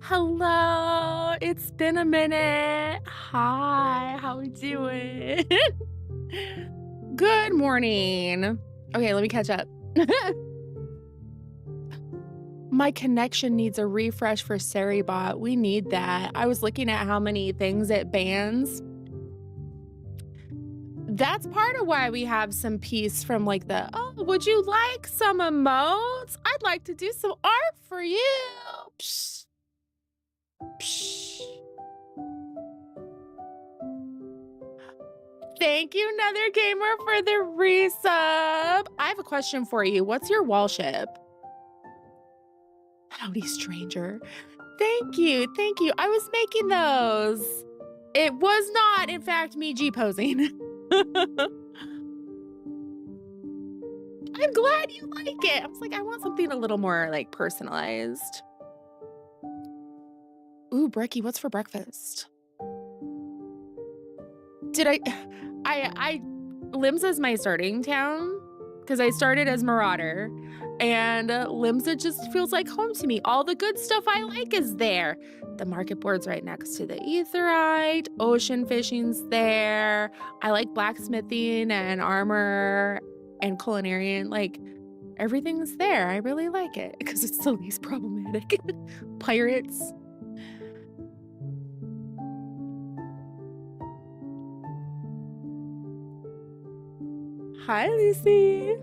Hello, it's been a minute. Hi, how we doing? Good morning. Okay, let me catch up. My connection needs a refresh for Seribot. We need that. I was looking at how many things it bans. That's part of why we have some peace from like the, oh, would you like some emotes? I'd like to do some art for you. Psh. Psh. Thank you, Nether Gamer, for the resub. I have a question for you. What's your wall ship? Howdy, stranger. Thank you. Thank you. I was making those. It was not, in fact, me G-posing. I'm glad you like it. I was like, I want something a little more like personalized. Ooh, Brecky, what's for breakfast? Did I Limsa is my starting town because I started as Marauder, and Limsa just feels like home to me. All the good stuff I like is there. The market board's right next to the Aetheryte. Ocean fishing's there. I like blacksmithing and armor and culinarian. Like, everything's there. I really like it because it's the least problematic. Pirates. Hi, Lucy.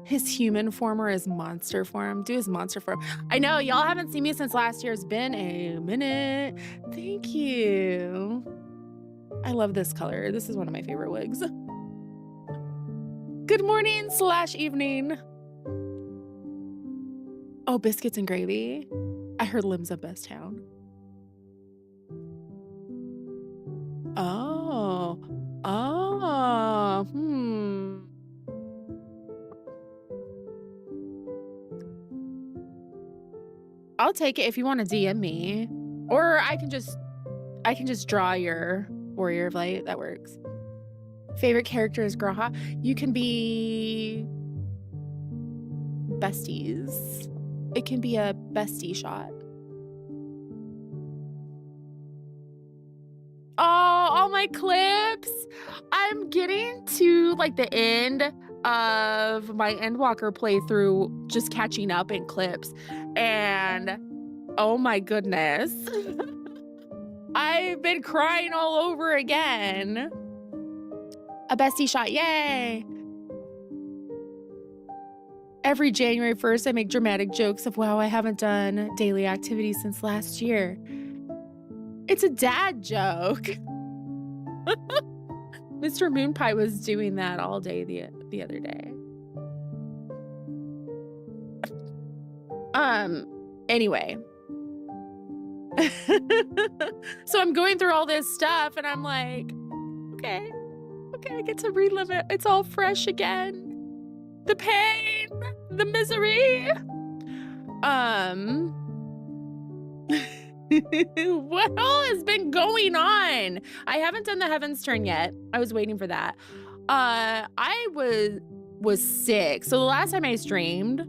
His human form or his monster form? Do his monster form. I know, y'all haven't seen me since last year. It's been a minute. Thank you. I love this color. This is one of my favorite wigs. Good morning / evening. Oh, biscuits and gravy. I heard Lim's a best town. I'll take it if you want to DM me, or I can just draw your Warrior of Light. That works. Favorite character is Graha. You can be besties. It can be a bestie shot. Oh, all my clips. I'm getting to like the end of my Endwalker playthrough, just catching up in clips. And oh my goodness. I've been crying all over again. A bestie shot, yay. Every January 1st, I make dramatic jokes of, wow, I haven't done daily activities since last year. It's a dad joke. Mr. Moonpie was doing that all day the other day. Anyway. So I'm going through all this stuff and I'm like, okay, I get to relive it. It's all fresh again. The pain, the misery. What all has been going on? I haven't done the Heavensturn yet. I was waiting for that. I was sick. So the last time I streamed,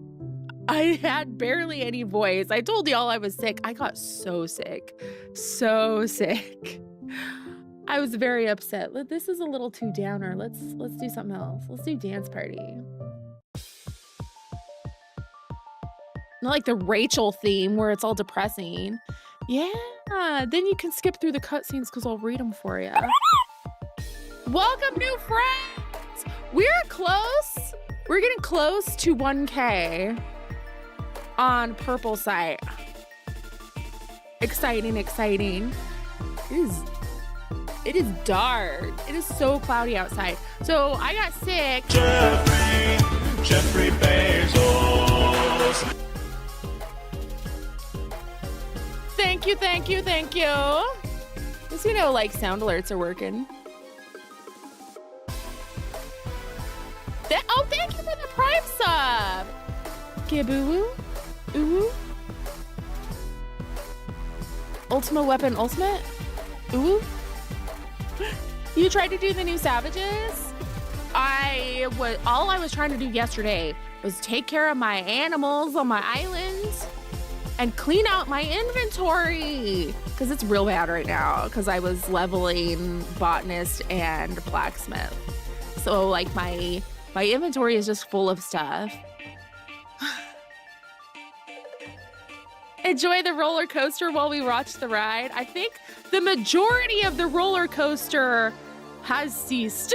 I had barely any voice. I told y'all I was sick. I got so sick. So sick. I was very upset. This is a little too downer. Let's do something else. Let's do dance party. Not like the Rachel theme where it's all depressing. Yeah, then you can skip through the cutscenes because I'll read them for you. Welcome, new friends. We're close. We're getting close to 1K on Purple site. Exciting, exciting. It is dark. It is so cloudy outside. So I got sick. Jeffrey Bezos. Thank you, thank you, thank you. Just, you know, like sound alerts are working. Oh, thank you for the Prime sub. Giboo. Ooh. Ultima Weapon Ultimate. Ooh. You tried to do the new Savages? All I was trying to do yesterday was take care of my animals on my island and clean out my inventory because it's real bad right now because I was leveling botanist and blacksmith. So like my inventory is just full of stuff. Enjoy the roller coaster while we watch the ride. I think the majority of the roller coaster has ceased.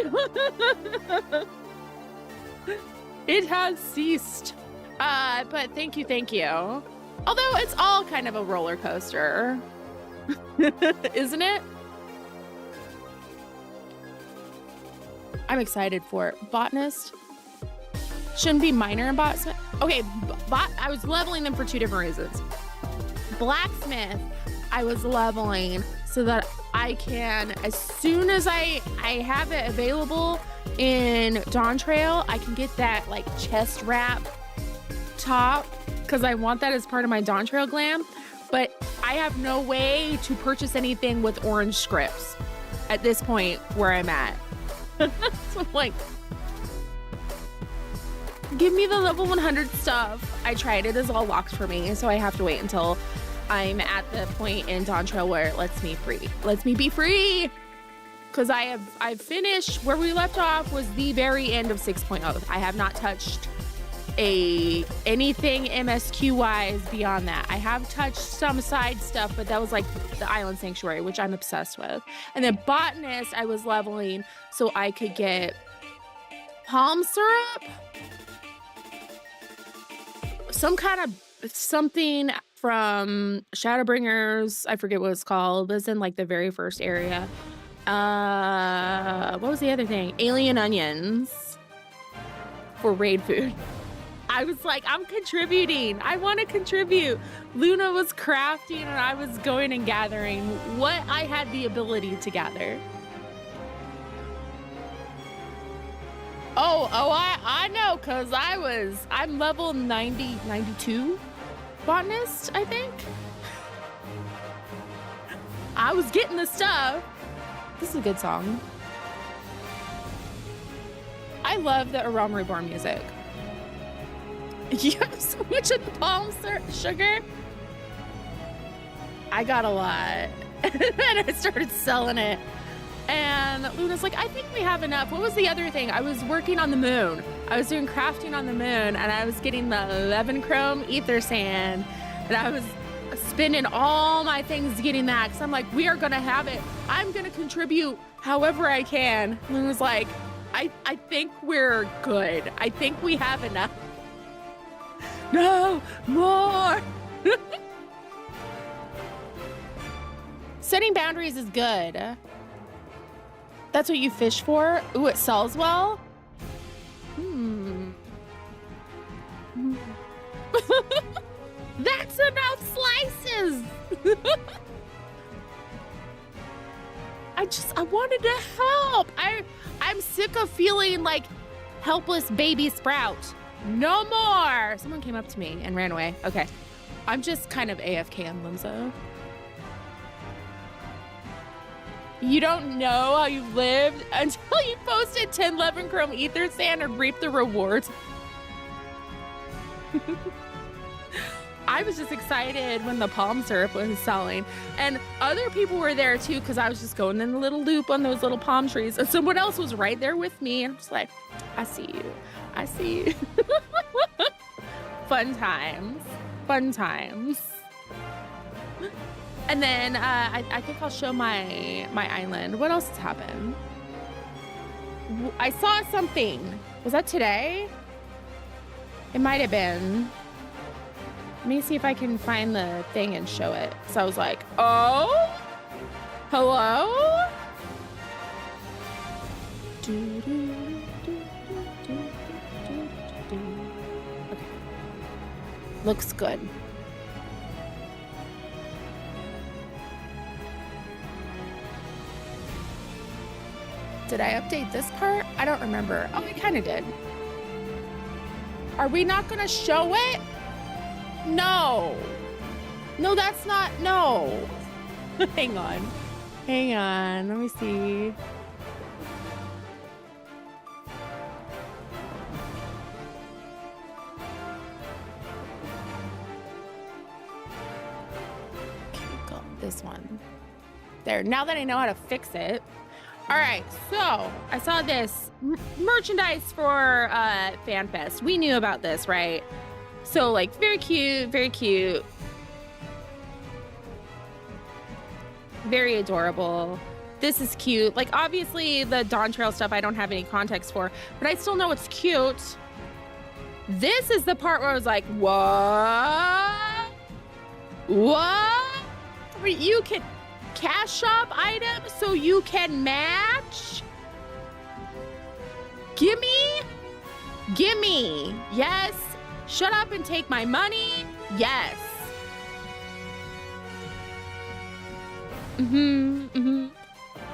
It has ceased. But thank you. Although it's all kind of a roller coaster, isn't it? I'm excited for it. Botanist. Shouldn't be minor in botanist. Okay, I was leveling them for two different reasons. Blacksmith, I was leveling so that I can, as soon as I have it available in Dawn Trail, I can get that like chest wrap top because I want that as part of my Dawn Trail glam. But I have no way to purchase anything with orange scripts at this point where I'm at. So I'm like, give me the level 100 stuff. I tried, it is all locked for me, so I have to wait until I'm at the point in Dawn Trail where it lets me free. Lets me be free. Because I've finished where we left off was the very end of 6.0. I have not touched anything MSQ wise beyond that. I have touched some side stuff, but that was like the Island Sanctuary, which I'm obsessed with. And then Botanist, I was leveling so I could get palm syrup, some kind of something from Shadowbringers. I forget what it's called. It was in like the very first area. What was the other thing? Alien onions for raid food. I was like, I'm contributing. I want to contribute. Luna was crafting and I was going and gathering what I had the ability to gather. I know, because I'm level 92 botanist, I think. I was getting the stuff. This is a good song. I love the Aram Reborn music. You have so much of the palm sugar. I got a lot. And I started selling it. And Luna's like, I think we have enough. What was the other thing? I was working on the moon. I was doing crafting on the moon, and I was getting the 11 chrome ether sand. And I was spending all my things getting that. Because I'm like, we are going to have it. I'm going to contribute however I can. Luna's like, I think we're good. I think we have enough. No, more. Setting boundaries is good. That's what you fish for? Ooh, it sells well? That's enough slices. I wanted to help. I'm sick of feeling like helpless baby Sprout. No more. Someone came up to me and ran away. Okay. I'm just kind of AFK on Limzo. You don't know how you lived until you posted 10 11 chrome ether sand and reaped the rewards. I was just excited when the palm syrup was selling, and other people were there too because I was just going in a little loop on those little palm trees, and someone else was right there with me, and I'm just like, I see you. I see you. Fun times. Fun times. And then I think I'll show my island. What else has happened? I saw something. Was that today? It might have been. Let me see if I can find the thing and show it. So I was like, oh, hello? Okay. Looks good. Did I update this part? I don't remember. Oh, I kind of did. Are we not going to show it? No. No, that's not. No. Hang on. Hang on. Let me see. this one. There, now that I know how to fix it. All right, so I saw this merchandise for FanFest. We knew about this, right? So like very cute, very cute. Very adorable. This is cute. Like obviously the Dawn Trail stuff I don't have any context for, but I still know it's cute. This is the part where I was like, what? What? You can cash shop items so you can match? Gimme? Gimme. Yes. Shut up and take my money. Yes.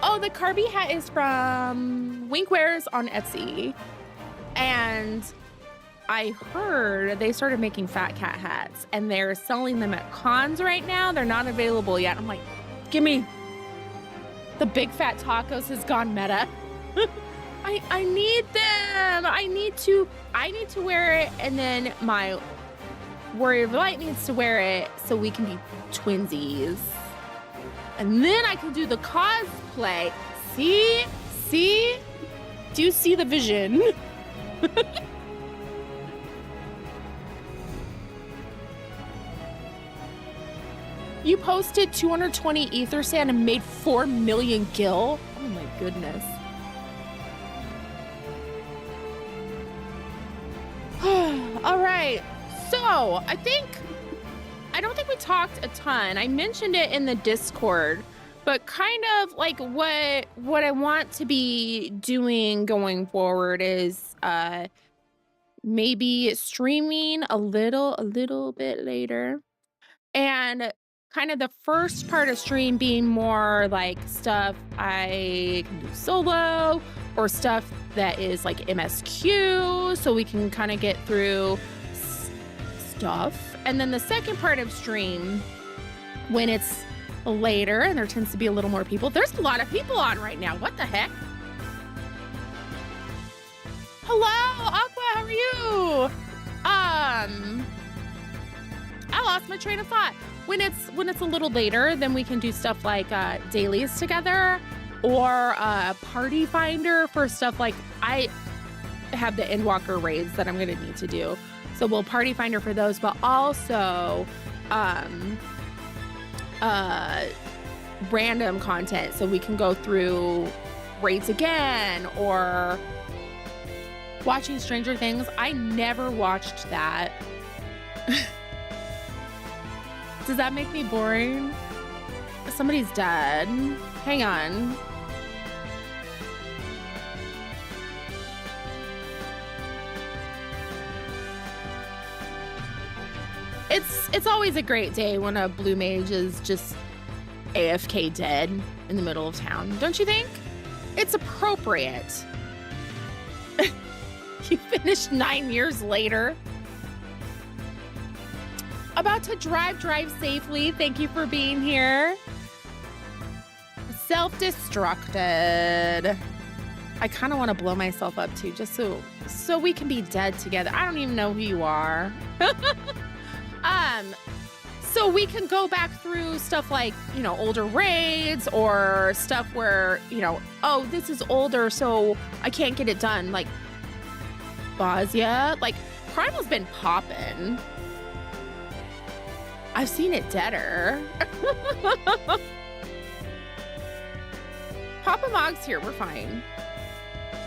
Oh, the Carby hat is from Winkwares on Etsy. And I heard they started making fat cat hats and they're selling them at cons right now. They're not available yet. I'm like, give me. The big fat tacos has gone meta. I need them. I need to wear it, and then my Warrior of Light needs to wear it so we can be twinsies. And then I can do the cosplay. See? See? Do you see the vision? You posted 220 ether sand and made 4 million gil? Oh my goodness. All right, so I don't think we talked a ton. I mentioned it in the Discord, but kind of like what I want to be doing going forward is maybe streaming a little bit later, and kind of the first part of stream being more like stuff I can do solo or stuff that is like MSQ, so we can kind of get through stuff. And then the second part of stream, when it's later and there tends to be a little more people. There's a lot of people on right now. What the heck? Hello, Aqua, how are you? I lost my train of thought. When it's a little later, then we can do stuff like dailies together, or party finder for stuff like I have the Endwalker raids that I'm gonna need to do. So we'll party finder for those, but also random content so we can go through raids again, or watching Stranger Things. I never watched that. Does that make me boring? Somebody's dead. Hang on. It's always a great day when a blue mage is just AFK dead in the middle of town, don't you think? It's appropriate. You finished 9 years later. About to drive safely. Thank you for being here. Self-destructed. I kind of want to blow myself up too, just so we can be dead together. I don't even know who you are. So we can go back through stuff like, you know, older raids, or stuff where, you know, oh, this is older, so I can't get it done. Like Bosnia, like Primal's been popping. I've seen it deader. Papa Mog's here. We're fine.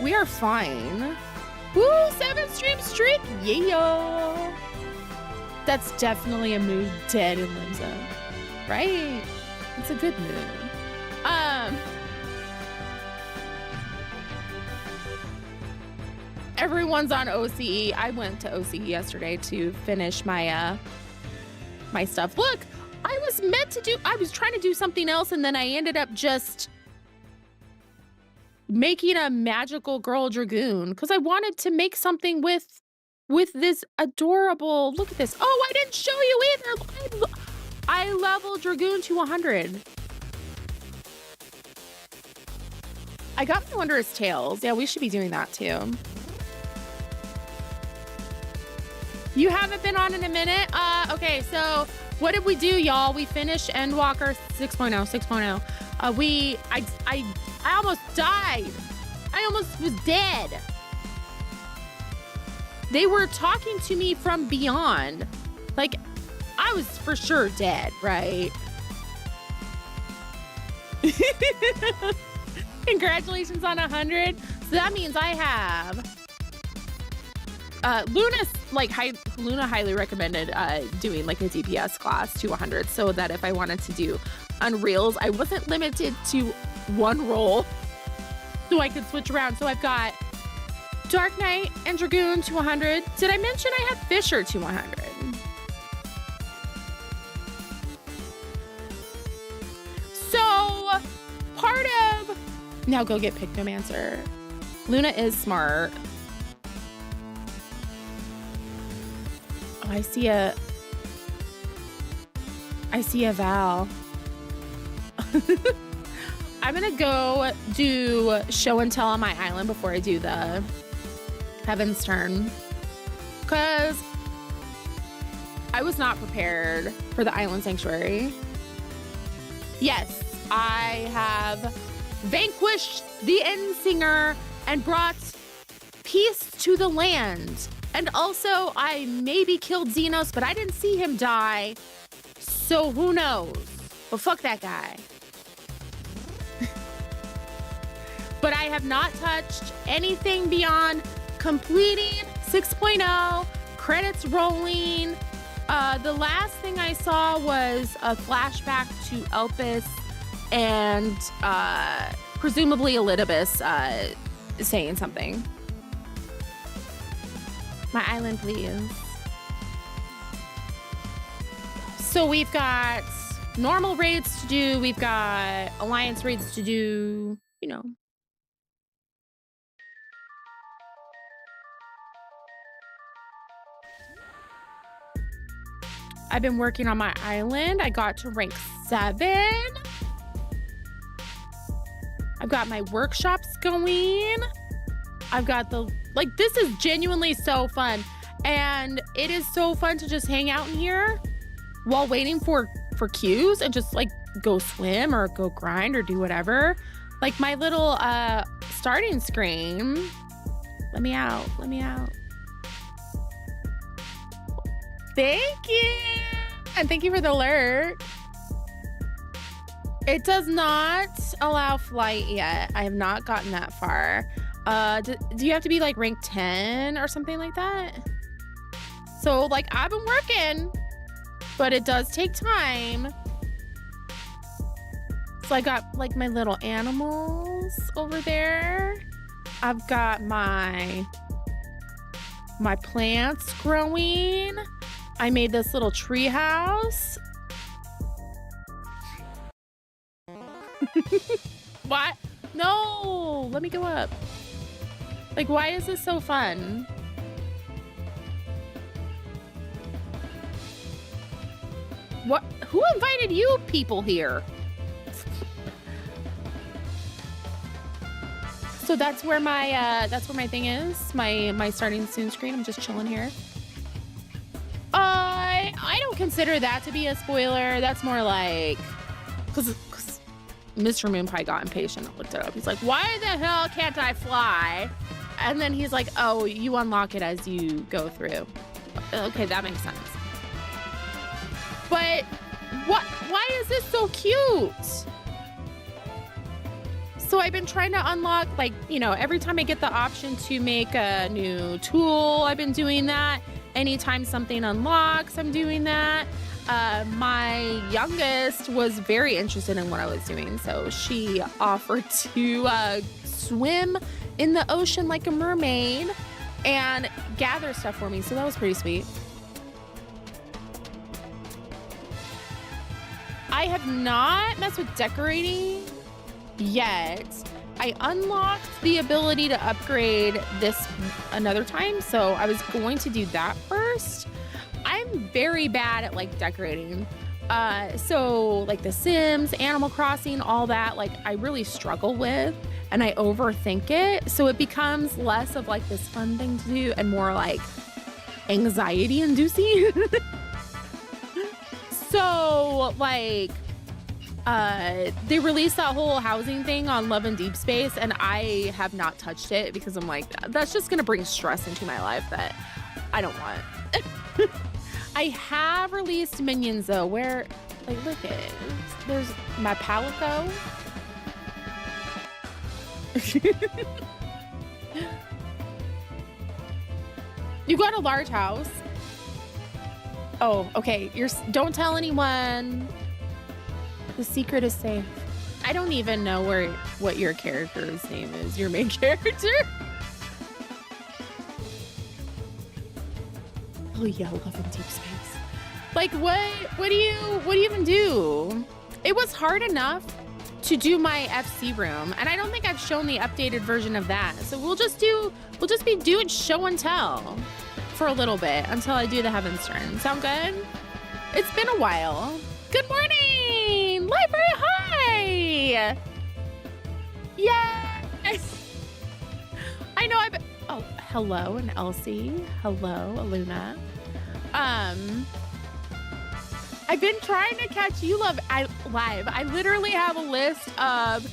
We are fine. Woo! 7 stream streak. Yeah. That's definitely a mood dead in Limsa. Right? It's a good mood. Everyone's on OCE. I went to OCE yesterday to finish my my stuff. Look, I was trying to do something else, and then I ended up just making a magical girl dragoon because I wanted to make something with this adorable, look at this. Oh, I didn't show you either. I leveled dragoon to 100. I got my wondrous tails. Yeah, we should be doing that too. You haven't been on in a minute? Okay, so What did we do, y'all? We finished Endwalker 6.0, 6.0. I almost died. I almost was dead. They were talking to me from beyond. Like, I was for sure dead, right? Congratulations on 100. So that means I have... Luna highly recommended doing like a DPS class to 100 so that if I wanted to do Unreals, I wasn't limited to one role, so I could switch around. So I've got Dark Knight and Dragoon to 100. Did I mention I have Fisher to 100? So part of... Now go get Pictomancer. Luna is smart. Oh, I see a Val. I'm gonna go do show and tell on my island before I do the Heavensturn, because I was not prepared for the Island Sanctuary. Yes, I have vanquished the Endsinger and brought peace to the land. And also, I maybe killed Xenos, but I didn't see him die. So who knows? But fuck that guy. But I have not touched anything beyond completing 6.0, credits rolling. The last thing I saw was a flashback to Elpis and presumably Elidibus saying something. My island, please. So we've got normal raids to do. We've got alliance raids to do, you know. I've been working on my island. I got to rank 7. I've got my workshops going. I've got the, like, this is genuinely so fun. And it is so fun to just hang out in here while waiting for queues and just like go swim or go grind or do whatever. Like my little starting screen. Let me out, let me out. Thank you. And thank you for the alert. It does not allow flight yet. I have not gotten that far. Do you have to be like rank 10 or something like that? So like I've been working, but it does take time. So I got like my little animals over there. I've got my plants growing. I made this little tree house. What? No, let me go up. Like, why is this so fun? What? Who invited you people here? So that's where my thing is. My starting soon screen. I'm just chilling here. I don't consider that to be a spoiler. That's more like, because Mr. Moonpie got impatient and looked it up. He's like, why the hell can't I fly? And then he's like, oh, you unlock it as you go through. Okay, that makes sense. But why is this so cute? So I've been trying to unlock, like, you know, every time I get the option to make a new tool, I've been doing that. Anytime something unlocks, I'm doing that. My youngest was very interested in what I was doing, so she offered to swim in the ocean like a mermaid and gather stuff for me, so that was pretty sweet. I have not messed with decorating yet. I unlocked the ability to upgrade this another time, so I was going to do that first. I'm very bad at like decorating. So like The Sims, Animal Crossing, all that, like I really struggle with and I overthink it. So it becomes less of like this fun thing to do and more like anxiety inducing. So, like, they released that whole housing thing on Love and Deep Space, and I have not touched it because I'm like, that's just gonna bring stress into my life that I don't want. I have released Minions though, where, like, look at it. There's my Palico. You got a large house. Oh, okay. Don't tell anyone. The secret is safe. I don't even know what your character's name is. Your main character. Oh yeah, Love in Deep Space. Like what do you even do? It was hard enough to do my FC room, and I don't think I've shown the updated version of that. So we'll just be doing show and tell for a little bit until I do the Heavensturn. Sound good? It's been a while. Good morning, library. Hi. Yes. I know. Oh, hello, and Elsie. Hello, Aluna. I've been trying to catch you live. I literally have a list of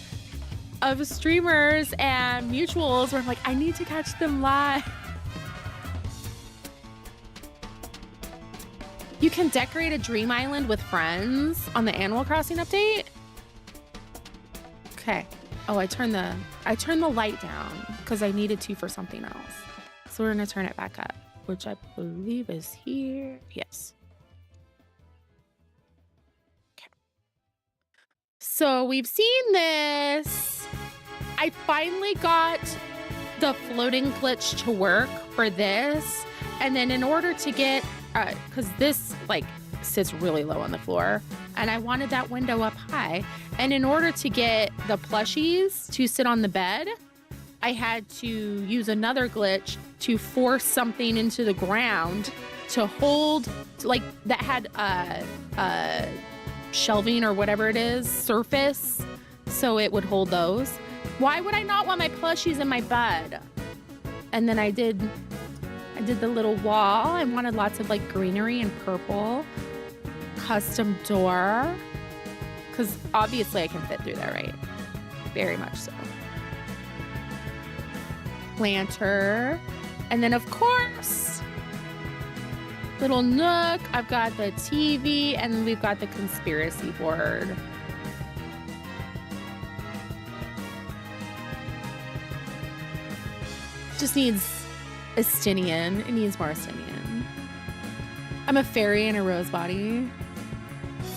streamers and mutuals where I'm like, I need to catch them live. You can decorate a dream island with friends on the Animal Crossing update. Okay. Oh, I turned the light down because I needed to for something else. So we're gonna turn it back up, which I believe is here. Yes. Okay. So we've seen this. I finally got the floating glitch to work for this. And then in order to get, because this like sits really low on the floor, and I wanted that window up high. And in order to get the plushies to sit on the bed, I had to use another glitch to force something into the ground to hold, like that had shelving or whatever it is, surface, so it would hold those. Why would I not want my plushies in my bed? And then I did the little wall. I wanted lots of like greenery and purple. Custom door. Because obviously I can fit through there, right? Very much so. Planter. And then of course, little nook. I've got the TV and we've got the conspiracy board. Just needs Estinian. It needs more Estinian. I'm a fairy in a rose body.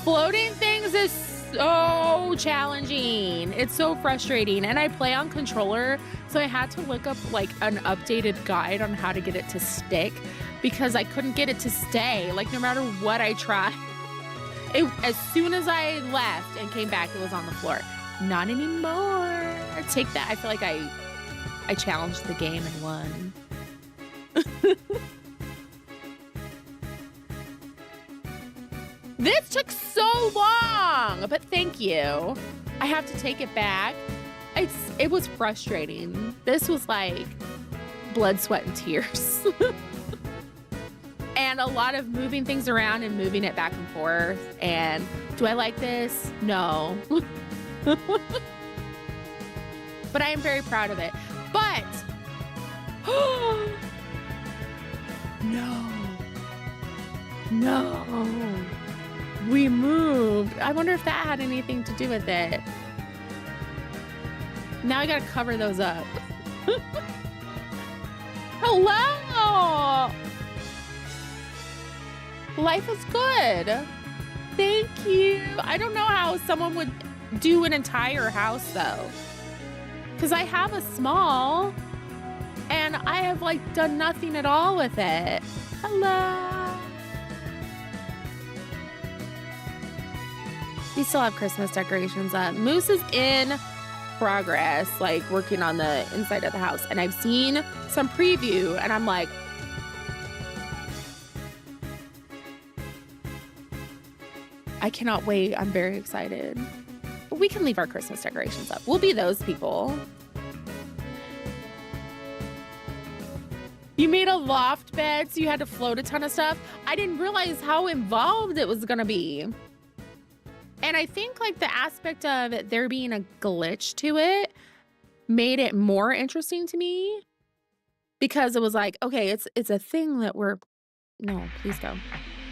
Floating things is so challenging. It's so frustrating. And I play on controller, so I had to look up like an updated guide on how to get it to stick because I couldn't get it to stay. Like no matter what I tried. As soon as I left and came back, it was on the floor. Not anymore. Take that. I feel like I challenged the game and won. This took so long, but thank you. I have to take it back. It was frustrating. This was like blood, sweat, and tears. And a lot of moving things around and moving it back and forth. And do I like this? No. But I am very proud of it. But no, we moved. I wonder if that had anything to do with it. Now I gotta cover those up. Hello. Life is good. Thank you. I don't know how someone would do an entire house though, because I have a small and I have like done nothing at all with it. Hello. We still have Christmas decorations up. Moose is in progress, like working on the inside of the house. And I've seen some preview and I'm like, I cannot wait. I'm very excited. But we can leave our Christmas decorations up. We'll be those people. You made a loft bed, so you had to float a ton of stuff. I didn't realize how involved it was gonna be. And I think like the aspect of it, there being a glitch to it made it more interesting to me because it was like, okay, it's a thing that no, please go.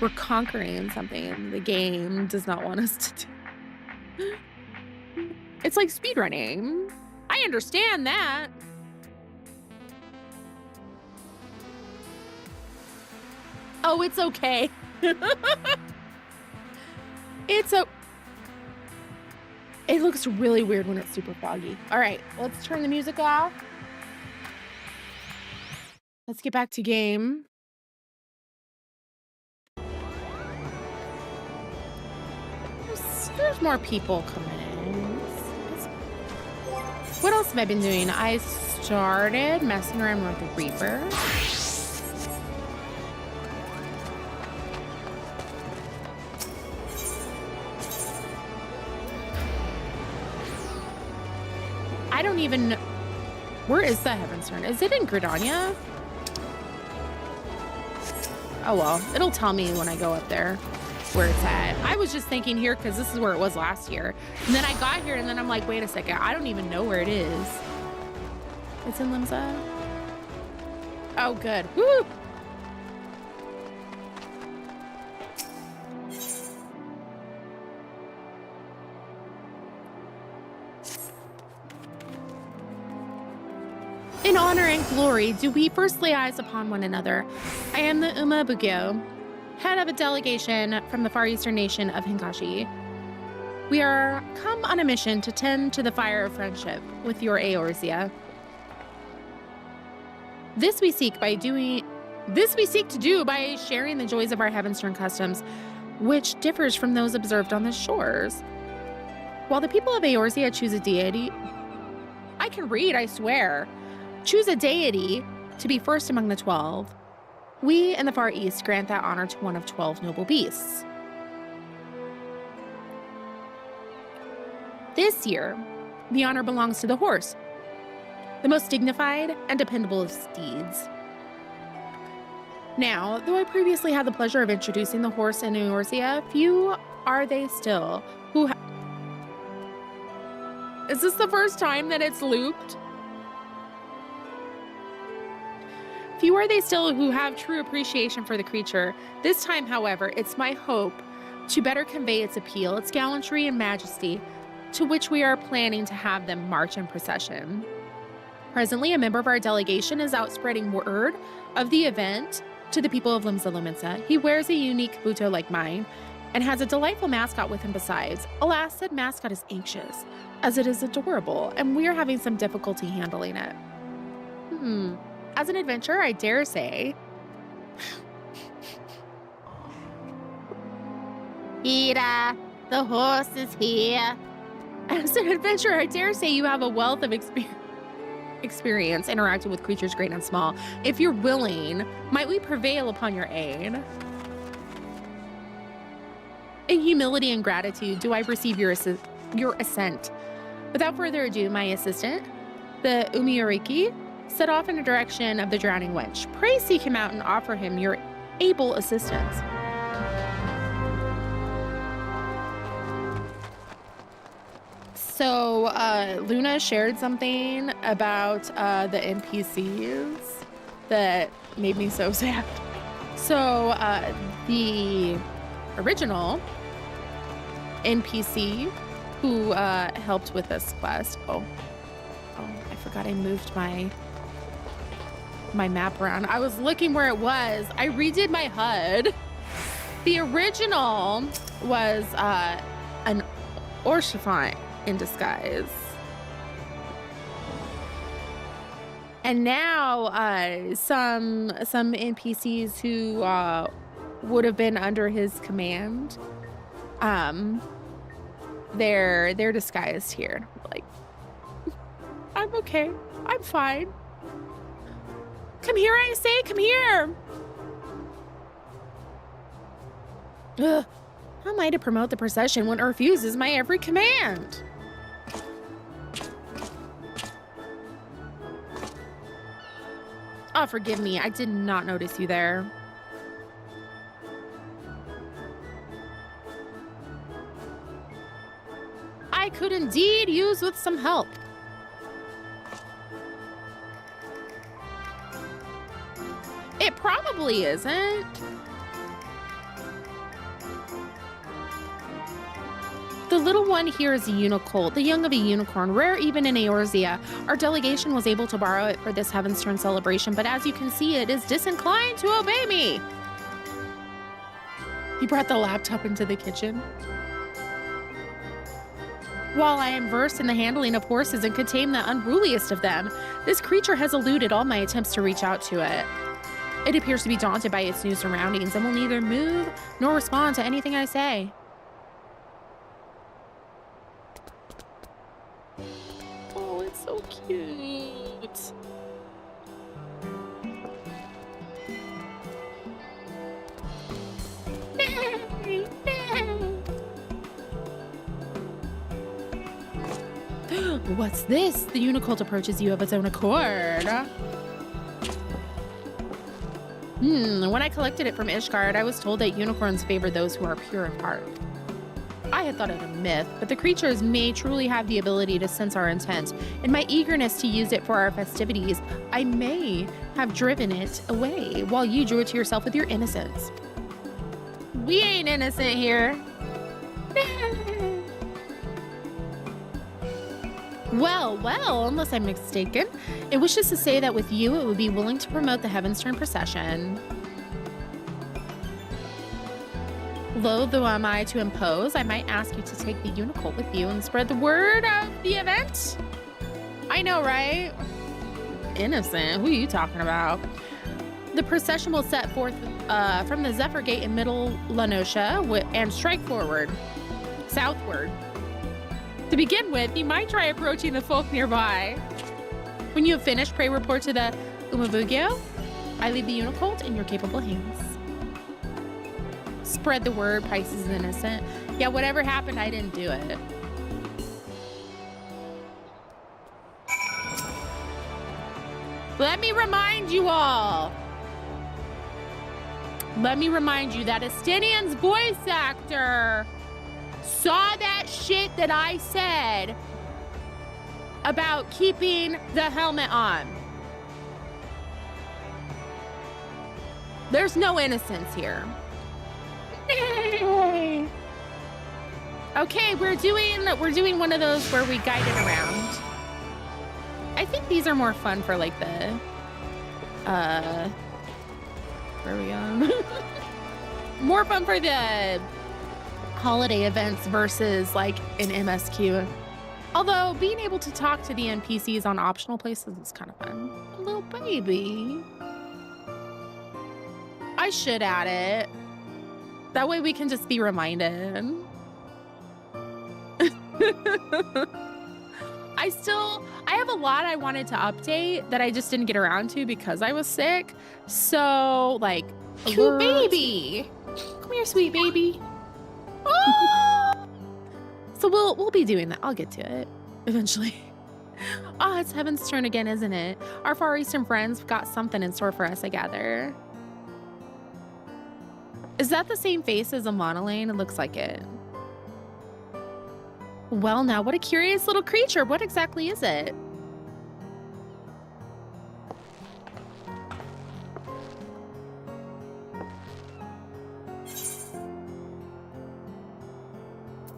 We're conquering something the game does not want us to do. It's like speedrunning. I understand that. Oh, it's okay. It looks really weird when it's super foggy. All right, let's turn the music off. Let's get back to game. There's more people coming in. What else have I been doing? I started messing around with the Reaper. I don't even know. Where is the Heavensturn? Is it in Gridania? Oh well, it'll tell me when I go up there where it's at. I was just thinking here because this is where it was last year. And then I got here and then I'm like, wait a second, I don't even know where it is. It's in Limsa. Oh, good. Woo! In honor and glory, do we first lay eyes upon one another. I am the Uma Bugyo, head of a delegation from the far eastern nation of Hinkashi. We are come on a mission to tend to the fire of friendship with your Eorzea. This we seek to do by sharing the joys of our Heavensturn customs, which differs from those observed on the shores. While the people of Eorzea choose a deity, I can read, I swear. Choose a deity to be first among the 12. We in the Far East grant that honor to one of 12 noble beasts. This year, the honor belongs to the horse, the most dignified and dependable of steeds. Now, though I previously had the pleasure of introducing the horse in Eorzea, few are they still who Is this the first time that it's looped? Few are they still who have true appreciation for the creature. This time, however, it's my hope to better convey its appeal, its gallantry and majesty, to which we are planning to have them march in procession. Presently, a member of our delegation is out spreading word of the event to the people of Limsa Lumensa. He wears a unique kabuto like mine and has a delightful mascot with him besides. Alas, said mascot is anxious, as it is adorable, and we are having some difficulty handling it. As an adventurer, I dare say. Ida, the horse is here. As an adventurer, I dare say you have a wealth of experience interacting with creatures great and small. If you're willing, might we prevail upon your aid? In humility and gratitude, do I receive your assent. Without further ado, my assistant, the Umiyoriki, set off in the direction of the drowning wench. Pray seek him out and offer him your able assistance. So, Luna shared something about the NPCs that made me so sad. So, the original NPC who helped with this quest. Oh, I forgot I moved my map around. I was looking where it was. I redid my HUD. The original was an Orshifant in disguise. And now some NPCs who would have been under his command, they're disguised here. Like, I'm okay. I'm fine. Come here, I say, come here. Ugh. How am I to promote the procession when it refuses my every command? Oh, forgive me. I did not notice you there. I could indeed use with some help. It probably isn't. The little one here is a unicorn, the young of a unicorn, rare even in Eorzea. Our delegation was able to borrow it for this Heavensturn celebration, but as you can see, it is disinclined to obey me. He brought the laptop into the kitchen. While I am versed in the handling of horses and could tame the unruliest of them, this creature has eluded all my attempts to reach out to it. It appears to be daunted by its new surroundings and will neither move nor respond to anything I say. Oh, it's so cute. Nay, nay. What's this? The unicorn approaches you of its own accord. When I collected it from Ishgard, I was told that unicorns favor those who are pure of heart. I had thought it a myth, but the creatures may truly have the ability to sense our intent. In my eagerness to use it for our festivities, I may have driven it away while you drew it to yourself with your innocence. We ain't innocent here. Well, unless I'm mistaken, it wishes to say that with you, it would be willing to promote the Heavensturn procession. Loath though am I to impose, I might ask you to take the unicorn with you and spread the word of the event. I know, right? Innocent, who are you talking about? The procession will set forth from the Zephyr Gate in Middle Lanosha and strike forward, southward. To begin with, you might try approaching the folk nearby. When you have finished, pray report to the Umabugyo. I leave the unicorn in your capable hands. Spread the word, Pisces is innocent. Yeah, whatever happened, I didn't do it. Let me remind you all. Let me remind you that Estinian's voice actor saw that shit that I said about keeping the helmet on. There's no innocence here. Okay, we're doing one of those where we guide it around. I think these are more fun for like the where are we on? More fun for the holiday events versus like an MSQ. Although being able to talk to the NPCs on optional places is kind of fun. Little baby. I should add it. That way we can just be reminded. I have a lot I wanted to update that I just didn't get around to because I was sick. So like, cute baby. Come here, sweet baby. Oh! So we'll be doing that. I'll get to it eventually. Oh, it's Heavensturn again, isn't it? Our Far Eastern friends got something in store for us, I gather. Is that the same face as a Monolane? It looks like it. Well, now, what a curious little creature. What exactly is it?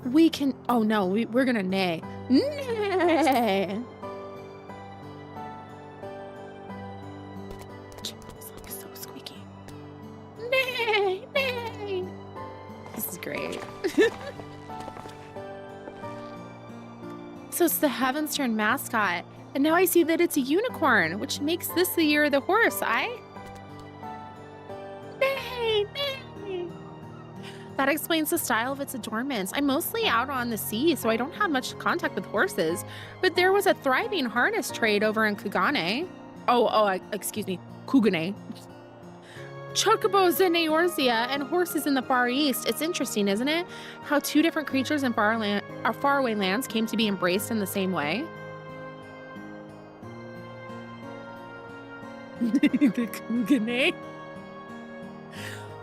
We can... Oh, no. We're gonna neigh. Neigh! So squeaky. Neigh! Neigh! This is great. So it's the Heavensturn mascot. And now I see that it's a unicorn, which makes this the year of the horse, Neigh! Neigh! That explains the style of its adornments. I'm mostly out on the sea, so I don't have much contact with horses. But there was a thriving harness trade over in Kugane. Excuse me, Kugane. Chocobos in Eorzea and horses in the Far East. It's interesting, isn't it? How two different creatures in faraway lands came to be embraced in the same way. The Kugane.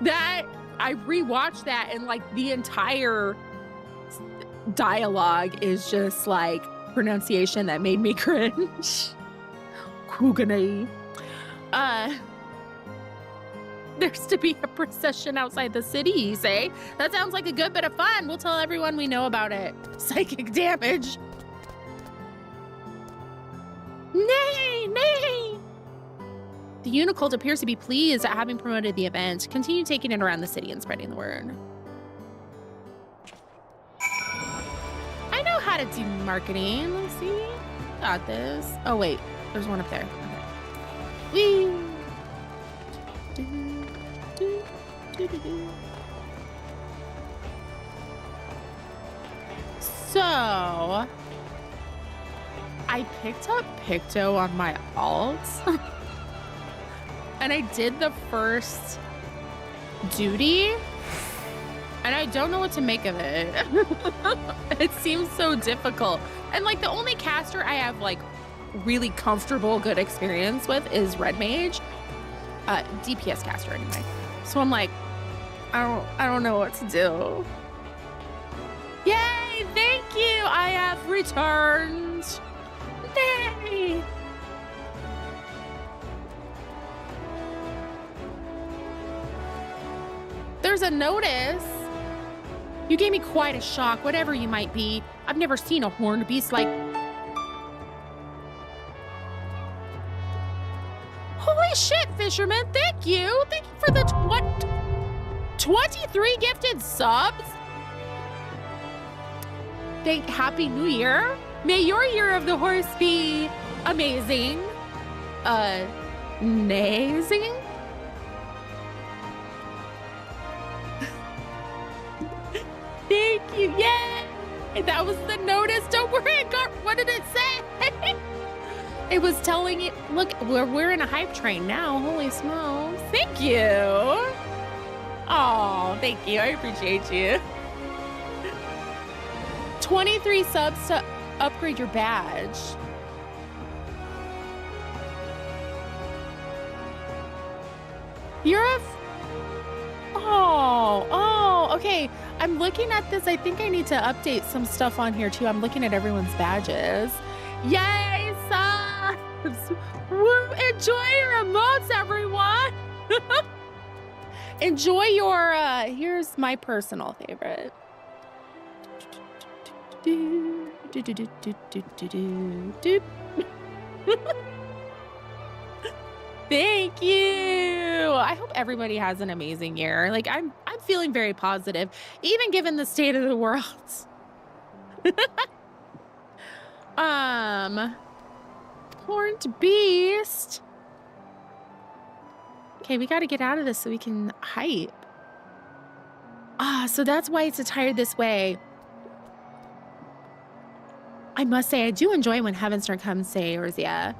That I rewatched that and like the entire dialogue is just like pronunciation that made me cringe. Kugane. There's to be a procession outside the city, you say? That sounds like a good bit of fun. We'll tell everyone we know about it. Psychic damage. Nay, nay. The Unicult appears to be pleased at having promoted the event. Continue taking it around the city and spreading the word. I know how to do marketing. Let's see. Got this. Oh, wait. There's one up there. Okay. Whee! So, I picked up Picto on my alts. And I did the first duty. And I don't know what to make of it. It seems so difficult. And like the only caster I have like really comfortable, good experience with is Red Mage. DPS caster anyway. So I'm like, I don't know what to do. Yay, thank you. I have returned. Yay. There's a notice. You gave me quite a shock, whatever you might be. I've never seen a horned beast like... Holy shit, fisherman. Thank you. Thank you for the 23 gifted subs. Happy New Year. May your year of the horse be amazing. Amazing. Thank you. Yay. That was the notice. Don't worry. What did it say? It was telling you, look, we're in a hype train now. Holy smokes. Thank you. Oh, thank you. I appreciate you. 23 subs to upgrade your badge. You're a... Oh, okay. I'm looking at this. I think I need to update some stuff on here too. I'm looking at everyone's badges. Yay, subs! Woo, enjoy your emotes, everyone! Enjoy your, here's my personal favorite. Thank you. I hope everybody has an amazing year. Like I'm feeling very positive, even given the state of the world. Horned beast. Okay, we got to get out of this so we can hype. So that's why it's attired this way. I must say, I do enjoy when Heavensturn comes to Eorzea.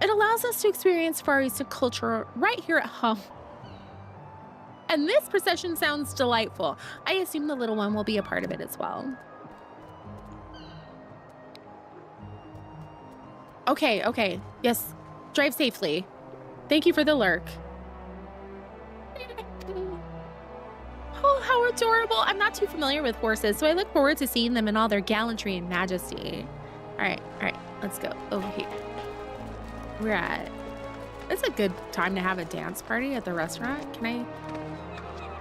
It allows us to experience Far Eastern culture right here at home. And this procession sounds delightful. I assume the little one will be a part of it as well. Okay. Yes, drive safely. Thank you for the lurk. Oh, how adorable. I'm not too familiar with horses, so I look forward to seeing them in all their gallantry and majesty. All right, let's go over here. We're at... It's a good time to have a dance party at the restaurant.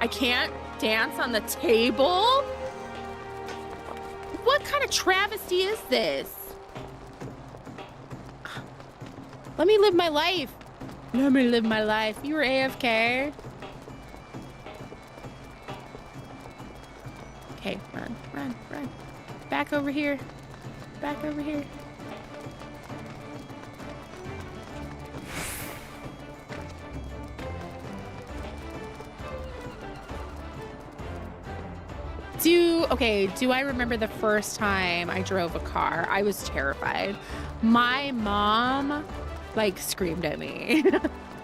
I can't dance on the table? What kind of travesty is this? Let me live my life. Let me live my life. You were AFK. Okay, run. Back over here. Do I remember the first time I drove a car? I was terrified. My mom like screamed at me.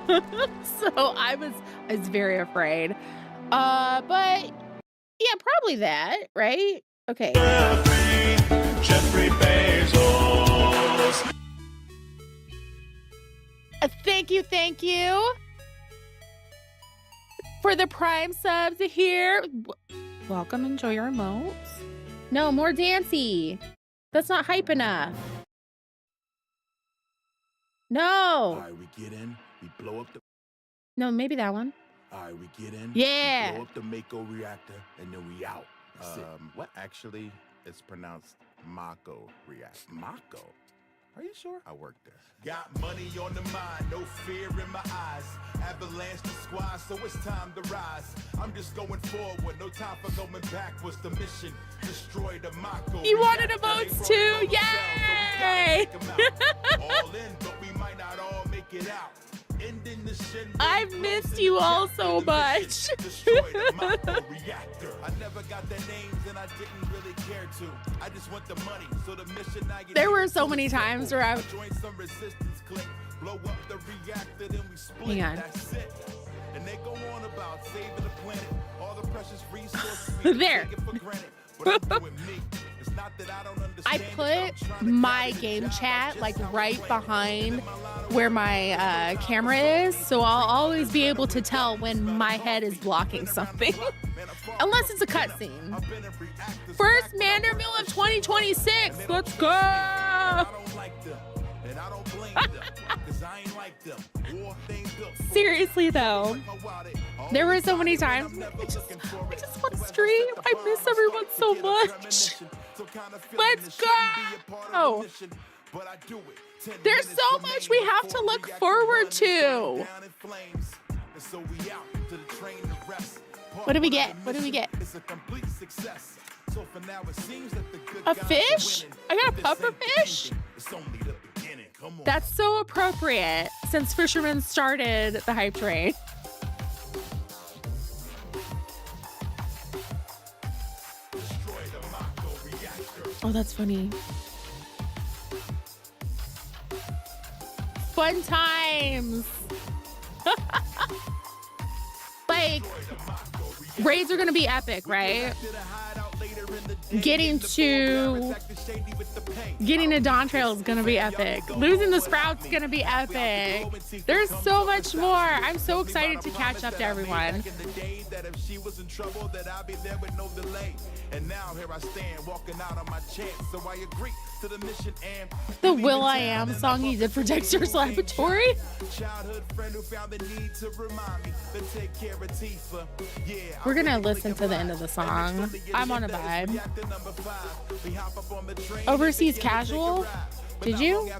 So I was very afraid. But yeah, probably that, right? Okay. Jeffrey Bezos. Thank you, thank you. For the Prime subs here. Welcome, enjoy your emotes. No, more Dancy. That's not hype enough. No. All right, we get in, we blow up the... No, maybe that one. All right, we get in, yeah. we blow up the Mako reactor, and then we out. What actually is pronounced Mako reactor? Mako? Are you sure? I worked there. Got money on the mind, no fear in my eyes. Avalanche the squad, so it's time to rise. I'm just going forward, no time for going backwards. The mission, destroy the Mako. You wanted emotes too, yay! All in, but we might not all make it out. I've missed you all so much. I never got their names and I didn't really care to. I just want the money, so the mission I get. There were so many times where I joined some resistance click, blow up the reactor, then we split. Hang on. That's it. And they go on about saving the planet, all the precious resources we there. Take it for granted. But I'm doing me. It's not that I don't understand. I put my game chat like right behind where my camera is, so I'll always be able to tell when my head is blocking something. Unless it's a cutscene. First Manderville of 2026. Let's go. Seriously though, there were so many times I just want to stream. I miss everyone so much. Let's go. There's so much we have to look forward to. What do we get? What do we get? A fish? I got a puffer fish? That's so appropriate since fishermen started the hype train. Oh, that's funny. Fun times. Like, raids are gonna be epic, right? Getting a Dawn Trail is gonna be epic. Losing the Sprout's gonna be epic. There's so much more. I'm so excited to catch up to everyone. And now here I stand walking out on my chance, so I agree to the mission and the Will I Am song he did for Dexter's Laboratory. Childhood friend who found the need to remind me to take care of Tifa. Yeah, we're gonna listen to the end of the song. I'm on a vibe. Overseas Casual? Did you?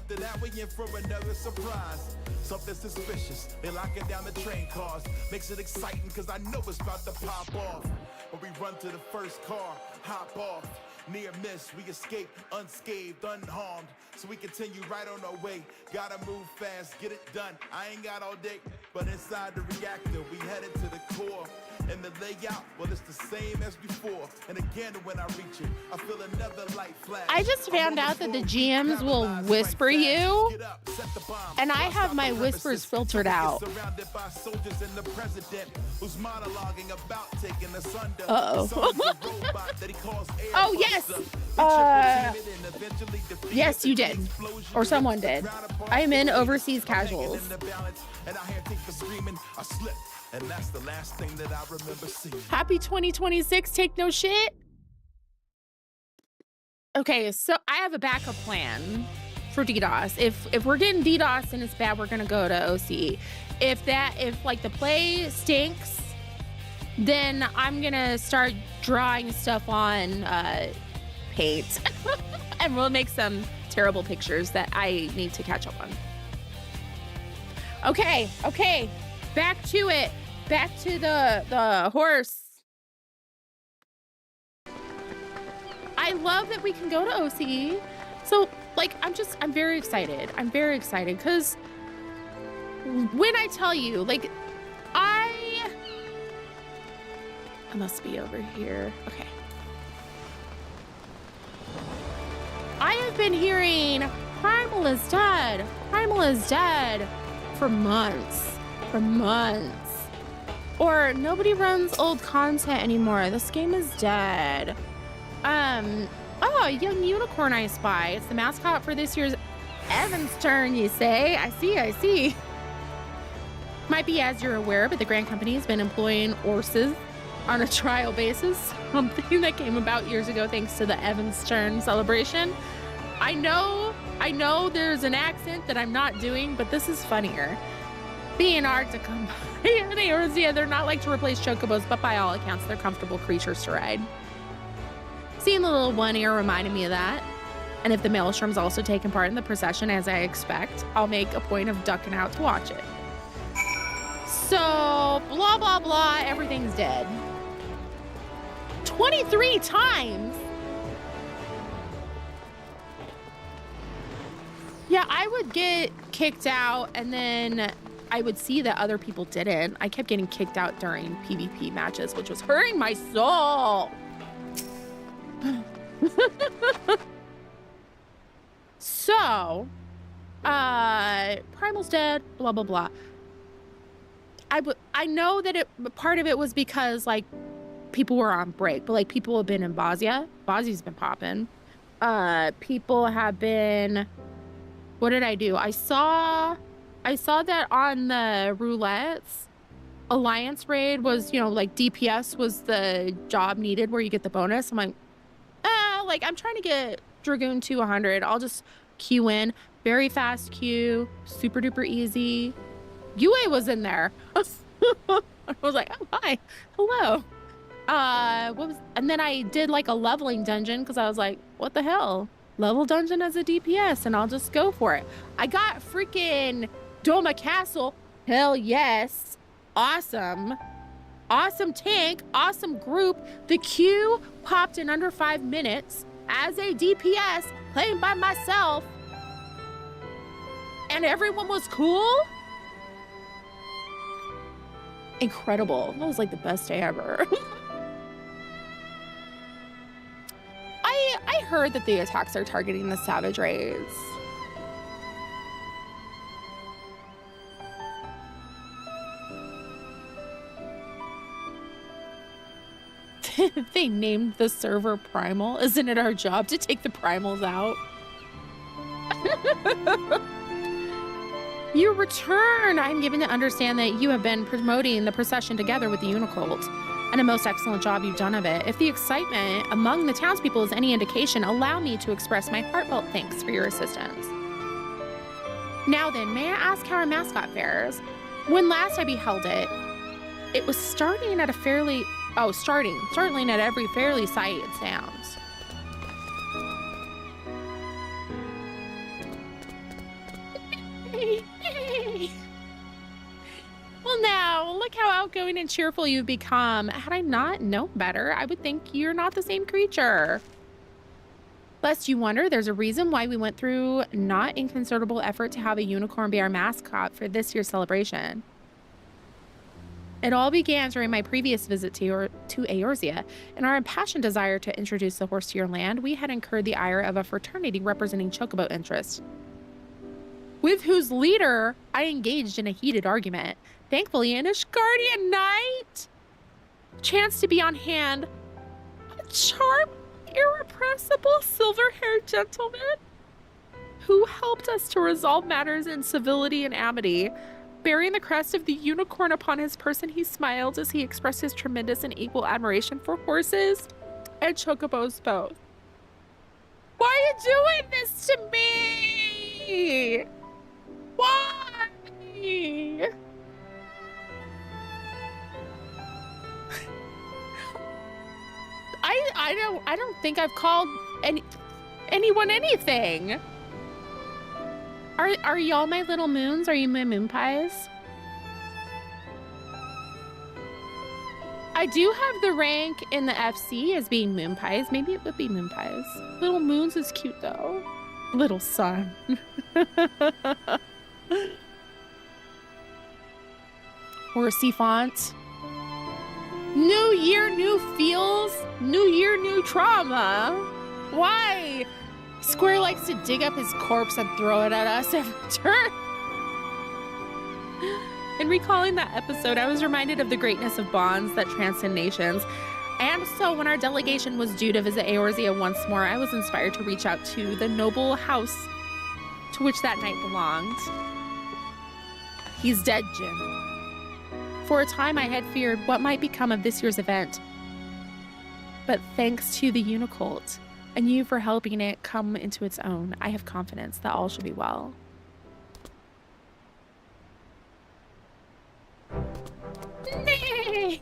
Something suspicious. They're locking down the train cars. Makes it exciting because I know it's about to pop off. When we run to the first car, hop off. Near miss, we escape unscathed, unharmed. So we continue right on our way. Gotta move fast, get it done. I ain't got all day, but inside the reactor, we headed to the core. And the layout, well, it's the same as before. And again, when I reach it, I feel another light flash. I just found out that the GMs will whisper you, and I have my whispers filtered out. Uh-oh. Oh, yes. Yes, you did. Or someone did. I am in Overseas Casuals. And that's the last thing that I remember seeing. Happy 2026, take no shit. Okay, so I have a backup plan for DDoS. If we're getting DDoS and it's bad, we're gonna go to OC. If like the play stinks, then I'm gonna start drawing stuff on paint. And we'll make some terrible pictures that I need to catch up on. Okay, back to it. Back to the horse. I love that we can go to OC. So, like, I'm very excited. I'm very excited because when I tell you, like, I must be over here. Okay. I have been hearing Primal is dead. Primal is dead for months. Or nobody runs old content anymore. This game is dead. Oh, a young unicorn I spy. It's the mascot for this year's Heavensturn, you say? I see. might be as you're aware, but the Grand Company has been employing horses on a trial basis, something that came about years ago thanks to the Heavensturn celebration. I know there's an accent that I'm not doing, but this is funnier. Being hard to come by, they're not like to replace chocobos, but by all accounts, they're comfortable creatures to ride. Seeing the little one ear reminded me of that. And if the maelstrom's also taking part in the procession, as I expect, I'll make a point of ducking out to watch it. So, blah, blah, blah, everything's dead. 23 times? Yeah, I would get kicked out and then I would see that other people didn't. I kept getting kicked out during PvP matches, which was hurting my soul. So, Primal's dead, blah, blah, blah. I know that part of it was because, like, people were on break, but, like, people have been in Bosnia. Bosnia's been popping. People have been... What did I do? I saw that on the roulettes, Alliance raid was, like, DPS was the job needed where you get the bonus. I'm like, I'm trying to get Dragoon to 100. I'll just queue in. Very fast queue. Super duper easy. UA was in there. I was like, oh, hi. Hello. And then I did like a leveling dungeon because I was like, what the hell? Level dungeon as a DPS, and I'll just go for it. I got freaking Doma Castle. Hell yes. Awesome. Awesome tank. Awesome group. The queue popped in under 5 minutes as a DPS playing by myself. And everyone was cool. Incredible. That was like the best day ever. I heard that the attacks are targeting the Savage raids. They named the server Primal. Isn't it our job to take the Primals out? You return! I'm given to understand that you have been promoting the procession together with the Unicult, and a most excellent job you've done of it. If the excitement among the townspeople is any indication, allow me to express my heartfelt thanks for your assistance. Now then, may I ask how our mascot fares? When last I beheld it, it was starting at every fairly sight and sounds. Well, now, look how outgoing and cheerful you've become. Had I not known better, I would think you're not the same creature. Lest you wonder, there's a reason why we went through not inconsiderable effort to have a unicorn be our mascot for this year's celebration. It all began during my previous visit to Eorzea. In our impassioned desire to introduce the horse to your land, we had incurred the ire of a fraternity representing chocobo interests, with whose leader I engaged in a heated argument. Thankfully, an Ishgardian knight chanced to be on hand. A charming, irrepressible, silver-haired gentleman who helped us to resolve matters in civility and amity. Bearing the crest of the unicorn upon his person, he smiled as he expressed his tremendous and equal admiration for horses and chocobos both. Why are you doing this to me? Why? I don't think I've called anyone anything. Are y'all my little moons? Are you my moon pies? I do have the rank in the FC as being moon pies. Maybe it would be moon pies. Little moons is cute though. Little sun. Horsey font. New year, new feels. New year, new trauma. Why? Square likes to dig up his corpse and throw it at us every turn. In recalling that episode, I was reminded of the greatness of bonds that transcend nations. And so when our delegation was due to visit Eorzea once more, I was inspired to reach out to the noble house to which that knight belonged. He's dead, Jim. For a time, I had feared what might become of this year's event. But thanks to the Unicult and you for helping it come into its own, I have confidence that all should be well. Nay!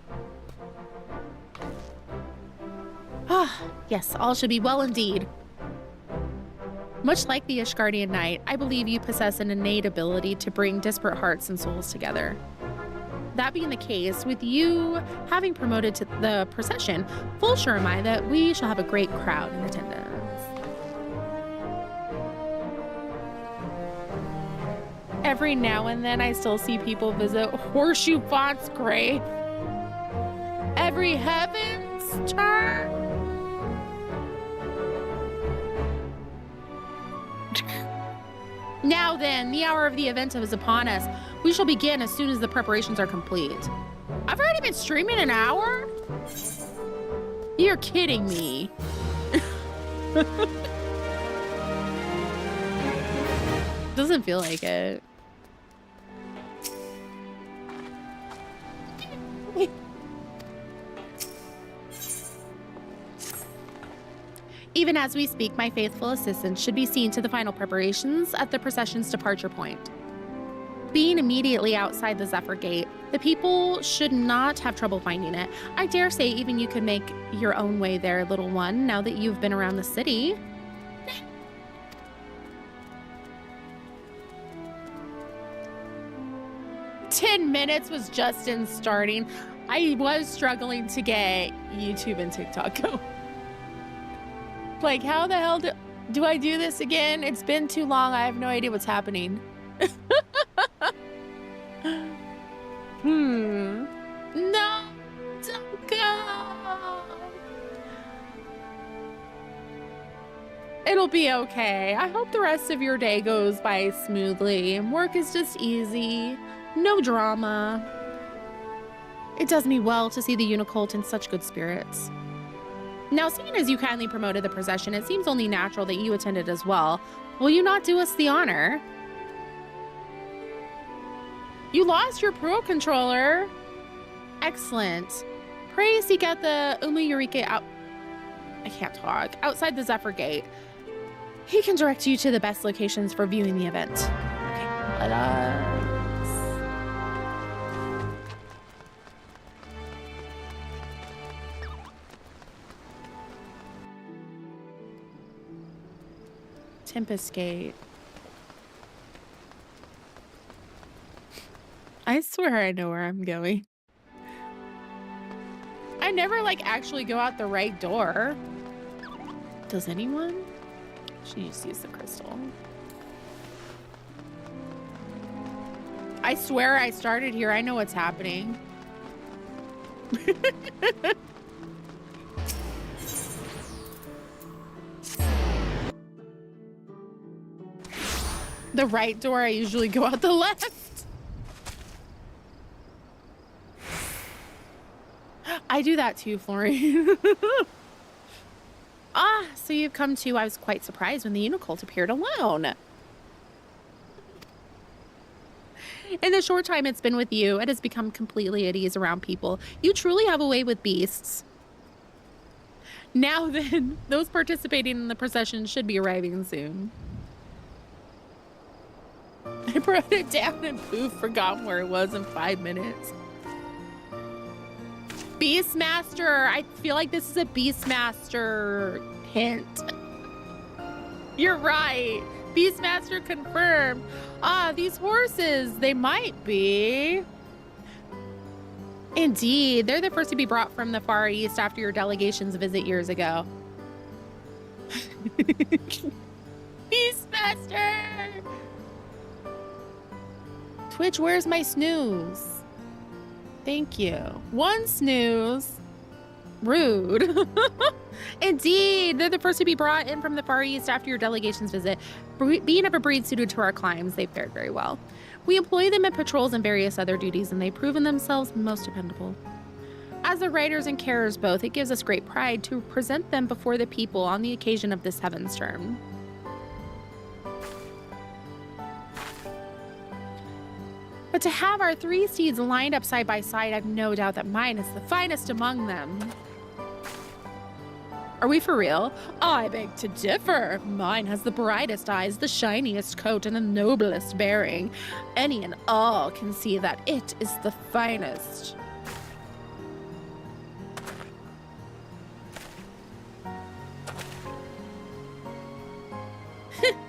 Ah, yes, all should be well indeed. Much like the Ishgardian Knight, I believe you possess an innate ability to bring disparate hearts and souls together. That being the case, with you having promoted to the procession, full sure am I that we shall have a great crowd in attendance. Every now and then I still see people visit Horseshoe Font's grave. Every Heavensturn. Now then, the hour of the event is upon us. We shall begin as soon as the preparations are complete. I've already been streaming an hour? You're kidding me. Doesn't feel like it. Even as we speak, my faithful assistant should be seen to the final preparations at the procession's departure point. Being immediately outside the Zephyr Gate, the people should not have trouble finding it. I dare say even you could make your own way there, little one, now that you've been around the city. "10 minutes was just in starting." I was struggling to get YouTube and TikTok going. Like, how the hell do I do this again? It's been too long. I have no idea what's happening. No, don't go. It'll be okay. I hope the rest of your day goes by smoothly. Work is just easy. No drama. It does me well to see the Unicult in such good spirits. Now, seeing as you kindly promoted the procession, it seems only natural that you attended as well. Will you not do us the honor? You lost your Pro Controller. Excellent. Pray seek out the Umuyurike out. I can't talk. Outside the Zephyr Gate. He can direct you to the best locations for viewing the event. Okay, let us. Tempest Gate. I swear I know where I'm going. I never actually go out the right door. Does anyone? She just used the crystal. I swear I started here. I know what's happening. The right door, I usually go out the left. I do that too, Florian. Ah, so you've come too. I was quite surprised when the Unicult appeared alone. In the short time it's been with you, it has become completely at ease around people. You truly have a way with beasts. Now then, those participating in the procession should be arriving soon. I brought it down and poof, forgotten where it was in 5 minutes. Beastmaster. I feel like this is a Beastmaster hint. You're right. Beastmaster confirmed. Ah, these horses, they might be. Indeed, they're the first to be brought from the Far East after your delegation's visit years ago. Beastmaster! Twitch, where's my snooze? Thank you. One snooze. Rude. Indeed, they're the first to be brought in from the Far East after your delegation's visit. Being of a breed suited to our climes, they've fared very well. We employ them in patrols and various other duties, and they've proven themselves most dependable. As the writers and carers both, it gives us great pride to present them before the people on the occasion of this Heavensturn. But But to have our 3 steeds lined up side by side, I've no doubt that mine is the finest among them. Are we for real? I beg to differ. Mine has the brightest eyes, the shiniest coat, and the noblest bearing. Any and all can see that it is the finest.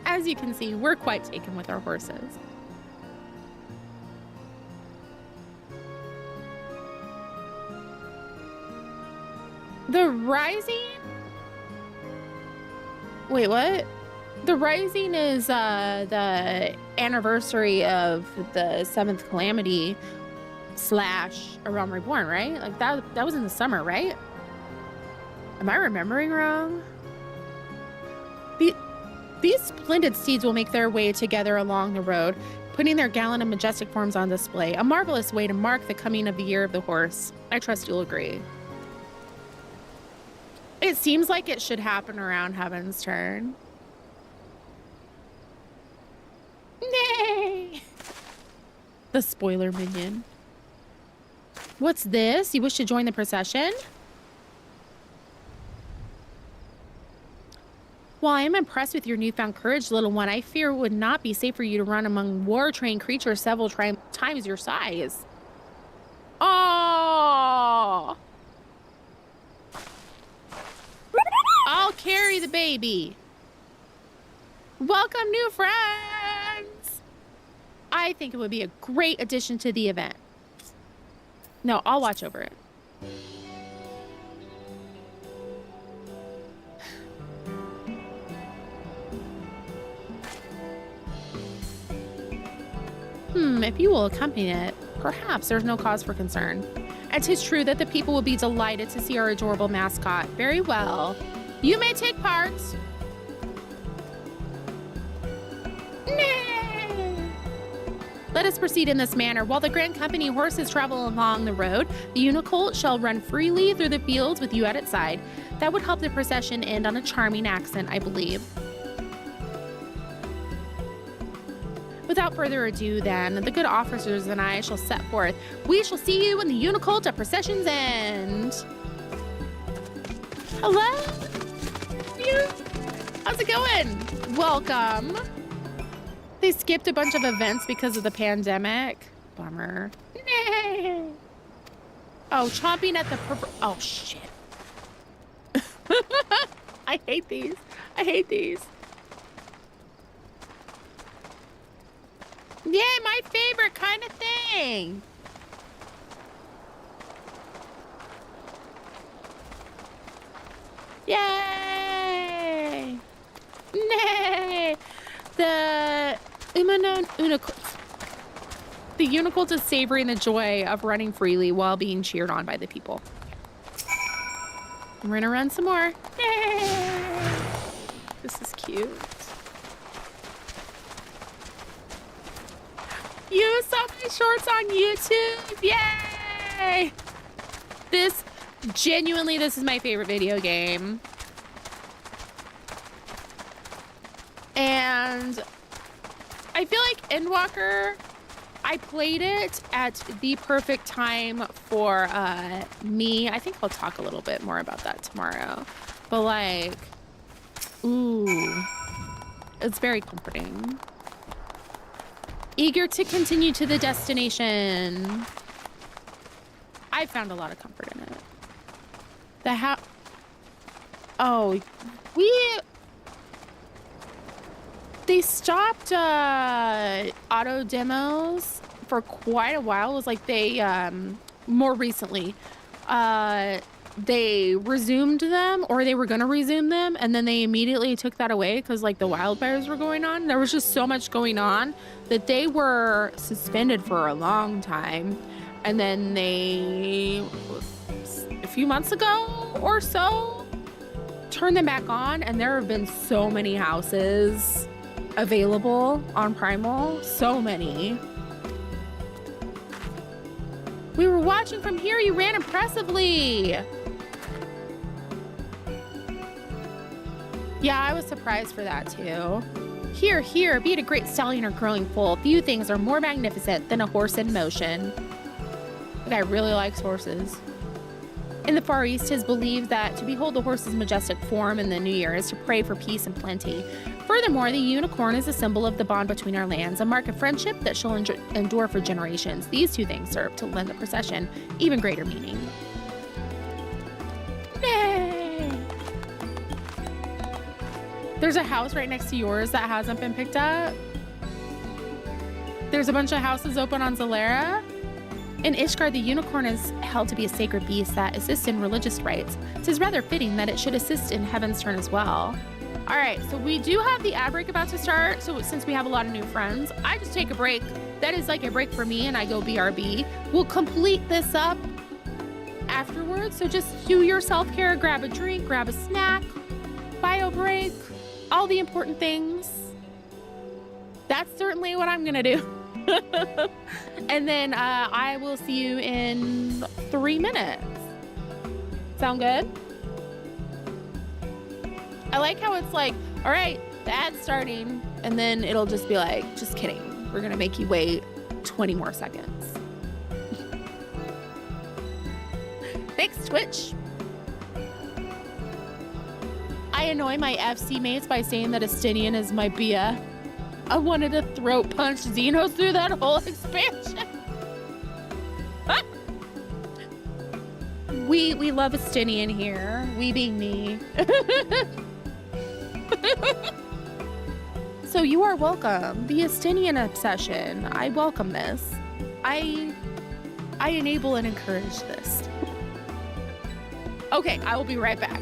As you can see, we're quite taken with our horses. The Rising? Wait, what? The Rising is the anniversary of the 7th Calamity / A Realm Reborn, right? Like that was in the summer, right? Am I remembering wrong? These splendid steeds will make their way together along the road, putting their gallant and majestic forms on display. A marvelous way to mark the coming of the year of the horse. I trust you'll agree. It seems like it should happen around Heavensturn. Nay! The spoiler minion. What's this? You wish to join the procession? While I am impressed with your newfound courage, little one, I fear it would not be safe for you to run among war-trained creatures several times your size. Oh! I'll carry the baby. Welcome, new friends. I think it would be a great addition to the event. No, I'll watch over it. If you will accompany it, perhaps there's no cause for concern. And 'tis true that the people will be delighted to see our adorable mascot. Very well. You may take part. Nay. Let us proceed in this manner. While the grand company horses travel along the road, the unicolt shall run freely through the fields with you at its side. That would help the procession end on a charming accent, I believe. Without further ado, then, the good officers and I shall set forth. We shall see you in the unicolt at procession's end. Hello? How's it going? Welcome. They skipped a bunch of events because of the pandemic. Bummer. Nay. Oh, chomping at the oh, shit. I hate these. I hate these. Yeah, my favorite kind of thing. Yay! Nay! The unicolt is savoring the joy of running freely while being cheered on by the people. We're gonna run some more. Yay! This is cute. You saw my shorts on YouTube. Yay! This is my favorite video game. And I feel like Endwalker, I played it at the perfect time for me. I think I'll talk a little bit more about that tomorrow. But like, ooh, it's very comforting. Eager to continue to the destination. I found a lot of comfort in it. They stopped auto demos for quite a while. It was like they more recently they resumed them, or they were gonna resume them, and then they immediately took that away because like the wildfires were going on. There was just so much going on that they were suspended for a long time, and then they a few months ago or so turned them back on, and there have been so many houses available on Primal. So many. We were watching from here. You ran impressively. Yeah, I was surprised for that too. Here, here, be it a great stallion or growing foal, few things are more magnificent than a horse in motion. The guy really likes horses. In the Far East, it is believed that to behold the horse's majestic form in the new year is to pray for peace and plenty. Furthermore, the unicorn is a symbol of the bond between our lands, a mark of friendship that shall endure for generations. These two things serve to lend the procession even greater meaning. Yay! There's a house right next to yours that hasn't been picked up. There's a bunch of houses open on Zalera. In Ishgard, the unicorn is held to be a sacred beast that assists in religious rites. It is rather fitting that it should assist in Heavensturn as well. All right, so we do have the ad break about to start. So since we have a lot of new friends, I just take a break. That is like a break for me, and I go BRB. We'll complete this up afterwards. So just do your self-care, grab a drink, grab a snack, bio break, all the important things. That's certainly what I'm gonna do. And then I will see you in 3 minutes. Sound good? I like how it's like, all right, the ad's starting, and then it'll just be like, just kidding. We're gonna make you wait 20 more seconds. Thanks, Twitch. I annoy my FC mates by saying that Estinian is my Bia. I wanted to throat punch Xenos through that whole expansion. We love Estinian here. We being me. So you are welcome. The Estinian obsession. I welcome this. I enable and encourage this. Okay, I will be right back.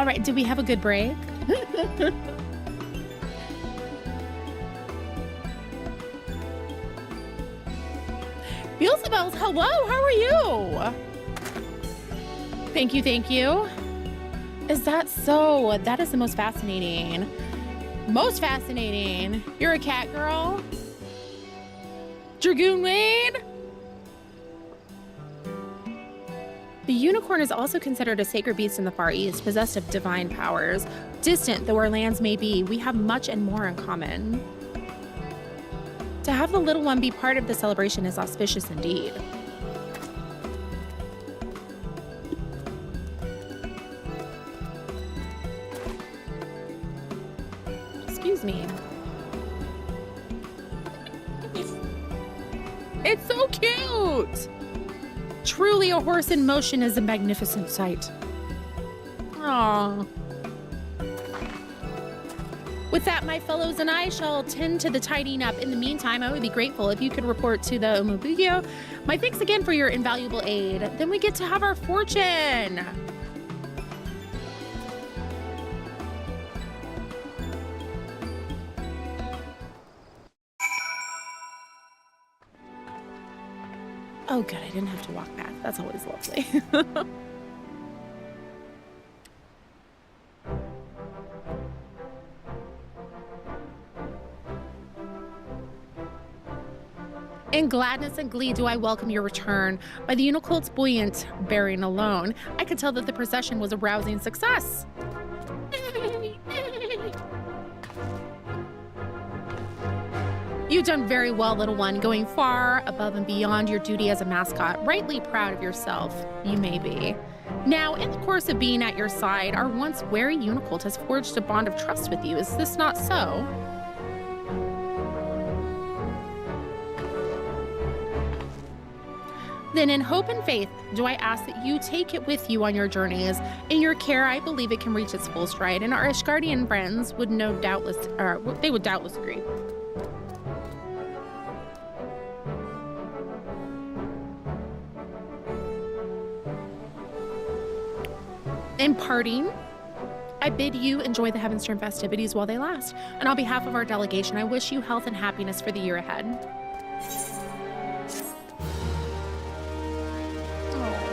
All right, did we have a good break? Beelzebubs, hello, how are you? Thank you, thank you. Is that so? That is the most fascinating. Most fascinating. You're a cat girl? Dragoon Lane? The unicorn is also considered a sacred beast in the Far East, possessed of divine powers. Distant though our lands may be, we have much and more in common. To have the little one be part of the celebration is auspicious indeed. Excuse me. It's so cute! Truly, a horse in motion is a magnificent sight. Aww. With that, my fellows and I shall tend to the tidying up. In the meantime, I would be grateful if you could report to the Umubugyo. My thanks again for your invaluable aid. Then we get to have our fortune. Oh, good. I didn't have to walk back. That's always lovely. In gladness and glee do I welcome your return. By the Unicolt's buoyant bearing alone, I could tell that the procession was a rousing success. You've done very well, little one, going far above and beyond your duty as a mascot. Rightly proud of yourself, you may be. Now, in the course of being at your side, our once wary Unicolt has forged a bond of trust with you. Is this not so? Then in hope and faith, do I ask that you take it with you on your journeys. In your care, I believe it can reach its full stride, and our Ishgardian friends would doubtless agree. In parting, I bid you enjoy the Heavensturn festivities while they last. And on behalf of our delegation, I wish you health and happiness for the year ahead. Oh.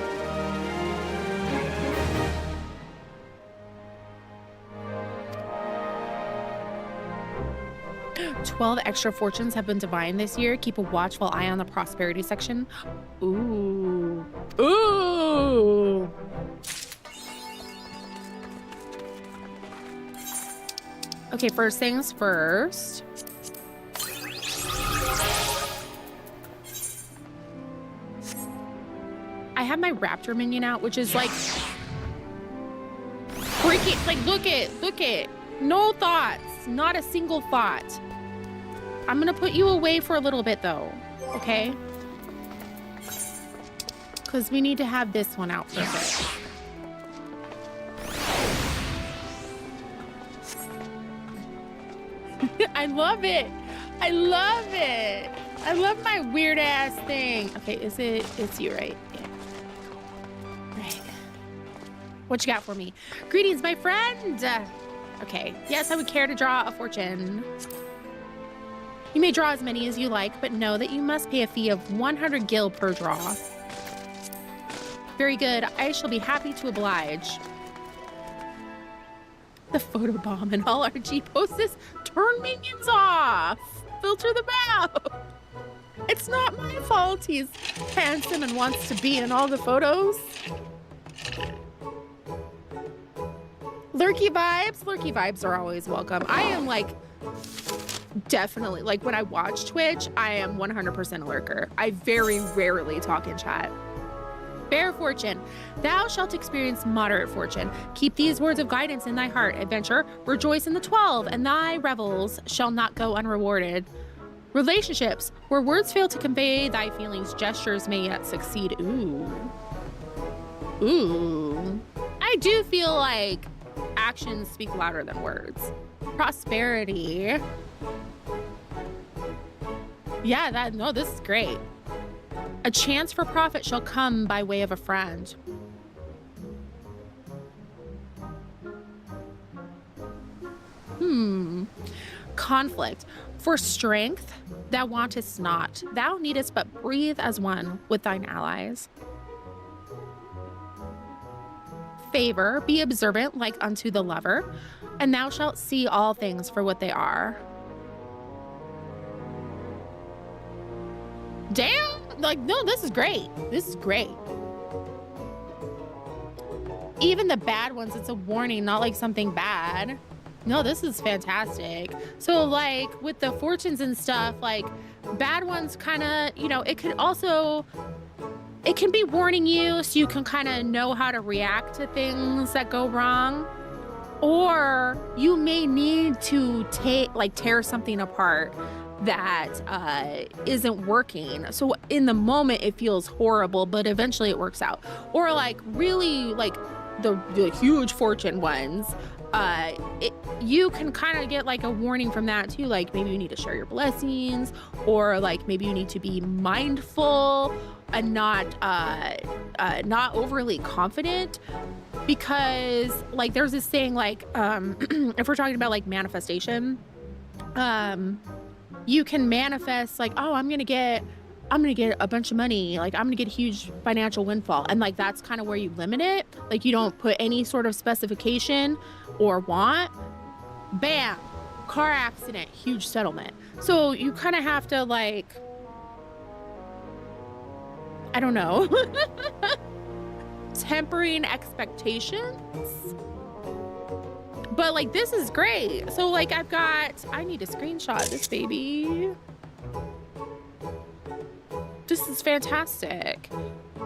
12 extra fortunes have been divined this year. Keep a watchful eye on the prosperity section. Ooh. Ooh. Okay, first things first. I have my raptor minion out, which is like freaking, like, look it. No thoughts, not a single thought. I'm gonna put you away for a little bit though, okay? Because we need to have this one out for a bit. I love it. I love it. I love my weird ass thing. Okay, it's you, right? Yeah. Right. What you got for me? Greetings, my friend. Okay. Yes, I would care to draw a fortune. You may draw as many as you like, but know that you must pay a fee of 100 gil per draw. Very good. I shall be happy to oblige. The photobomb and all RG posts turn minions off. Filter them out. It's not my fault he's handsome and wants to be in all the photos. Lurky vibes are always welcome. I am like, definitely, like when I watch Twitch, I am 100% a lurker. I very rarely talk in chat. Fair fortune. Thou shalt experience moderate fortune. Keep these words of guidance in thy heart. Adventure, rejoice in the 12, and thy revels shall not go unrewarded. Relationships, where words fail to convey thy feelings, gestures may yet succeed. Ooh. Ooh. I do feel like actions speak louder than words. Prosperity. Yeah, this is great. A chance for profit shall come by way of a friend. conflict. For strength, thou wantest not. Thou needest but breathe as one with thine allies. Favor, be observant like unto the lover, and thou shalt see all things for what they are. Damn, like, no, this is great. This is great. Even the bad ones, it's a warning, not like something bad. No, this is fantastic. So like with the fortunes and stuff, like bad ones kind of, you know, it can be warning you so you can kind of know how to react to things that go wrong. Or you may need to tear something apart that isn't working. So in the moment it feels horrible, but eventually it works out. Or like really like the huge fortune ones, you can kind of get like a warning from that too. Like maybe you need to share your blessings, or like maybe you need to be mindful and not overly confident, because like there's this thing like if we're talking about like manifestation, you can manifest like, oh, I'm gonna get a bunch of money, like I'm gonna get a huge financial windfall, and like that's kind of where you limit it. Like you don't put any sort of specification or want. Bam, car accident, huge settlement. So you kind of have to like, I don't know, tempering expectations. But like this is great. So like I need to screenshot this baby. This is fantastic.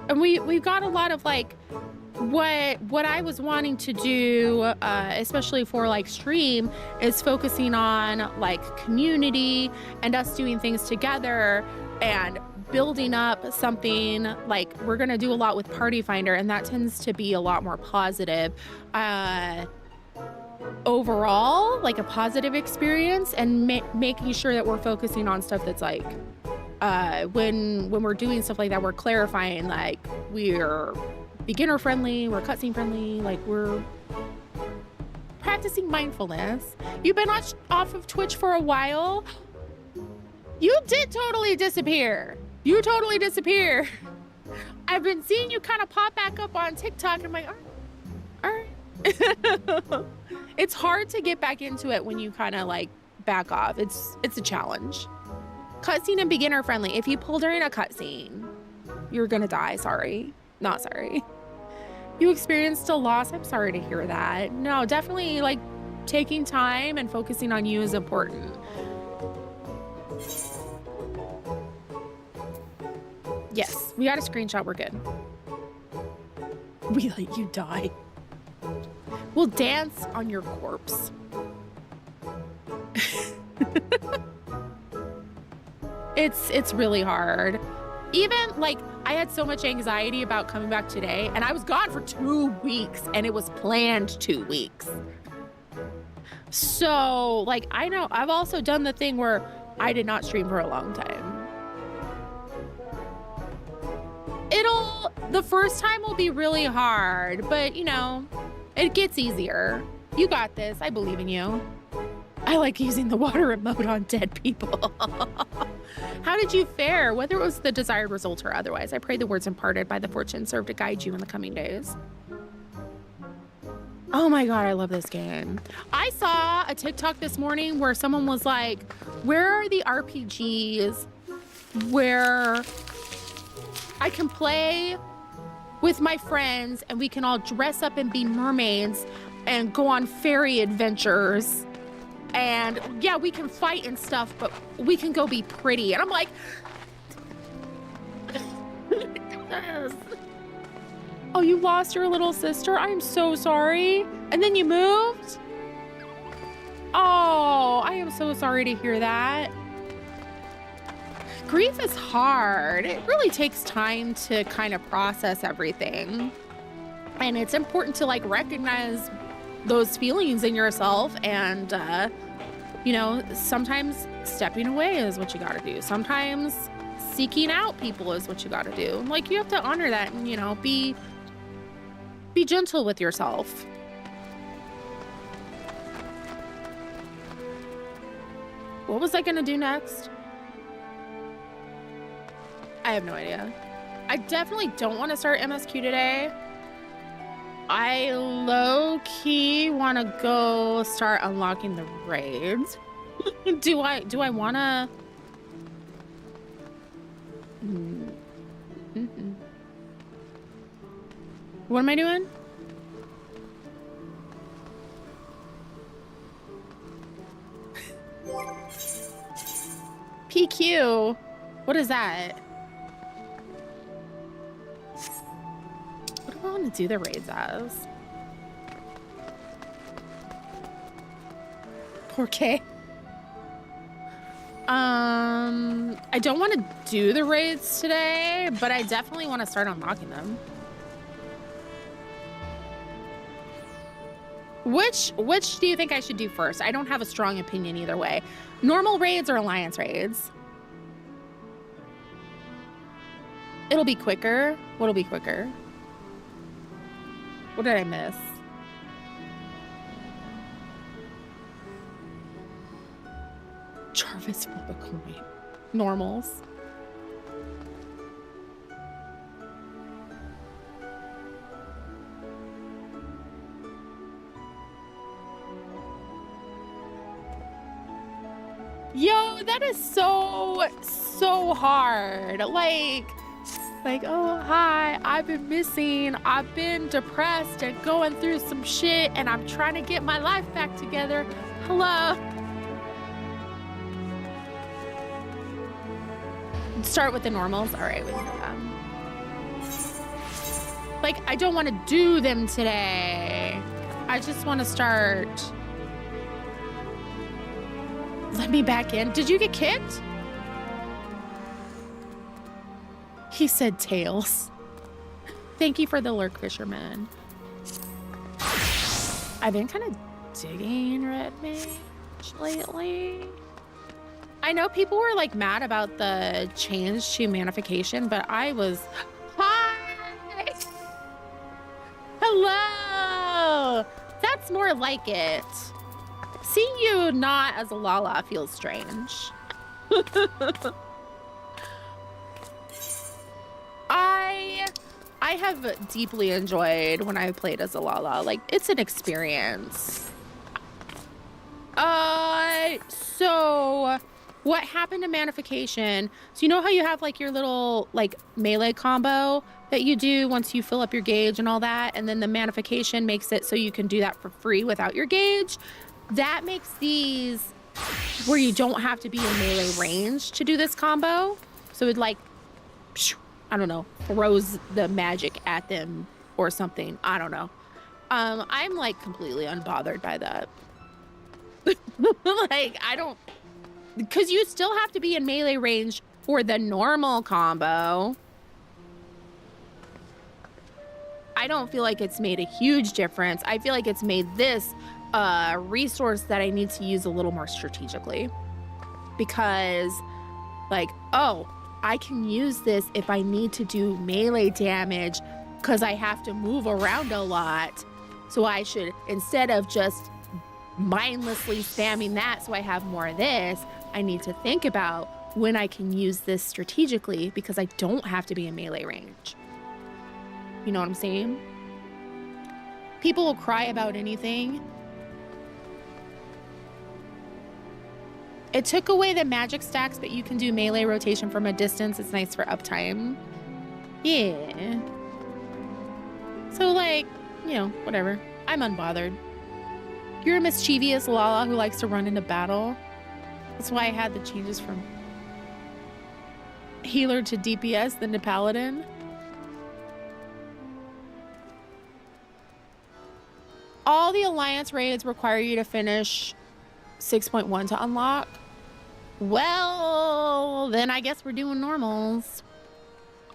And we've got a lot of like what I was wanting to do, especially for like stream, is focusing on like community and us doing things together and building up something. Like we're gonna do a lot with Party Finder, and that tends to be a lot more positive overall, like a positive experience, and making sure that we're focusing on stuff that's like when we're doing stuff like that, we're clarifying like we're beginner friendly, we're cutscene friendly, like we're practicing mindfulness. You've been off of Twitch for a while. You did totally disappear. You totally disappear. I've been seeing you kind of pop back up on TikTok, and I'm like, all right. It's hard to get back into it when you kind of like back off. It's a challenge. Cutscene and beginner friendly. If you pull during a cutscene, you're gonna die. Sorry. Not sorry. You experienced a loss. I'm sorry to hear that. No, definitely like taking time and focusing on you is important. Yes, we got a screenshot. We're good. We let you die. We'll dance on your corpse. It's really hard. Even like I had so much anxiety about coming back today, and I was gone for 2 weeks, and it was planned 2 weeks. So like I know I've also done the thing where I did not stream for a long time. The first time will be really hard, but you know, it gets easier. You got this. I believe in you. I like using the water remote on dead people. How did you fare? Whether it was the desired result or otherwise, I pray the words imparted by the fortune serve to guide you in the coming days. Oh my God, I love this game. I saw a TikTok this morning where someone was like, where are the RPGs where I can play with my friends and we can all dress up and be mermaids and go on fairy adventures? And yeah, we can fight and stuff, but we can go be pretty. And I'm like, oh, you lost your little sister? I'm so sorry. And then you moved? Oh, I am so sorry to hear that. Grief is hard. It really takes time to kind of process everything. And it's important to like recognize those feelings in yourself, and you know, sometimes stepping away is what you got to do. Sometimes seeking out people is what you got to do. Like you have to honor that, and you know, be gentle with yourself. What was I gonna do next? I have no idea. I definitely don't want to start MSQ today. I low-key want to go start unlocking the raids. Do I want to? What am I doing? PQ. What is that? What do I want to do the raids as? Okay. I don't want to do the raids today, but I definitely want to start unlocking them. Which do you think I should do first? I don't have a strong opinion either way. Normal raids or alliance raids? It'll be quicker. What'll be quicker? What did I miss? Jarvis flip a coin. Normals. Yo, that is so hard. Like, oh, hi, I've been missing. I've been depressed and going through some shit, and I'm trying to get my life back together. Hello. Start with the normals. All right, we can do them. Like, I don't want to do them today. I just want to start. Let me back in. Did you get kicked? He said tails. Thank you for the lurk, fisherman. I've been kind of digging red mage lately. I know people were like mad about the change to manification, but I was, hi! Hello! That's more like it. Seeing you not as a Lala feels strange. I have deeply enjoyed when I played as a Lala. Like, it's an experience. So what happened to manification? So you know how you have like your little like melee combo that you do once you fill up your gauge and all that, and then the manification makes it so you can do that for free without your gauge? That makes these where you don't have to be in melee range to do this combo. So it like, I don't know, throws the magic at them or something. I don't know. I'm like completely unbothered by that. Like, I don't, because you still have to be in melee range for the normal combo. I don't feel like it's made a huge difference. I feel like it's made this a resource that I need to use a little more strategically, because like, oh, I can use this if I need to do melee damage because I have to move around a lot. So I should, instead of just mindlessly spamming that so I have more of this, I need to think about when I can use this strategically because I don't have to be in melee range. You know what I'm saying? People will cry about anything. It took away the magic stacks, but you can do melee rotation from a distance. It's nice for uptime. Yeah. So like, you know, whatever. I'm unbothered. You're a mischievous Lala who likes to run into battle. That's why I had the changes from healer to DPS then to paladin. All the alliance raids require you to finish 6.1 to unlock. Well, then I guess we're doing normals.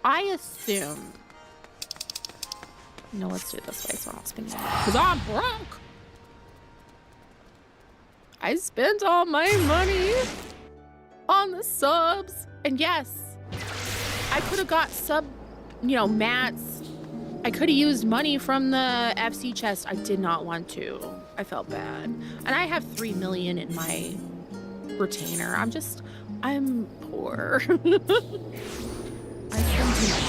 I assume. No, let's do it this way so I'm not spending money. Because I'm broke. I spent all my money on the subs. And yes, I could have got sub, you know, mats. I could have used money from the FC chest. I did not want to. I felt bad. And I have 3 million in my retainer. I'm poor. I spend too much.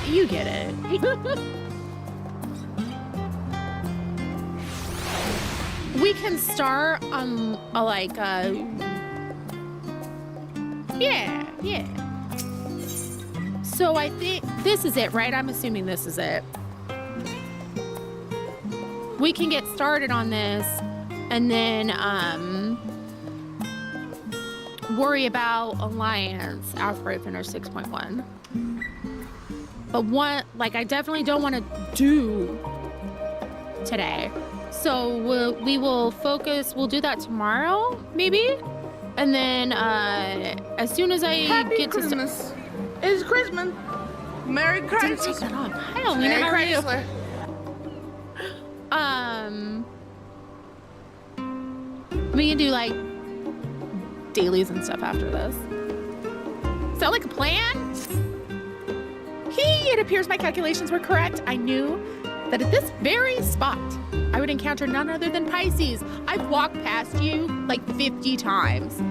You get it. We can start on yeah. So I think this is it, right? I'm assuming this is it. We can get started on this and then worry about Alliance after I finish 6.1. But I definitely don't want to do today. So we will focus, we'll do that tomorrow, maybe? And then as soon as I get to Christmas. It's Christmas. Merry Christmas. Didn't take that off. Hi, Alina. Merry How are you? Chrysler. We can do like dailies and stuff after this. Sound like a plan? It appears my calculations were correct. I knew that at this very spot, I would encounter none other than Pisces. I've walked past you like 50 times.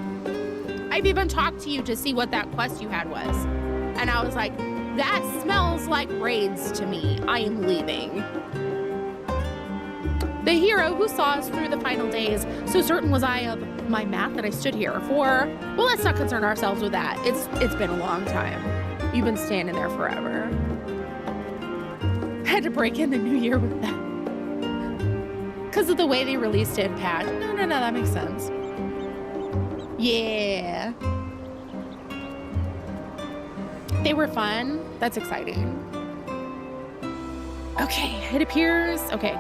I've even talked to you to see what that quest you had was. And I was like, that smells like raids to me. I am leaving. The hero who saw us through the final days, so certain was I of my math that I stood here for. Well, let's not concern ourselves with that. It's been a long time. You've been standing there forever. Had to break in the new year with that. Because of the way they released it in patch. No, that makes sense. Yeah. They were fun. That's exciting. Okay, it appears, okay.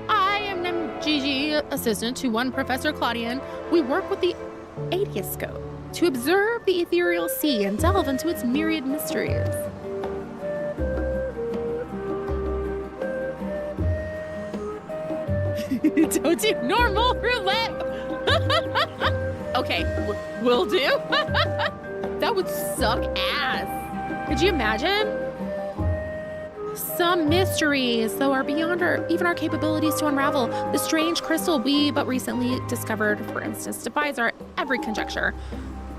I am MGG assistant to one Professor Claudian. We work with the Adioscope to observe the ethereal sea and delve into its myriad mysteries. Don't do normal roulette. Okay, will do. That would suck ass. Could you imagine? Some mysteries, though, are beyond even our capabilities to unravel. The strange crystal we but recently discovered, for instance, defies our every conjecture.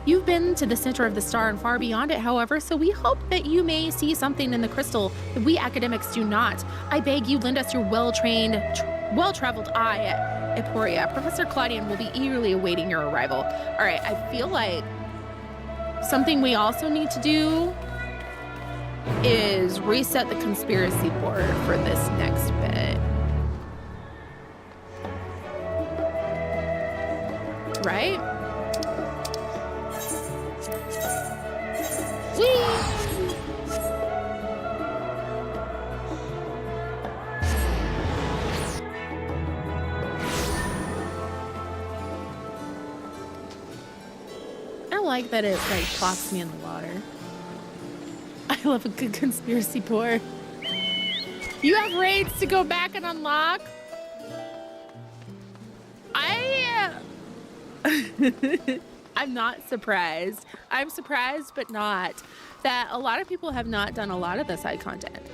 You've been to the center of the star and far beyond it, however, so we hope that you may see something in the crystal that we academics do not. I beg you, lend us your well-traveled eye at Eporia. Professor Claudian will be eagerly awaiting your arrival. All right, I feel like something we also need to do is reset the conspiracy board for this next bit. Right? Whee! I like that it like plops me in the water. I love a good conspiracy pour. You have raids to go back and unlock? I'm not surprised. I'm surprised, but not, that a lot of people have not done a lot of the side content.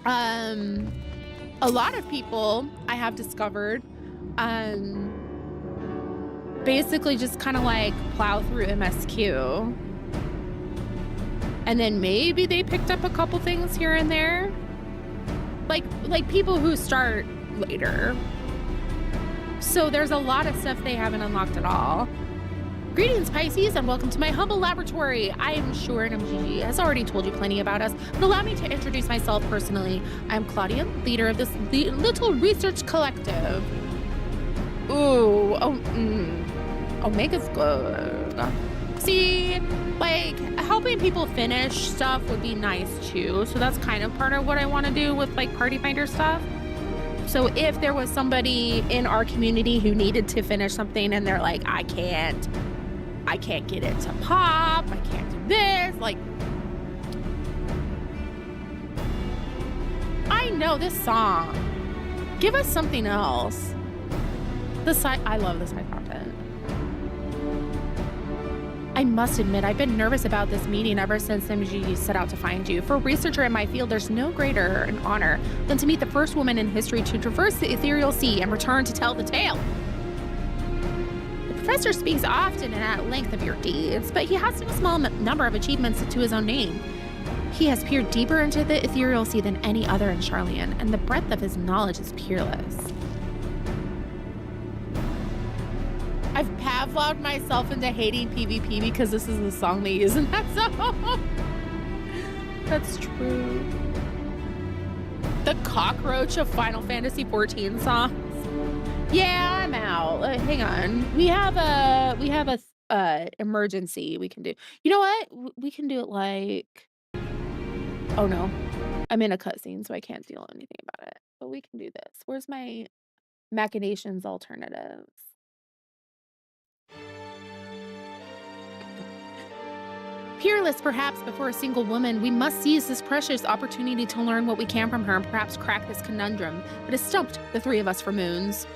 A lot of people I have discovered basically just kind of like plow through MSQ. And then maybe they picked up a couple things here and there. Like people who start later. So there's a lot of stuff they haven't unlocked at all. Greetings, Pisces, and welcome to my humble laboratory. I am sure NMGG has already told you plenty about us, but allow me to introduce myself personally. I am Claudia, leader of this little research collective. Ooh, Omega's good. See, like, helping people finish stuff would be nice too. So that's kind of part of what I want to do with like Party Finder stuff. So if there was somebody in our community who needed to finish something and they're like, I can't get it to pop, I can't do this, like, I know this song. Give us something else. I love the side content. I must admit, I've been nervous about this meeting ever since MG set out to find you. For a researcher in my field, there's no greater an honor than to meet the first woman in history to traverse the ethereal sea and return to tell the tale. The professor speaks often and at length of your deeds, but he has no small number of achievements to his own name. He has peered deeper into the ethereal sea than any other in Charlian, and the breadth of his knowledge is peerless. I've Pavloved myself into hating PvP because this is the song they use in that song. That's true. The cockroach of Final Fantasy XIV songs. Yeah, I'm out. Hang on. We have a emergency we can do. You know what? We can do it like. Oh no, I'm in a cutscene, so I can't do anything about it. But we can do this. Where's my machinations alternatives? Peerless, perhaps, before a single woman, we must seize this precious opportunity to learn what we can from her and perhaps crack this conundrum that has stumped the three of us for moons.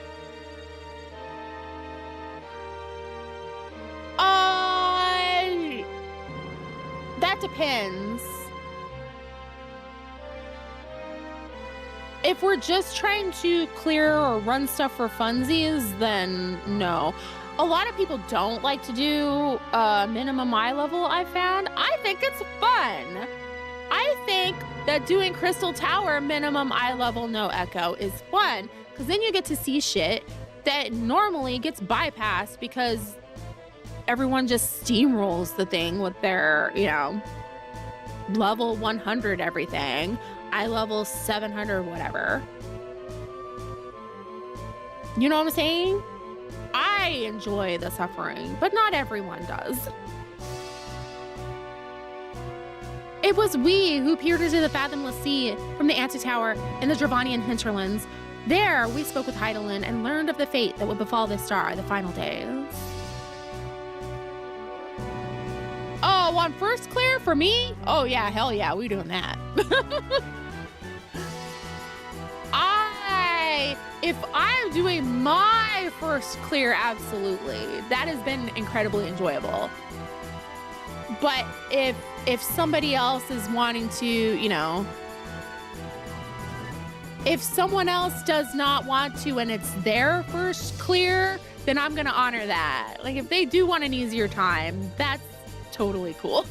That depends. If we're just trying to clear or run stuff for funsies, then no. A lot of people don't like to do minimum eye level, I found. I think it's fun. I think that doing Crystal Tower minimum eye level no echo is fun, because then you get to see shit that normally gets bypassed because everyone just steamrolls the thing with their, level 100 everything. Eye level 700, whatever. You know what I'm saying? I enjoy the suffering, but not everyone does. It was we who peered into the fathomless sea from the Antitower in the Dravanian hinterlands. There, we spoke with Heidelin and learned of the fate that would befall this star the final days. Oh, on first clear for me? Oh yeah, hell yeah, we doing that. If I'm doing my first clear, absolutely. That has been incredibly enjoyable. But if somebody else is wanting to, if someone else does not want to and it's their first clear, then I'm going to honor that. Like, if they do want an easier time, that's totally cool.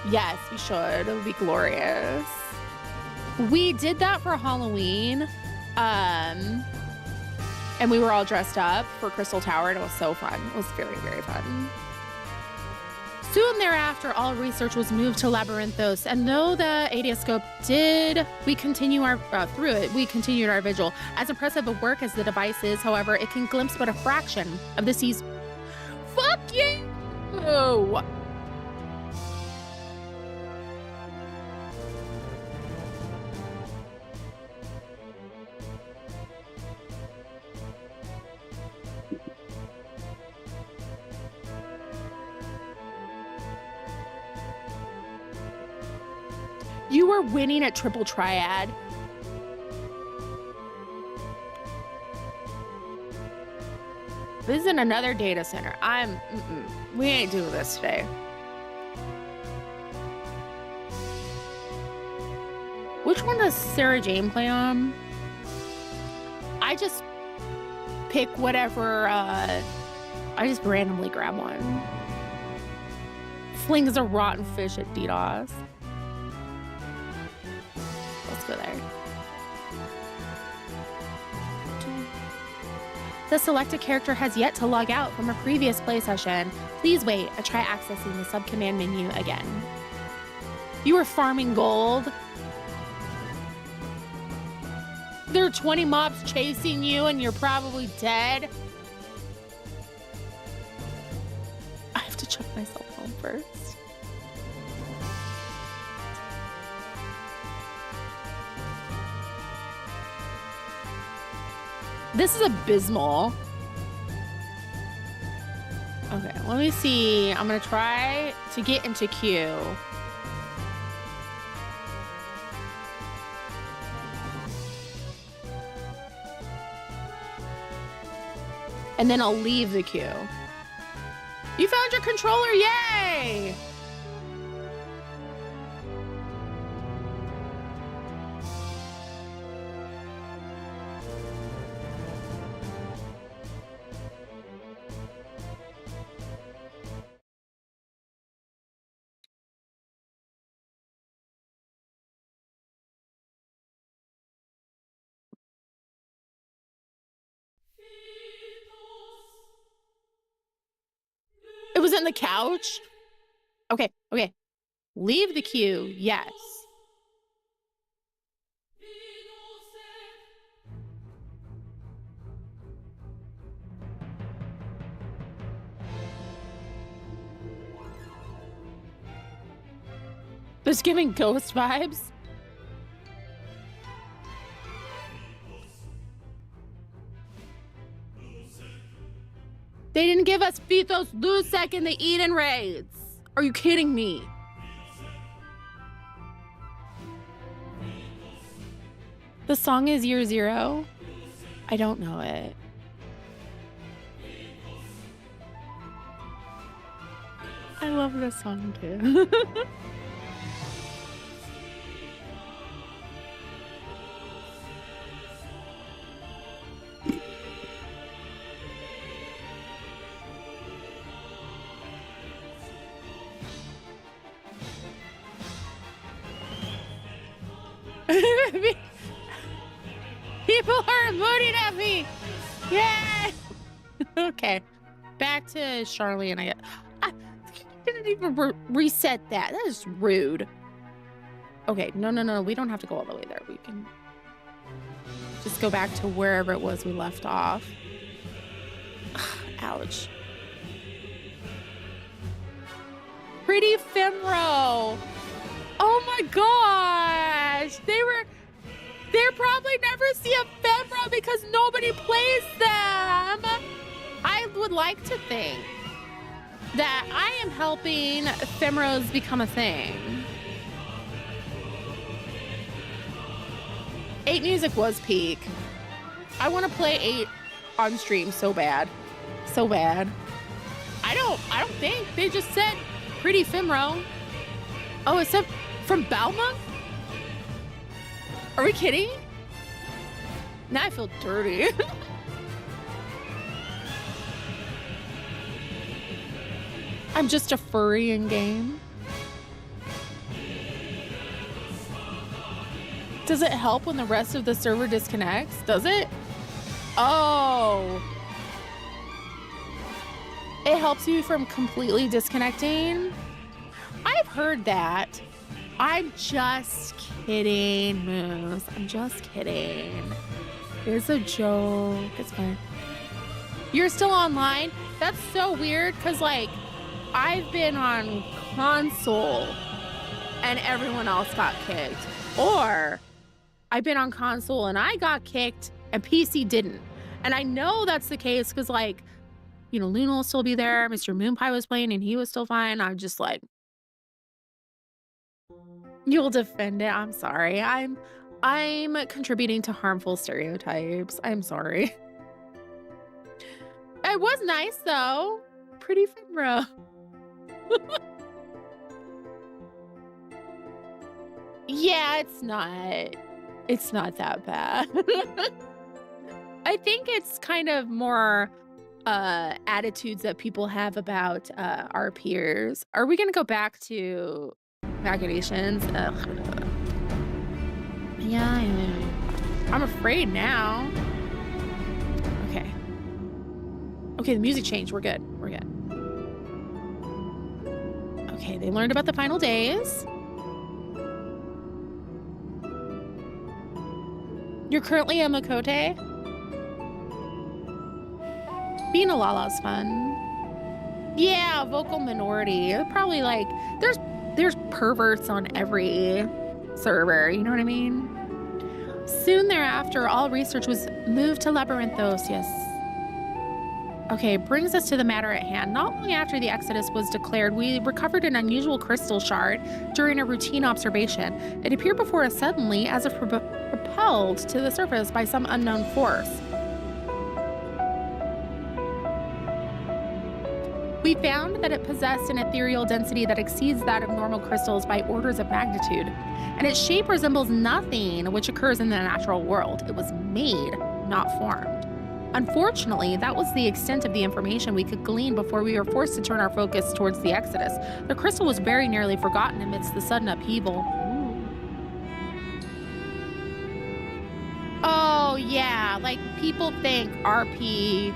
Yes, we should. It would be glorious. We did that for Halloween. And we were all dressed up for Crystal Tower, and it was so fun. It was very, very fun. Soon thereafter, all research was moved to Labyrinthos, and though the Adioscope we continued our vigil. As impressive a work as the device is, however, it can glimpse but a fraction of the sea's. Fuck you! Oh. You were winning at Triple Triad. This is in another data center. We ain't doing this today. Which one does Sarah Jane play on? I just pick whatever, I just randomly grab one. Flings a rotten fish at DDoS. Let's go there. The selected character has yet to log out from a previous play session. Please wait and try accessing the subcommand menu again. You were farming gold. There are 20 mobs chasing you and you're probably dead. I have to check my cell phone first. This is abysmal. Okay, let me see. I'm gonna try to get into queue. and then I'll leave the queue. You found your controller, yay! It was in the couch? Okay, okay. Leave the queue, yes. It's giving ghost vibes. They didn't give us Fitos, Lusek, and the Eden raids. Are you kidding me? The song is Year Zero. I don't know it. I love this song too. People are voting at me. Yay! Okay, back to Charlie and I didn't even reset that. That is rude. Okay, no. We don't have to go all the way there. We can just go back to wherever it was we left off. Ouch. Pretty Femro. Oh my gosh. They're probably never see a Femro because nobody plays them. I would like to think that I am helping Femros become a thing. 8 music was peak. I want to play 8 on stream so bad. So bad. I don't think. They just said Pretty Femro. Oh, it's from Balmung? Are we kidding? Now I feel dirty. I'm just a furry in game. Does it help when the rest of the server disconnects? Does it? Oh. It helps you from completely disconnecting? I've heard that. I'm just kidding, Moose. I'm just kidding. It's a joke. It's fine. You're still online? That's so weird because, like, I've been on console and everyone else got kicked. Or I've been on console and I got kicked and PC didn't. And I know that's the case because, like, you know, Luna will still be there. Mr. Moonpie was playing and he was still fine. I'm just like, you'll defend it. I'm sorry. I'm contributing to harmful stereotypes. I'm sorry. It was nice though. Pretty Femro. Yeah, it's not that bad. I think it's kind of more attitudes that people have about our peers. Are we gonna go back to machinations? Yeah. I'm afraid now. Okay, the music changed. We're good. Okay, they learned about the final days. You're currently a Makote. Being a Lala's fun. Yeah, vocal minority. Probably like there's perverts on every server, you know what I mean? Soon thereafter, all research was moved to Labyrinthos, yes. Okay, brings us to the matter at hand. Not long after the Exodus was declared, we recovered an unusual crystal shard during a routine observation. It appeared before us suddenly as if propelled to the surface by some unknown force. We found that it possessed an ethereal density that exceeds that of normal crystals by orders of magnitude, and its shape resembles nothing which occurs in the natural world. It was made, not formed. Unfortunately, that was the extent of the information we could glean before we were forced to turn our focus towards the Exodus. The crystal was very nearly forgotten amidst the sudden upheaval. Oh, yeah, like people think RP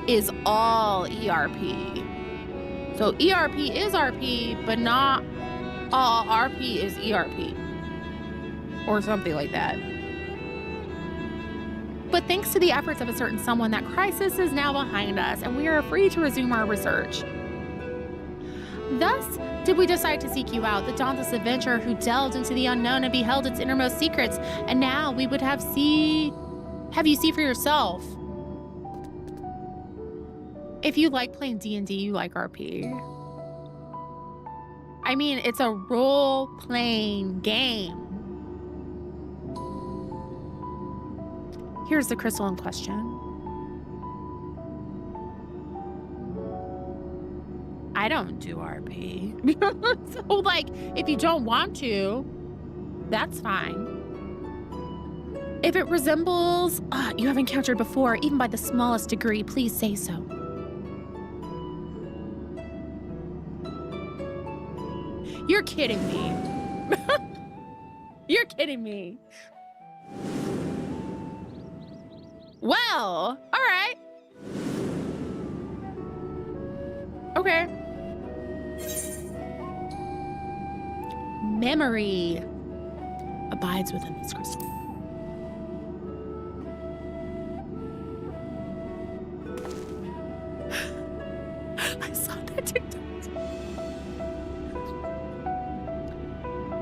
is all ERP. So ERP is RP, but not all RP is ERP. Or something like that. But thanks to the efforts of a certain someone, that crisis is now behind us, and we are free to resume our research. Thus did we decide to seek you out, the dauntless adventurer who delved into the unknown and beheld its innermost secrets, and now we would have you see for yourself. If you like playing D&D, you like RP. I mean, it's a role-playing game. Here's the crystal in question. I don't do RP. So, like, if you don't want to, that's fine. If it resembles you have encountered before, even by the smallest degree, please say so. You're kidding me. You're kidding me. Well, all right. Okay. Memory abides within this crystal. I saw that TikTok.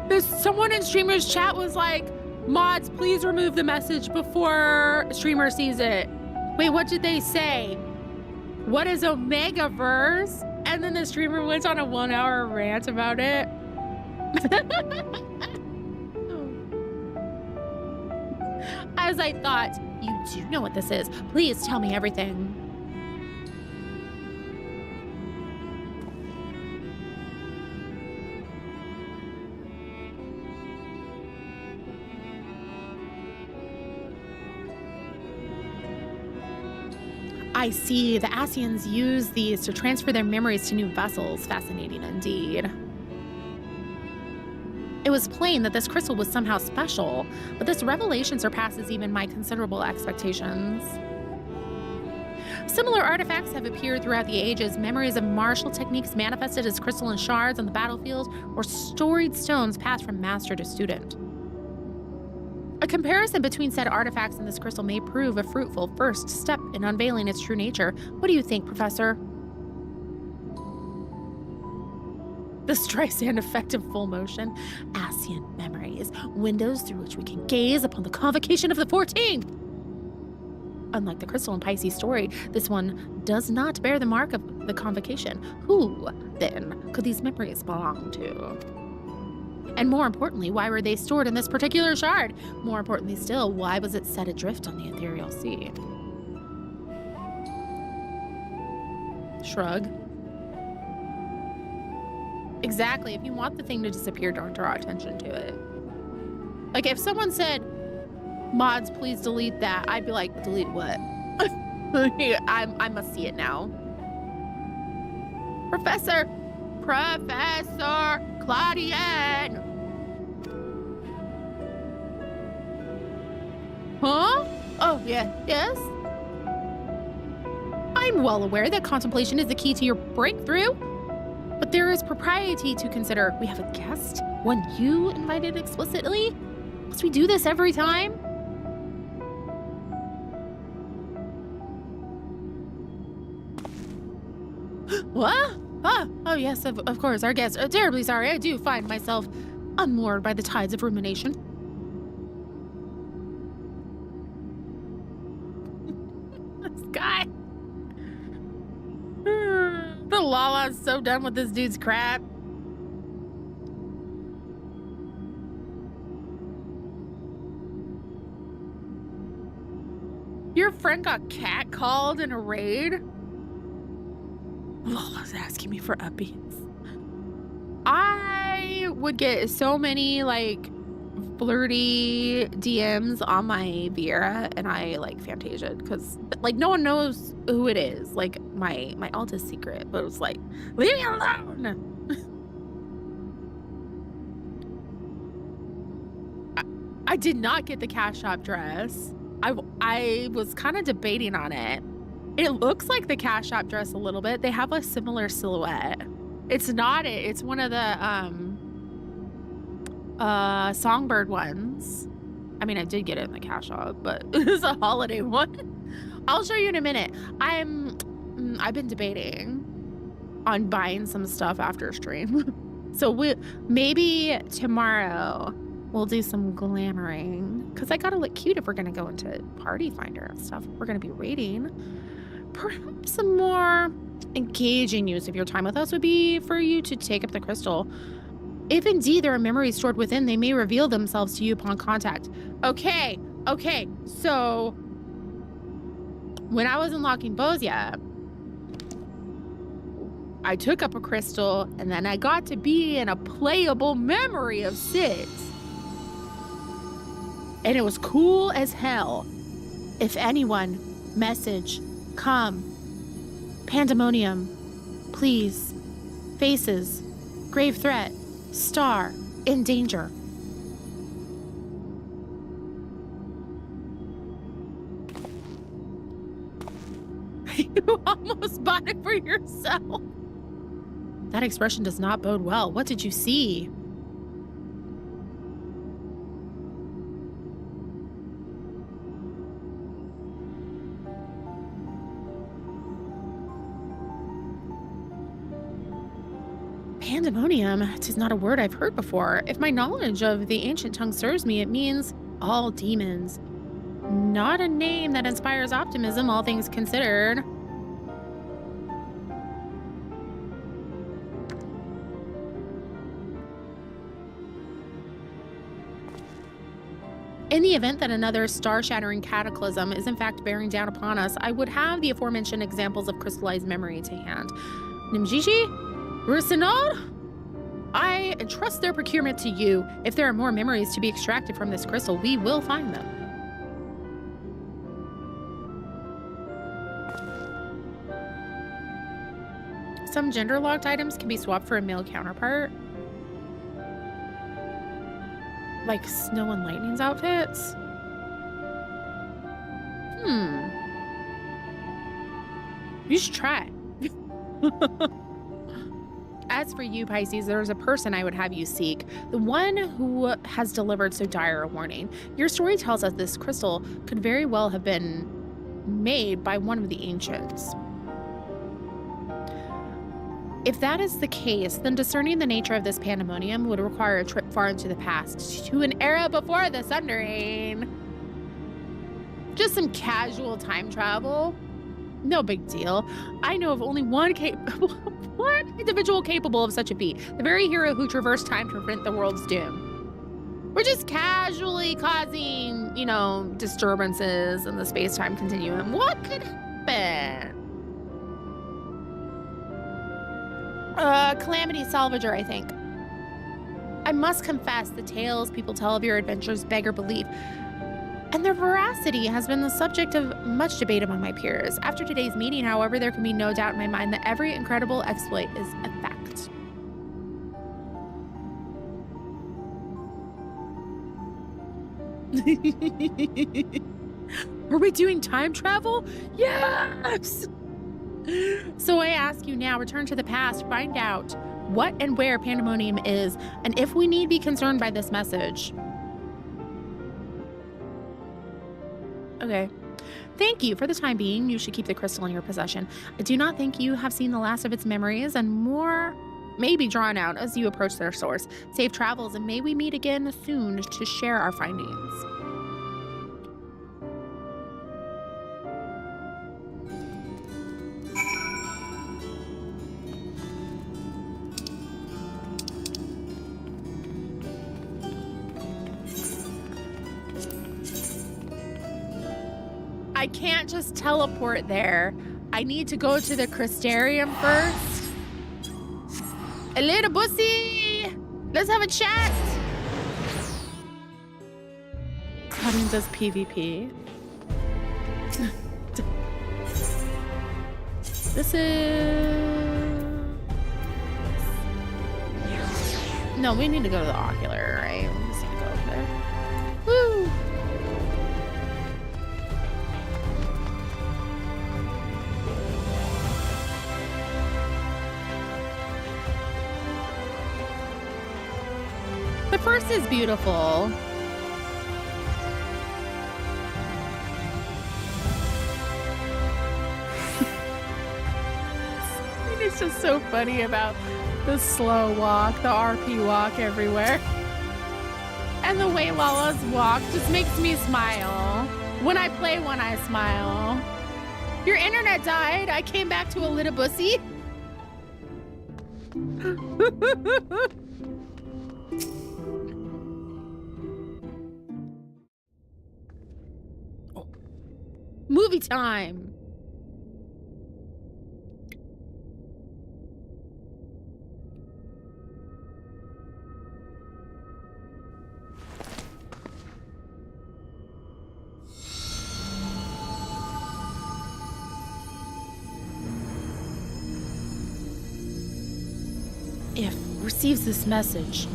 There's someone in streamer's chat was like, mods, please remove the message before streamer sees it. Wait, what did they say? What is Omegaverse? And then the streamer went on a 1-hour rant about it. As I thought, you do know what this is. Please tell me everything. I see. The Asians use these to transfer their memories to new vessels. Fascinating indeed. It was plain that this crystal was somehow special, but this revelation surpasses even my considerable expectations. Similar artifacts have appeared throughout the ages. Memories of martial techniques manifested as crystalline shards on the battlefield, or storied stones passed from master to student. A comparison between said artifacts and this crystal may prove a fruitful first step in unveiling its true nature. What do you think, Professor? The Streisand effect of full motion. Ascient memories, windows through which we can gaze upon the convocation of the 14th. Unlike the crystal in Pisces' story, this one does not bear the mark of the convocation. Who, then, could these memories belong to? And more importantly, why were they stored in this particular shard? More importantly still, why was it set adrift on the ethereal sea? Shrug. Exactly. If you want the thing to disappear, don't draw attention to it. Like, if someone said, mods, please delete that, I'd be like, delete what? I must see it now. Professor Claudian! Huh? Oh, yeah. Yes? I'm well aware that contemplation is the key to your breakthrough, but there is propriety to consider. We have a guest, one you invited explicitly? Must we do this every time? What? Oh yes, of course, our guest. Terribly sorry, I do find myself unmoored by the tides of rumination. This guy. The Lala's so done with this dude's crap. Your friend got catcalled in a raid? Lola's asking me for upbeats. I would get so many like flirty DMs on my Viera, and I like Fantasia because like no one knows who it is. Like my alt is secret, but it was like, leave me alone. I did not get the cash shop dress. I was kind of debating on it. It looks like the cash shop dress a little bit. They have a similar silhouette. It's not it. It's one of the songbird ones. I mean, I did get it in the cash shop, but it's a holiday one. I'll show you in a minute. I've been debating on buying some stuff after stream. So maybe tomorrow we'll do some glamoring, because I gotta look cute if we're gonna go into Party Finder and stuff. We're gonna be raiding. Perhaps a more engaging use of your time with us would be for you to take up the crystal. If indeed there are memories stored within, they may reveal themselves to you upon contact. Okay, so when I was unlocking Bozia, I took up a crystal, and then I got to be in a playable memory of Sid's. And it was cool as hell. If anyone, message, come. Pandemonium, please. Faces, grave threat, star, in danger. You almost bought it for yourself. That expression does not bode well. What did you see? Pandemonium, 'tis not a word I've heard before. If my knowledge of the ancient tongue serves me, it means all demons. Not a name that inspires optimism, all things considered. In the event that another star-shattering cataclysm is in fact bearing down upon us, I would have the aforementioned examples of crystallized memory to hand. Nimjiji? Rusinod? I entrust their procurement to you. If there are more memories to be extracted from this crystal, we will find them. Some gender-locked items can be swapped for a male counterpart. Like Snow and Lightning's outfits? You should try. As for you, Pisces, there is a person I would have you seek. The one who has delivered so dire a warning. Your story tells us this crystal could very well have been made by one of the ancients. If that is the case, then discerning the nature of this pandemonium would require a trip far into the past, to an era before the Sundering. Just some casual time travel. No big deal. I know of only one individual capable of such a feat. The very hero who traversed time to prevent the world's doom. We're just casually causing, disturbances in the space-time continuum. What could happen? Calamity Salvager, I think. I must confess, the tales people tell of your adventures beggar belief, and their veracity has been the subject of much debate among my peers. After today's meeting, however, there can be no doubt in my mind that every incredible exploit is a fact. Are we doing time travel? Yes! So I ask you now, return to the past, find out what and where Pandemonium is, and if we need be concerned by this message. Okay. Thank you. For the time being, you should keep the crystal in your possession. I do not think you have seen the last of its memories, and more may be drawn out as you approach their source. Safe travels, and may we meet again soon to share our findings. I can't just teleport there. I need to go to the Crystarium first. A little bussy! Let's have a chat! Cutting does PvP. This is... No, we need to go to the ocular, right? We just need to go over there. Woo! The first is beautiful. It's just so funny about the slow walk, the RP walk everywhere. And the way Lala's walk just makes me smile. When I play one, I smile. Your internet died. I came back to a little bussy. Oh. Movie time. If receives this message.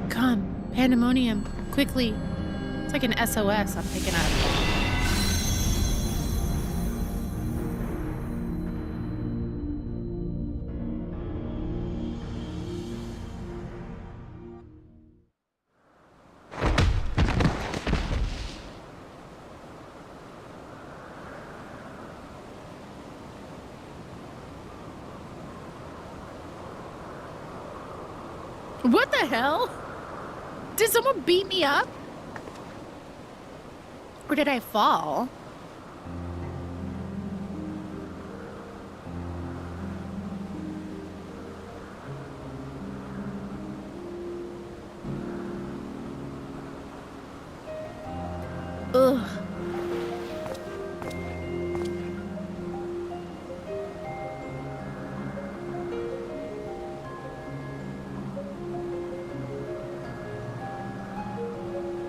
Come, pandemonium, quickly. It's like an SOS I'm picking up. What the hell? Did someone beat me up? Or did I fall? Ugh.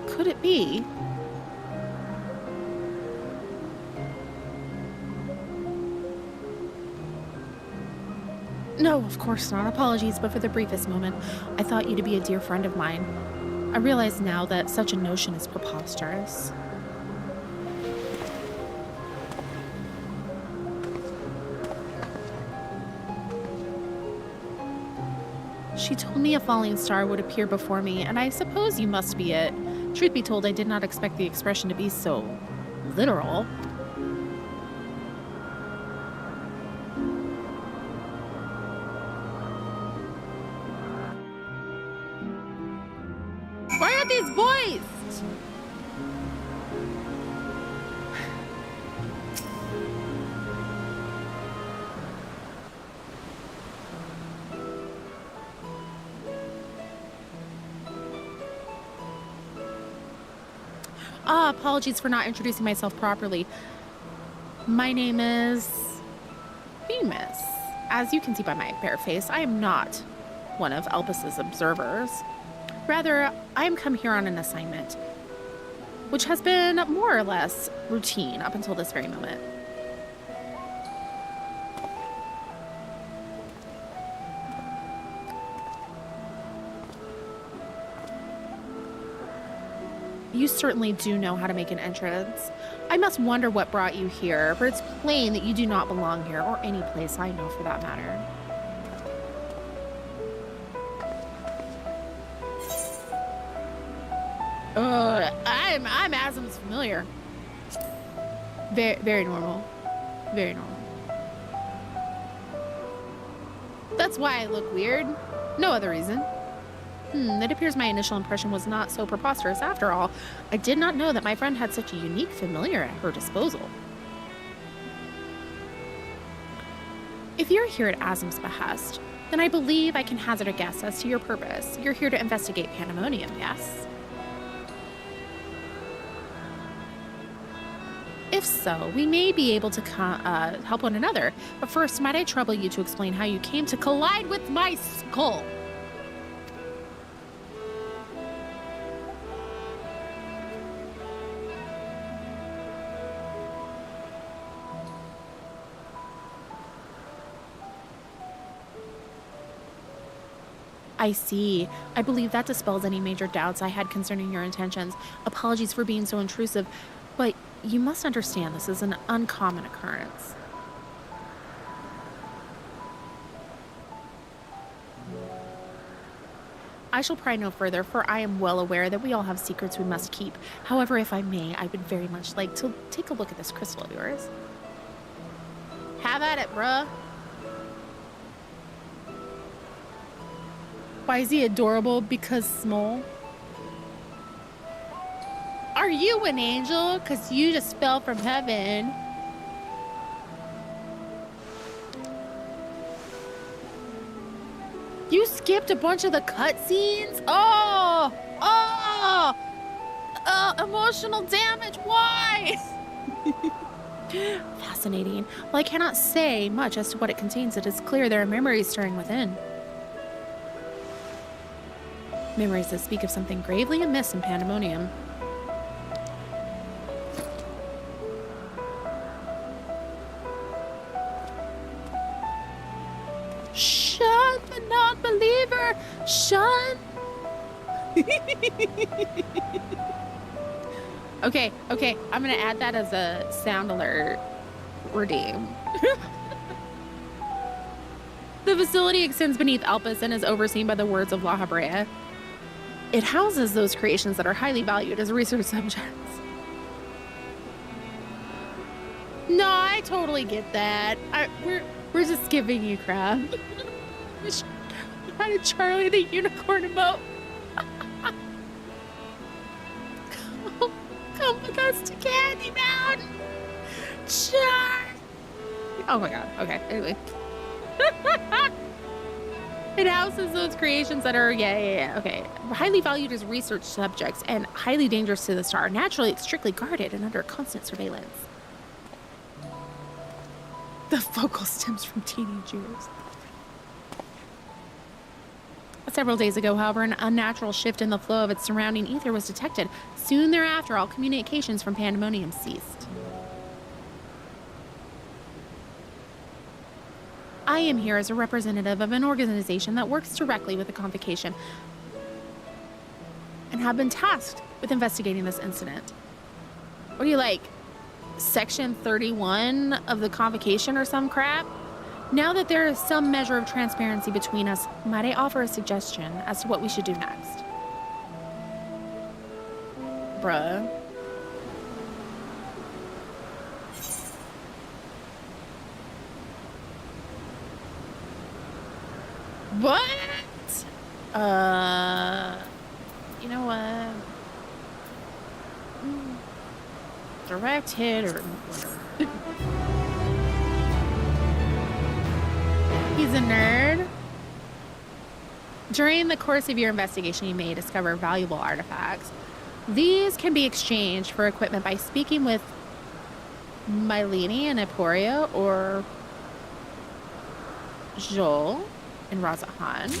Could it be? No, of course not. Apologies, but for the briefest moment, I thought you to be a dear friend of mine. I realize now that such a notion is preposterous. She told me a falling star would appear before me, and I suppose you must be it. Truth be told, I did not expect the expression to be so literal. Why are these boys? Apologies for not introducing myself properly. My name is Bemis. As you can see by my bare face, I am not one of Albus's observers. Rather, I am come here on an assignment, which has been more or less routine up until this very moment. You certainly do know how to make an entrance. I must wonder what brought you here, for it's plain that you do not belong here, or any place I know for that matter. I'm Asm's familiar. Very, very normal. Very normal. That's why I look weird. No other reason. It appears my initial impression was not so preposterous after all. I did not know that my friend had such a unique familiar at her disposal. If you're here at Azim's behest, then I believe I can hazard a guess as to your purpose. You're here to investigate Pandemonium, yes? If so, we may be able to help one another. But first, might I trouble you to explain how you came to collide with my skull? I see. I believe that dispels any major doubts I had concerning your intentions. Apologies for being so intrusive, but you must understand this is an uncommon occurrence. I shall pry no further, for I am well aware that we all have secrets we must keep. However, if I may, I would very much like to take a look at this crystal of yours. Have at it, bruh. Why is he adorable? Because small? Are you an angel? Because you just fell from heaven. You skipped a bunch of the cutscenes? Emotional damage. Why? Fascinating. Well, I cannot say much as to what it contains. It is clear there are memories stirring within. Memories that speak of something gravely amiss in Pandemonium. Shun the non-believer! Shun! Okay, I'm gonna add that as a sound alert. Redeem. The facility extends beneath Alpus and is overseen by the Words of La Habrea. It houses those creations that are highly valued as research subjects. No, I totally get that. We're just giving you crap. How did Charlie the Unicorn emote? Come with us to Candy Mountain. Oh my god. Okay, anyway. It houses those creations that are, okay. Highly valued as research subjects and highly dangerous to the star. Naturally, it's strictly guarded and under constant surveillance. The focal stems from teenage years. Several days ago, however, an unnatural shift in the flow of its surrounding ether was detected. Soon thereafter, all communications from Pandemonium ceased. I am here as a representative of an organization that works directly with the Convocation and have been tasked with investigating this incident. What do you like? Section 31 of the Convocation or some crap? Now that there is some measure of transparency between us, might I offer a suggestion as to what we should do next? Bruh. What? You know what? Direct hit or whatever. He's a nerd. During the course of your investigation, you may discover valuable artifacts. These can be exchanged for equipment by speaking with Mylene and Emporia or Joel and Razahan.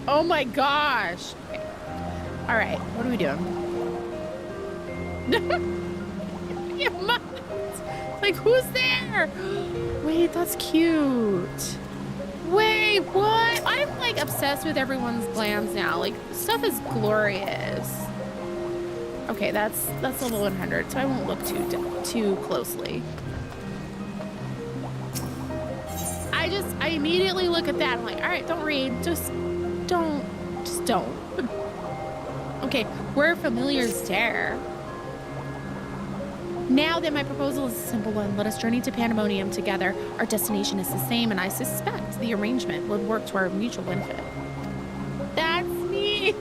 Oh my gosh. Okay. All right, what are we doing? Like, who's there? Wait, that's cute. Wait, what? I'm like obsessed with everyone's glands now. Like, stuff is glorious. Okay, that's level 100, so I won't look too closely. I immediately look at that. I'm like, all right, don't read. Just don't. Okay, where familiars dare. Now that my proposal is a simple one, let us journey to Pandemonium together. Our destination is the same, and I suspect the arrangement would work to our mutual benefit. That's me.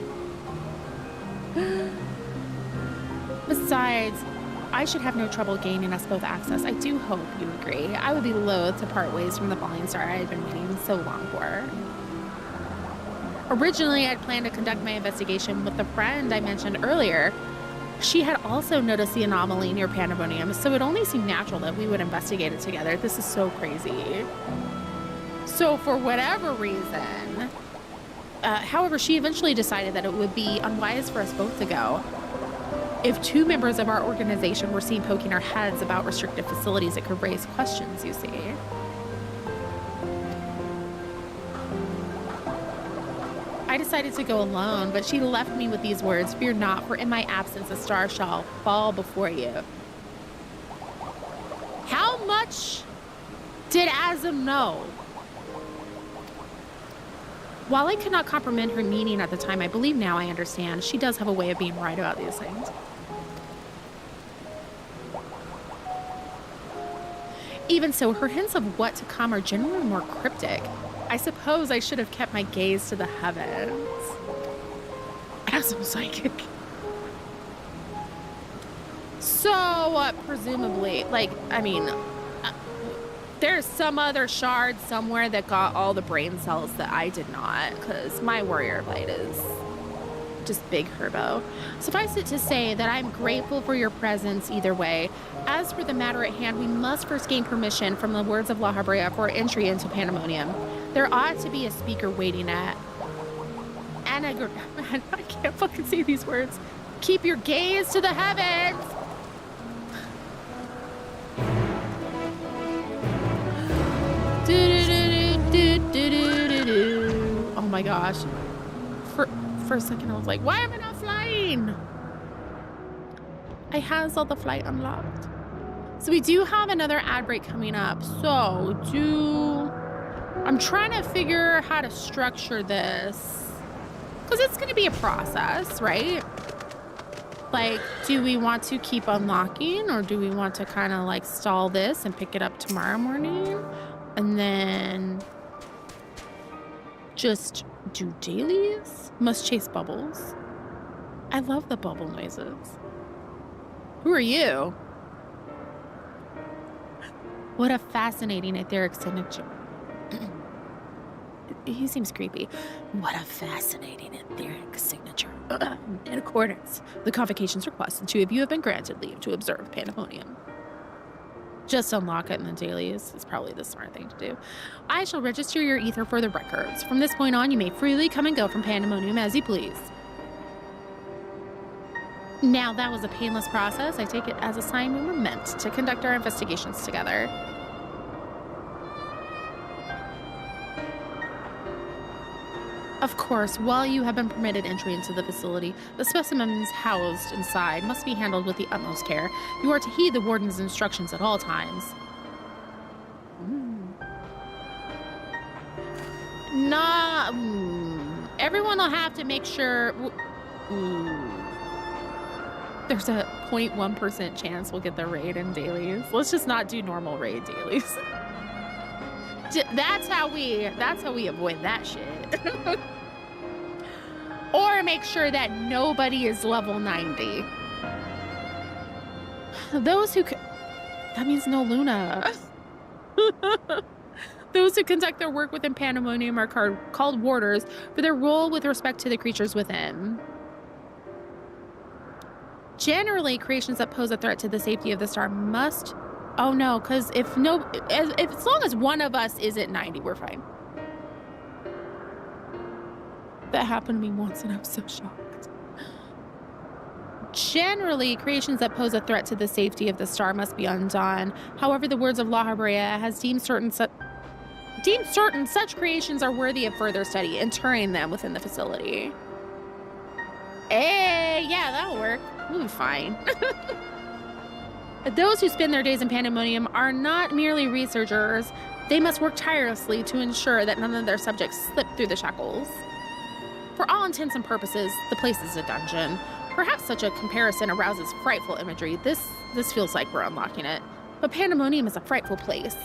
I should have no trouble gaining us both access. I do hope you agree. I would be loath to part ways from the falling star I had been waiting so long for. Originally, I'd planned to conduct my investigation with the friend I mentioned earlier. She had also noticed the anomaly near Pandemonium, so it only seemed natural that we would investigate it together. This is so crazy. So for whatever reason, however, she eventually decided that it would be unwise for us both to go. If two members of our organization were seen poking our heads about restricted facilities, it could raise questions, you see. I decided to go alone, but she left me with these words, "Fear not, for in my absence a star shall fall before you." How much did Azim know? While I could not comprehend her meaning at the time, I believe now I understand. She does have a way of being right about these things. Even so, her hints of what to come are generally more cryptic. I suppose I should have kept my gaze to the heavens. As I'm psychic. So, presumably, like, I mean, there's some other shard somewhere that got all the brain cells that I did not, because my warrior light is just big herbo. Suffice it to say that I'm grateful for your presence either way. As for the matter at hand, we must first gain permission from the words of La Habrea for entry into Pandemonium. There ought to be a speaker waiting at I can't fucking say these words. Keep your gaze to the heavens. Oh my gosh. For a second I was like, why am I not flying? I has all the flight unlocked. So we do have another ad break coming up. So I'm trying to figure how to structure this, because it's going to be a process, right? Like, do we want to keep unlocking, or do we want to kind of like stall this and pick it up tomorrow morning and then just do dailies? Must chase bubbles. I love the bubble noises. Who are you? What a fascinating etheric signature. He seems creepy. What a fascinating etheric signature. In accordance with the convocation's request, the two of you have been granted leave to observe Pandemonium. Just unlock it in the dailies is probably the smart thing to do. I shall register your ether for the records. From this point on, you may freely come and go from Pandemonium as you please. Now, that was a painless process. I take it as a sign we were meant to conduct our investigations together. Of course, while you have been permitted entry into the facility, the specimens housed inside must be handled with the utmost care. You are to heed the warden's instructions at all times. Everyone will have to make sure... There's a 0.1% chance we'll get the raid in dailies. Let's just not do normal raid dailies. That's how we avoid that shit. Or make sure that nobody is level 90. Those who... That means no Luna. Those who conduct their work within Pandemonium are called warders for their role with respect to the creatures within. Generally, creations that pose a threat to the safety of the star must... Oh no, because as long as one of us isn't 90, we're fine. That happened to me once and I was so shocked. Generally, creations that pose a threat to the safety of the star must be undone. However, the words of La Habrea has deemed certain such creations are worthy of further study, interring them within the facility. Hey, yeah, that'll work. We'll be fine. Those who spend their days in Pandemonium are not merely researchers. They must work tirelessly to ensure that none of their subjects slip through the shackles. For all intents and purposes, the place is a dungeon. Perhaps such a comparison arouses frightful imagery. This feels like we're unlocking it. But Pandemonium is a frightful place.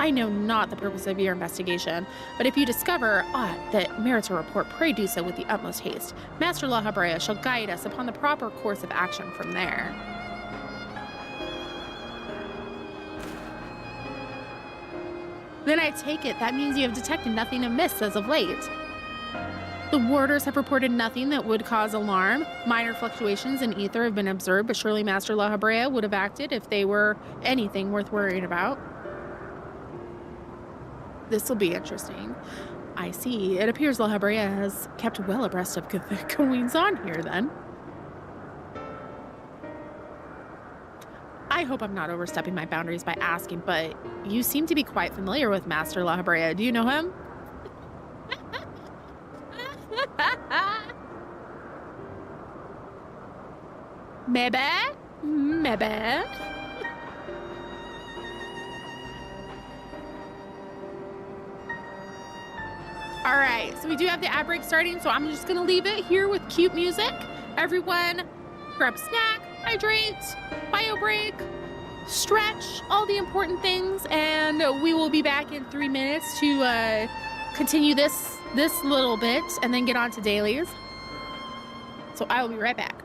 I know not the purpose of your investigation, but if you discover aught that merits a report, pray do so with the utmost haste. Master La Habrea shall guide us upon the proper course of action from there. Then I take it that means you have detected nothing amiss as of late. The warders have reported nothing that would cause alarm. Minor fluctuations in ether have been observed, but surely Master La Habrea would have acted if they were anything worth worrying about. This will be interesting. I see. It appears La Habrea has kept well abreast of the goings on here, then. I hope I'm not overstepping my boundaries by asking, but you seem to be quite familiar with Master La Habrea. Do you know him? Maybe? Maybe? All right, so we do have the ad break starting, so I'm just gonna leave it here with cute music. Everyone, grab a snack, hydrate, bio break, stretch, all the important things, and we will be back in 3 minutes to continue this little bit and then get on to dailies. So I will be right back.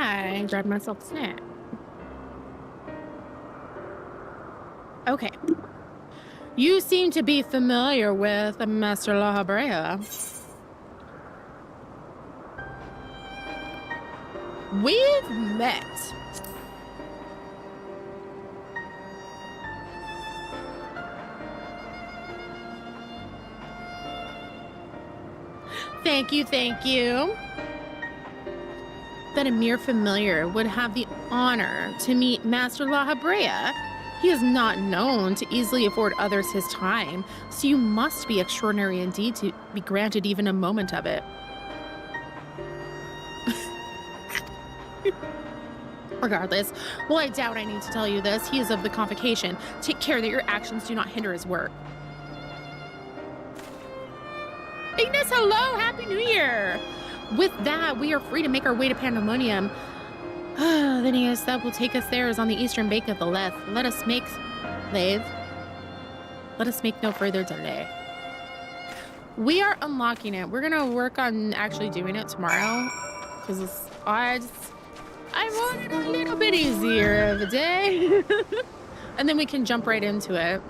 I grabbed myself a snack. Okay. You seem to be familiar with Master La Habrea. We've met. Thank you, thank you. That a mere familiar would have the honor to meet Master La Habrea. He is not known to easily afford others his time, so you must be extraordinary indeed to be granted even a moment of it. Regardless, well, I doubt I need to tell you this. He is of the convocation. Take care that your actions do not hinder his work. Ignis, hello! Happy New Year! With that, we are free to make our way to Pandemonium. The nearest that will take us there is on the eastern bank of the Leth. Let us make no further delay. We are unlocking it. We're gonna work on actually doing it tomorrow because I want it a little bit easier of a day. And then we can jump right into it.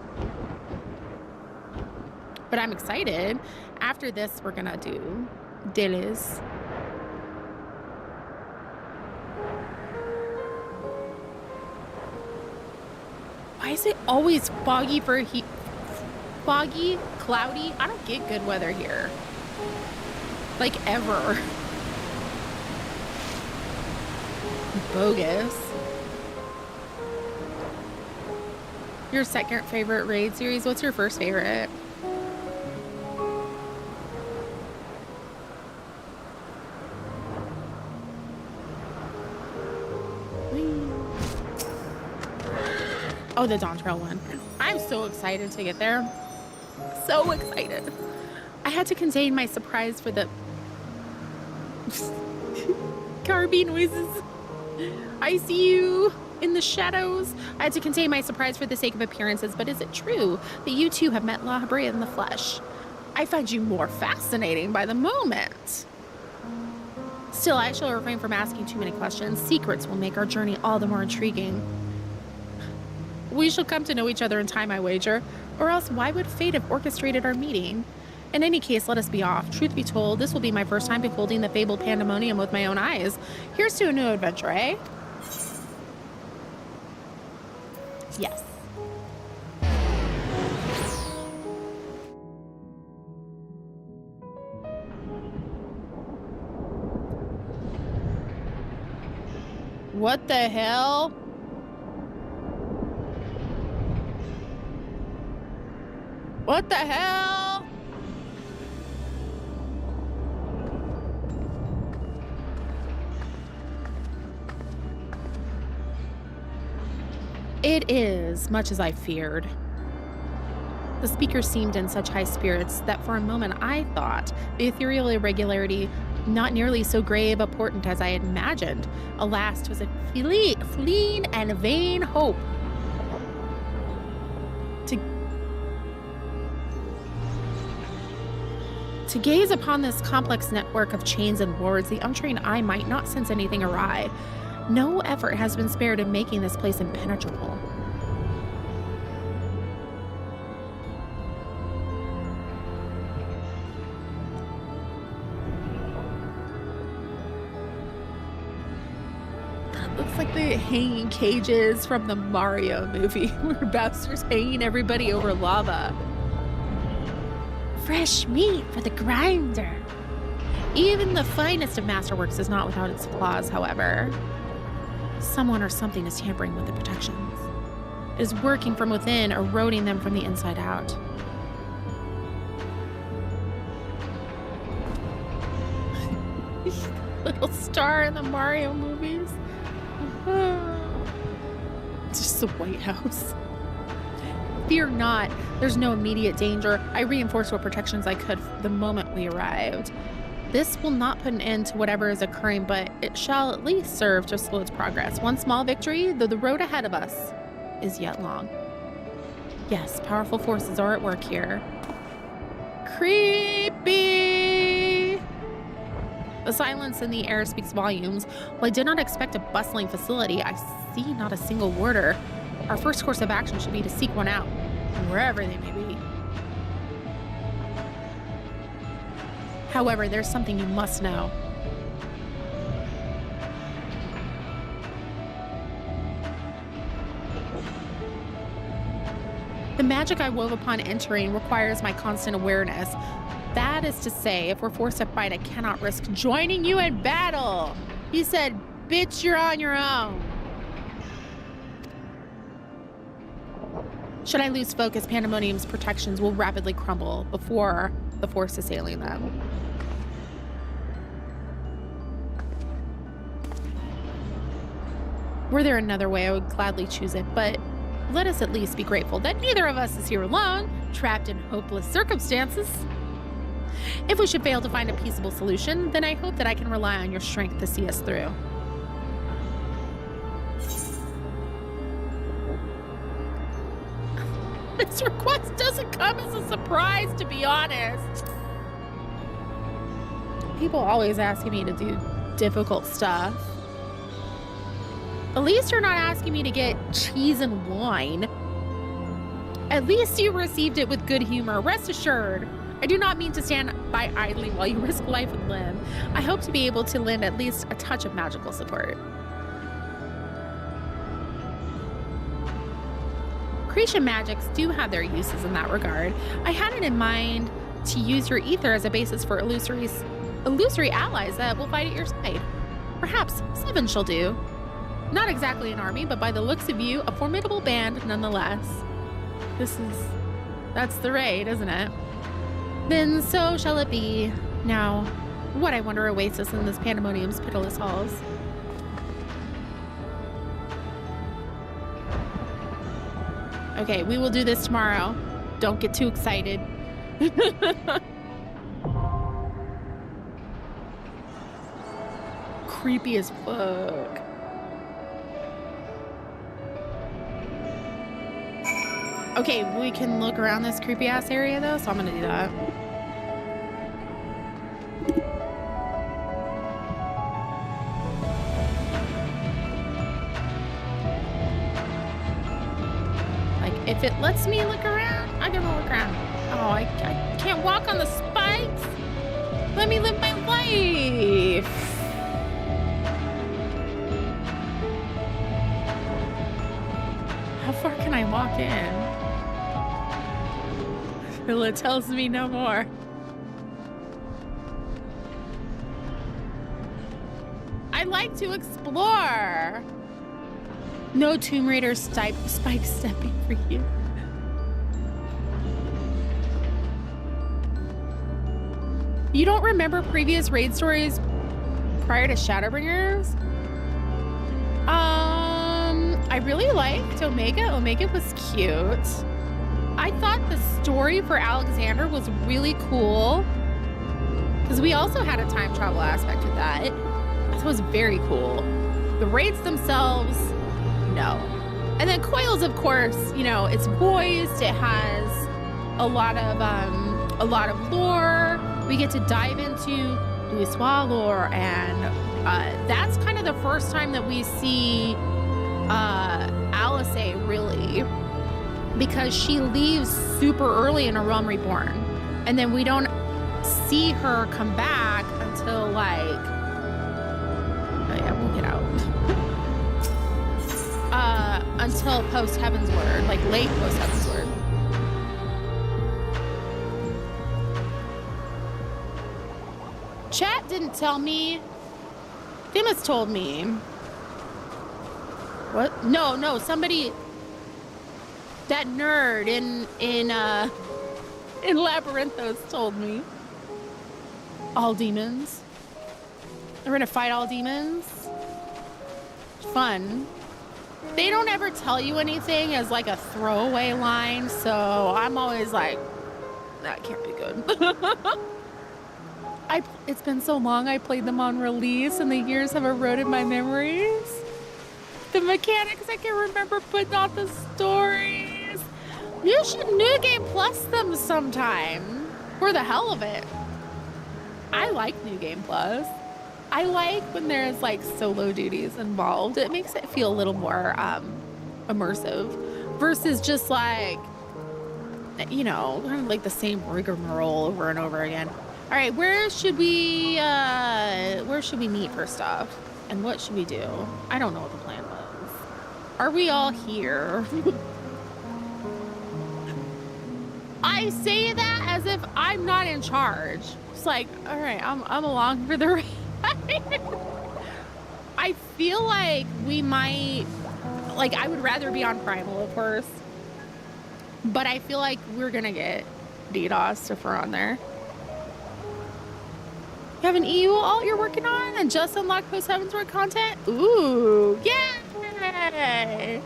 But I'm excited. After this, we're gonna do Dillis. Why is it always foggy for foggy, cloudy? I don't get good weather here. Like, ever. Bogus. Your second favorite raid series? What's your first favorite? Oh, the Dawn Trail one. I'm so excited to get there. So excited. I had to contain my surprise for the Carby noises. I see you in the shadows. I had to contain my surprise for the sake of appearances, but is it true that you two have met La Habrea in the flesh? I find you more fascinating by the moment. Still, I shall refrain from asking too many questions. Secrets will make our journey all the more intriguing. We shall come to know each other in time, I wager. Or else, why would fate have orchestrated our meeting? In any case, let us be off. Truth be told, this will be my first time beholding the fabled Pandemonium with my own eyes. Here's to a new adventure, eh? Yes. What the hell? What the hell? It is much as I feared. The speaker seemed in such high spirits that for a moment I thought the ethereal irregularity not nearly so grave a portent as I had imagined. Alas, 'twas a fleeing and vain hope. To gaze upon this complex network of chains and wards, the untrained eye might not sense anything awry. No effort has been spared in making this place impenetrable. That looks like the hanging cages from the Mario movie, where Bowser's hanging everybody over lava. Fresh meat for the grinder. Even the finest of masterworks is not without its flaws, however. Someone or something is tampering with the protections. It is working from within, eroding them from the inside out. Little star in the Mario movies. It's just the White House. Fear not, there's no immediate danger. I reinforced what protections I could the moment we arrived. This will not put an end to whatever is occurring, but it shall at least serve to slow its progress. One small victory, though the road ahead of us is yet long. Yes, powerful forces are at work here. Creepy! The silence in the air speaks volumes. While I did not expect a bustling facility, I see not a single warder. Our first course of action should be to seek one out, wherever they may be. However, there's something you must know. The magic I wove upon entering requires my constant awareness. That is to say, if we're forced to fight, I cannot risk joining you in battle. He said, bitch, you're on your own. Should I lose focus, Pandemonium's protections will rapidly crumble before the force assailing them. Were there another way, I would gladly choose it, but let us at least be grateful that neither of us is here alone, trapped in hopeless circumstances. If we should fail to find a peaceable solution, then I hope that I can rely on your strength to see us through. This request doesn't come as a surprise, to be honest. People always asking me to do difficult stuff. At least you're not asking me to get cheese and wine. At least you received it with good humor. Rest assured, I do not mean to stand by idly while you risk life and limb. I hope to be able to lend at least a touch of magical support. Creation magics do have their uses in that regard. I had it in mind to use your ether as a basis for illusory allies that will fight at your side. Perhaps 7 shall do. Not exactly an army, but by the looks of you, a formidable band nonetheless. That's the raid, isn't it? Then so shall it be. Now, what I wonder awaits us in this Pandemonium's pitiless halls. Okay, we will do this tomorrow. Don't get too excited. Creepy as fuck. Okay, we can look around this creepy ass area though, so I'm gonna do that. Like, if it lets me look around, I'm gonna look around. Oh, I can't walk on the spikes. Let me live my life. How far can I walk in? It tells me no more. I like to explore. No Tomb Raider spike stepping for you. You don't remember previous raid stories prior to Shadowbringers? I really liked Omega. Omega was cute. I thought the story for Alexander was really cool because we also had a time travel aspect with that. I thought it was very cool. The raids themselves, no. And then Coils, of course, you know, it's voiced. It has a lot of lore. We get to dive into Louisoix lore, and that's kind of the first time that we see Alice really, because she leaves super early in A Realm Reborn, and then we don't see her come back until like, oh yeah, we'll get out. Until post Heavensward, like late post Heavensward. Chat didn't tell me. Themis told me. What? No, somebody. That nerd in Labyrinthos told me. All demons. We're gonna fight all demons. Fun. They don't ever tell you anything as like a throwaway line, so I'm always like, that can't be good. It's been so long I played them on release, and the years have eroded my memories. The mechanics I can remember, but not the stories. You should New Game Plus them sometime. For the hell of it. I like New Game Plus. I like when there's like solo duties involved. It makes it feel a little more immersive versus just like, you know, kind of like the same rigmarole over and over again. All right, where should we meet for stuff? And what should we do? I don't know what the plan was. Are we all here? I say that as if I'm not in charge. It's like, all right, I'm along for the ride. I feel like we might, like, I would rather be on Primal, of course, but I feel like we're gonna get DDoS if we're on there. You have an EU alt you're working on and just unlocked post Heavensturn content? Ooh, yay!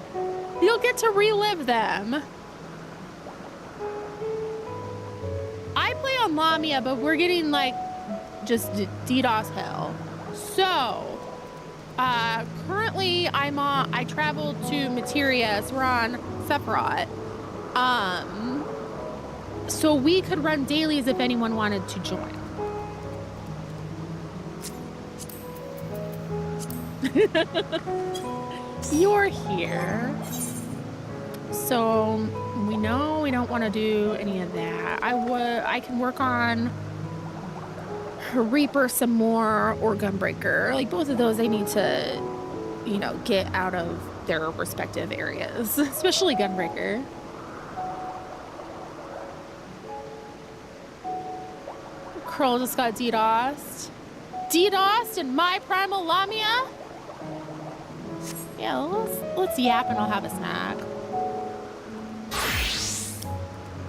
You'll get to relive them. I play on Lamia, but we're getting like just DDoS hell. So, currently I traveled to Materia, so we're on Sephiroth. So we could run dailies if anyone wanted to join. You're here. So we know we don't want to do any of that. I can work on Reaper some more or Gunbreaker. Like both of those they need to, you know, get out of their respective areas, especially Gunbreaker. Curl just got DDoSed. DDoSed in my Primal Lamia? Yeah, let's yap and I'll have a snack.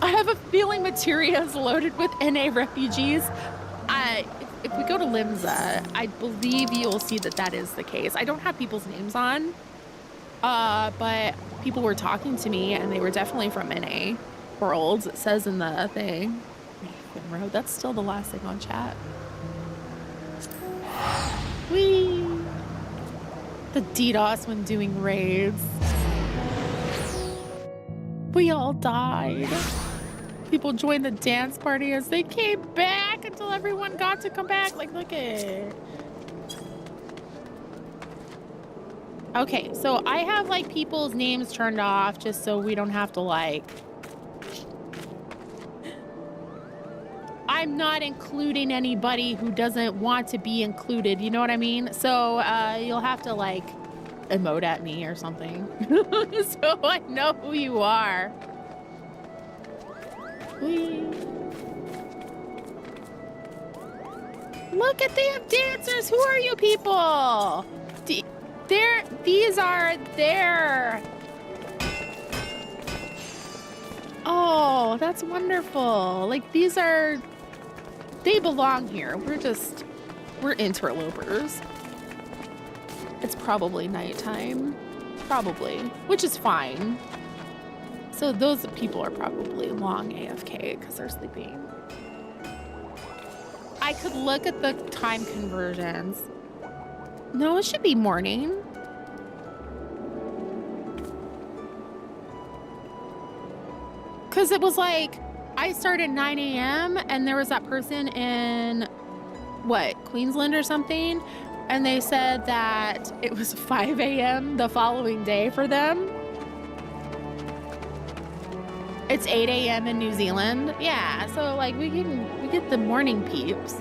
I have a feeling Materia is loaded with NA refugees. If we go to Limsa, I believe you'll see that that is the case. I don't have people's names on, but people were talking to me and they were definitely from NA worlds. It says in the thing. Road. That's still the last thing on chat. Whee! The DDoS when doing raids. We all died. People joined the dance party as they came back until everyone got to come back. Like, look at it. Okay, so I have like people's names turned off just so we don't have to like... I'm not including anybody who doesn't want to be included. You know what I mean? So you'll have to like emote at me or something. So I know who you are. Whee. Look at they have dancers. Who are you people? These are their... Oh, that's wonderful. Like these are... They belong here. We're interlopers. It's probably nighttime. Probably. Which is fine. So those people are probably long AFK because they're sleeping. I could look at the time conversions. No, it should be morning. Because it was like, I started 9 a.m. and there was that person in, what, Queensland or something? And they said that it was 5 a.m. the following day for them. It's 8 a.m. in New Zealand. Yeah, so like we get the morning peeps.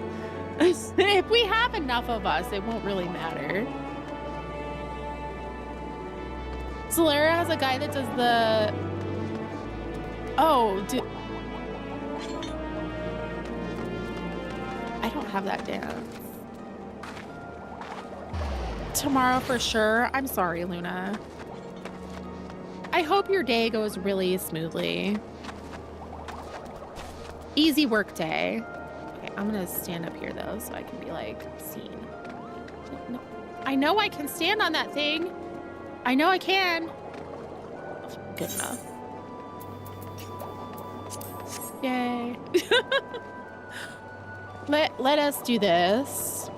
If we have enough of us, it won't really matter. Solera has a guy that does the... Oh, I don't have that dance. Tomorrow for sure. I'm sorry, Luna. I hope your day goes really smoothly. Easy work day. Okay, I'm gonna stand up here though so I can be like seen. No, I know I can stand on that thing. I know I can. Good enough. Yay. Let us do this.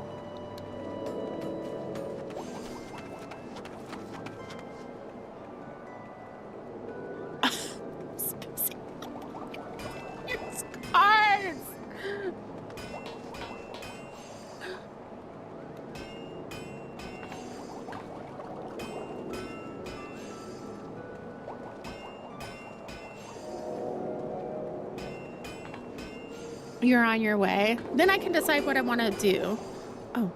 You're on your way. Then I can decide what I want to do. Oh.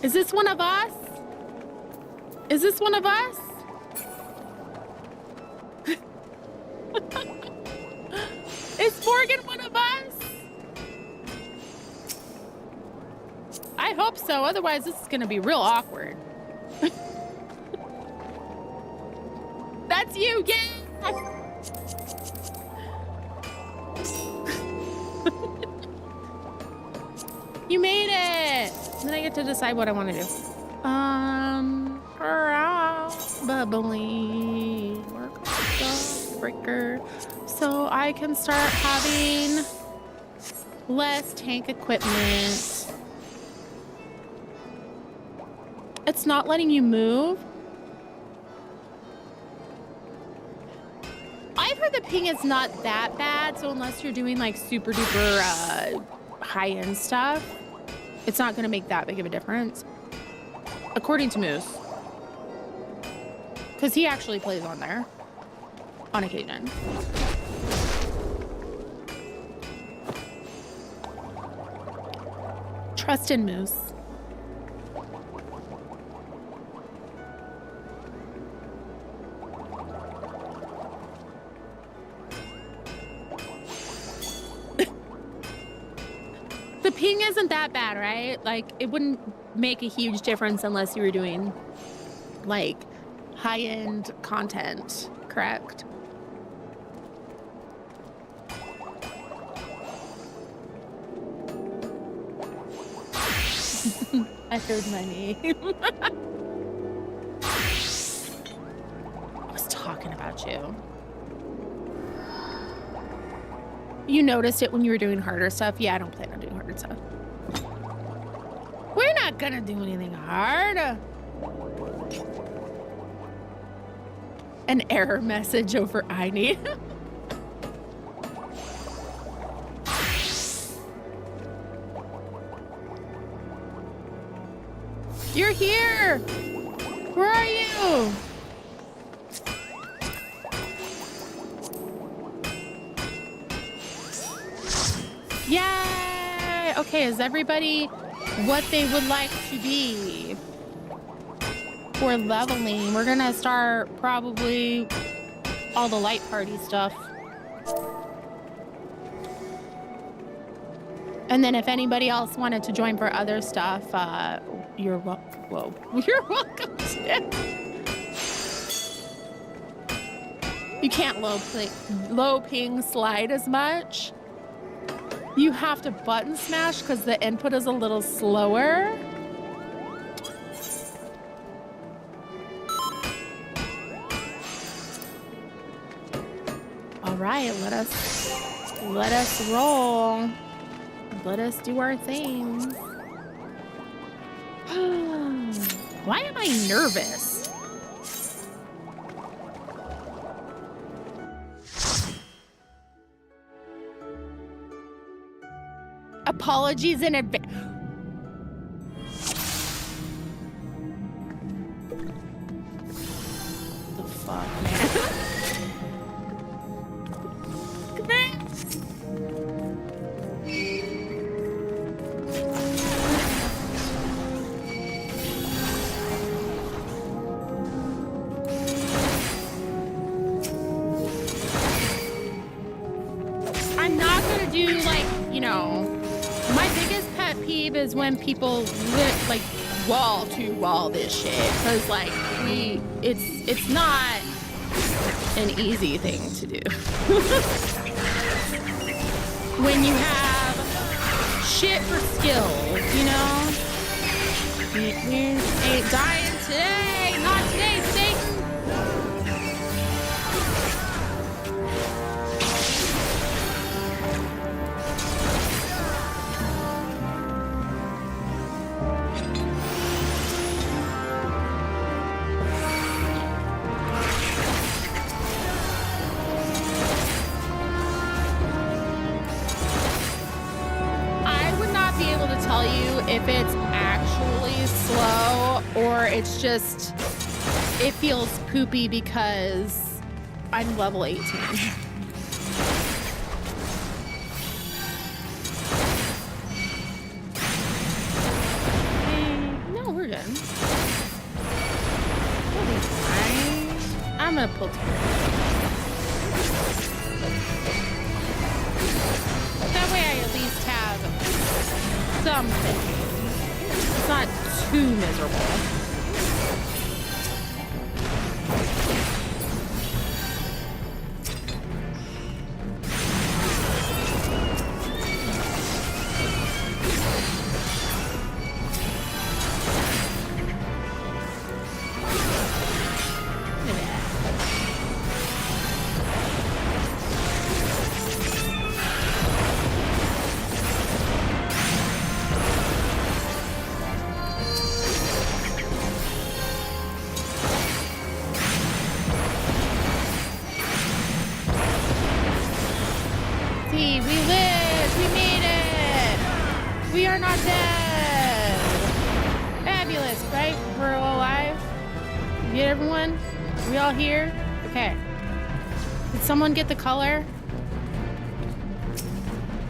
Is this one of us? Is this one of us? Is Morgan one of us? I hope so. Otherwise, this is going to be real awkward. That's you, yeah! You made it! Then I get to decide what I want to do. Bubbly. Work on the breaker. So I can start having less tank equipment. It's not letting you move. I've heard the ping is not that bad, so unless you're doing like super duper high-end stuff, it's not going to make that big of a difference, according to Moose, because he actually plays on there on occasion. Trust in Moose. The ping isn't that bad, right? Like, it wouldn't make a huge difference unless you were doing, like, high-end content, correct? I heard my name. I was talking about you. You noticed it when you were doing harder stuff? Yeah, I don't plan on doing harder stuff. We're not gonna do anything hard. An error message over I need. You're here! Where are you? Yay! Okay, is everybody what they would like to be? For leveling, we're gonna start probably all the light party stuff. And then if anybody else wanted to join for other stuff, you're welcome. Whoa. You're welcome to. You can't low ping slide as much. You have to button smash because the input is a little slower. All right, let us roll. Let us do our thing. Why am I nervous? Apologies in advance. The fuck, man? Come here. I'm not gonna do like, you know, my biggest pet peeve is when people like wall to wall this shit, because like it's not an easy thing to do. When you have shit for skills, you know? You ain't dying today, not today, Satan. If it's actually slow or it's just, it feels poopy because I'm level 18. I'm gonna pull 2. That way I at least have something. It's not too miserable. Here? Okay. Did someone get the color?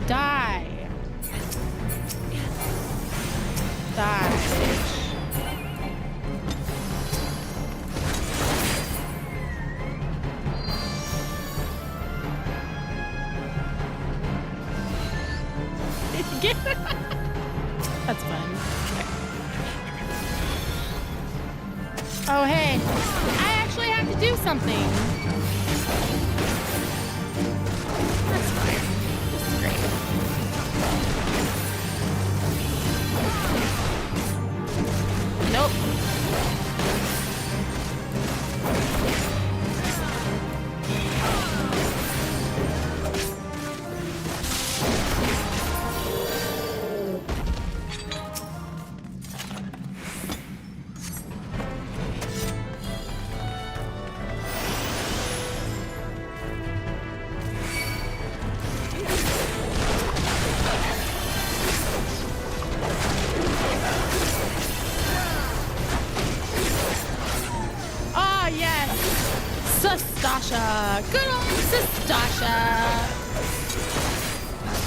Die. Die, bitch. Get it? That's fun. Okay. Oh, hey. I have to do something. That's fine. This is great. Nope. Good old Sastasha.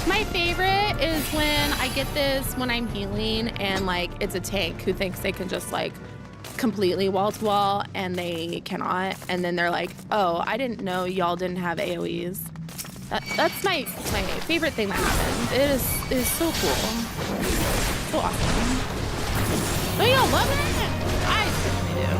My favorite is when I get this when I'm healing and like it's a tank who thinks they can just like completely wall to wall and they cannot, and then they're like, oh, I didn't know y'all didn't have AoEs. That's my favorite thing that happens. It is so cool. So awesome. Don't y'all love it? I certainly do.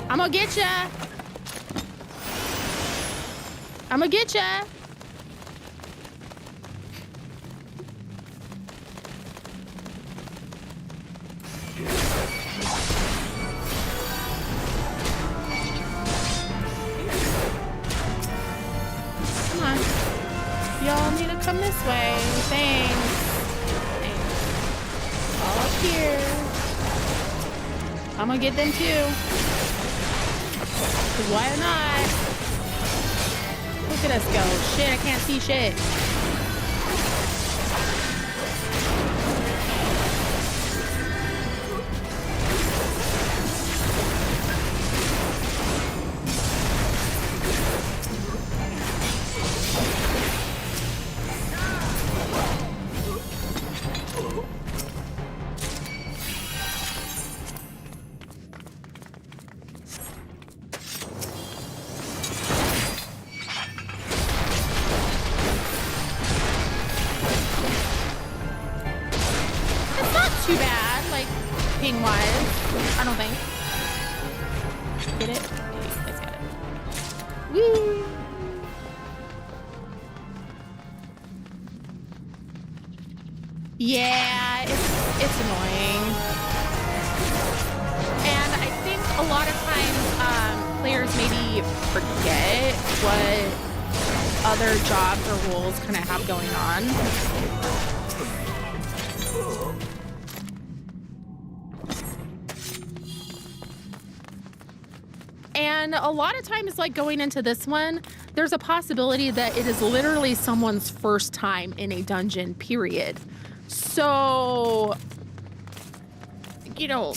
I'm gonna get ya. I'm gonna get ya. Come on. Y'all need to come this way. Thanks. All up here. I'm gonna get them too. Why not? Look at us go. Shit, I can't see shit. I don't think. Get it? I got it. Woo! Yeah, it's annoying. And I think a lot of times players maybe forget what other jobs or roles kind of have going on. And a lot of times, like going into this one, there's a possibility that it is literally someone's first time in a dungeon, period. So, you know,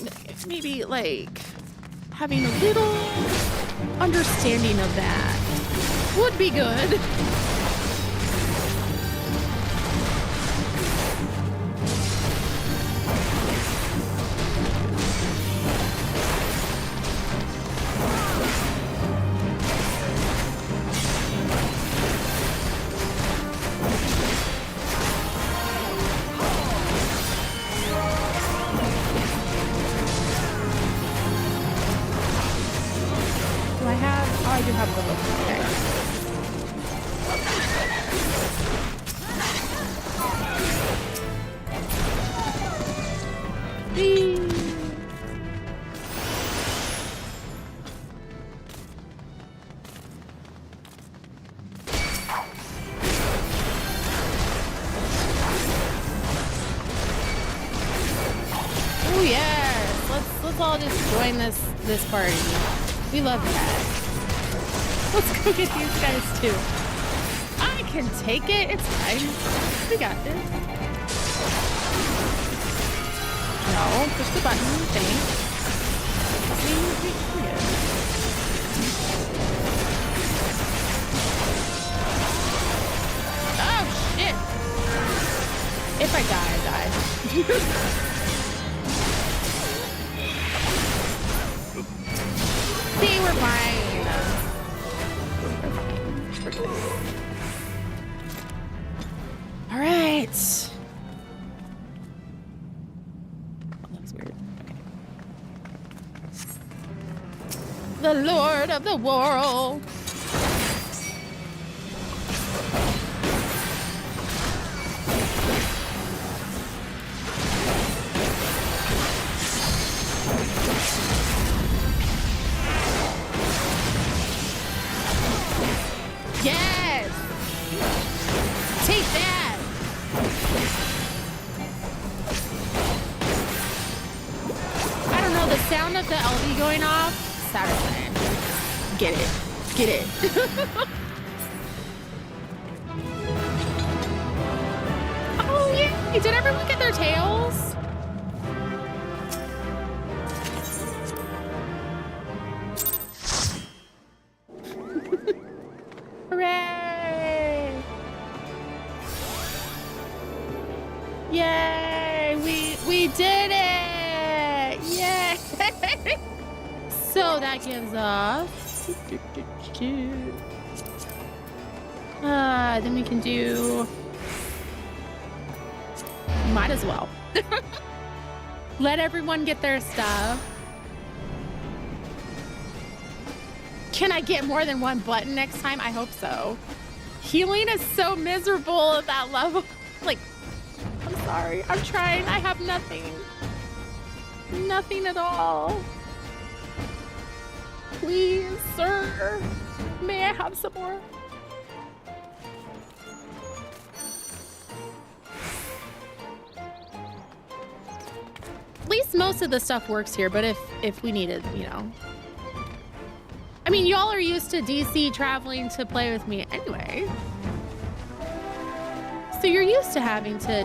maybe like having a little understanding of that would be good. I do have the look. Okay. Oh yes, let's all just join this party. We love that. Let's go get these guys too. I can take it. It's fine. We got this. No, push the button. Thanks. See, we're good. Oh shit! If I die, I die. See, we're fine. All right. Oh, that was weird. Okay. The Lord of the world. Yes! Take that! I don't know, the sound of the LB going off, satisfying. Get it. Get it. Oh, yeah! Did everyone get their tails? Hooray! Yay! We did it! Yay! So that gives us then we can do, might as well. Let everyone get their stuff. Can I get more than one button next time? I hope so. Healing is so miserable at that level. Like, I'm sorry. I'm trying. I have nothing. Nothing at all. Please, sir. May I have some more? At least most of the stuff works here, but if we needed, you know. I mean, y'all are used to DC traveling to play with me anyway. So you're used to having to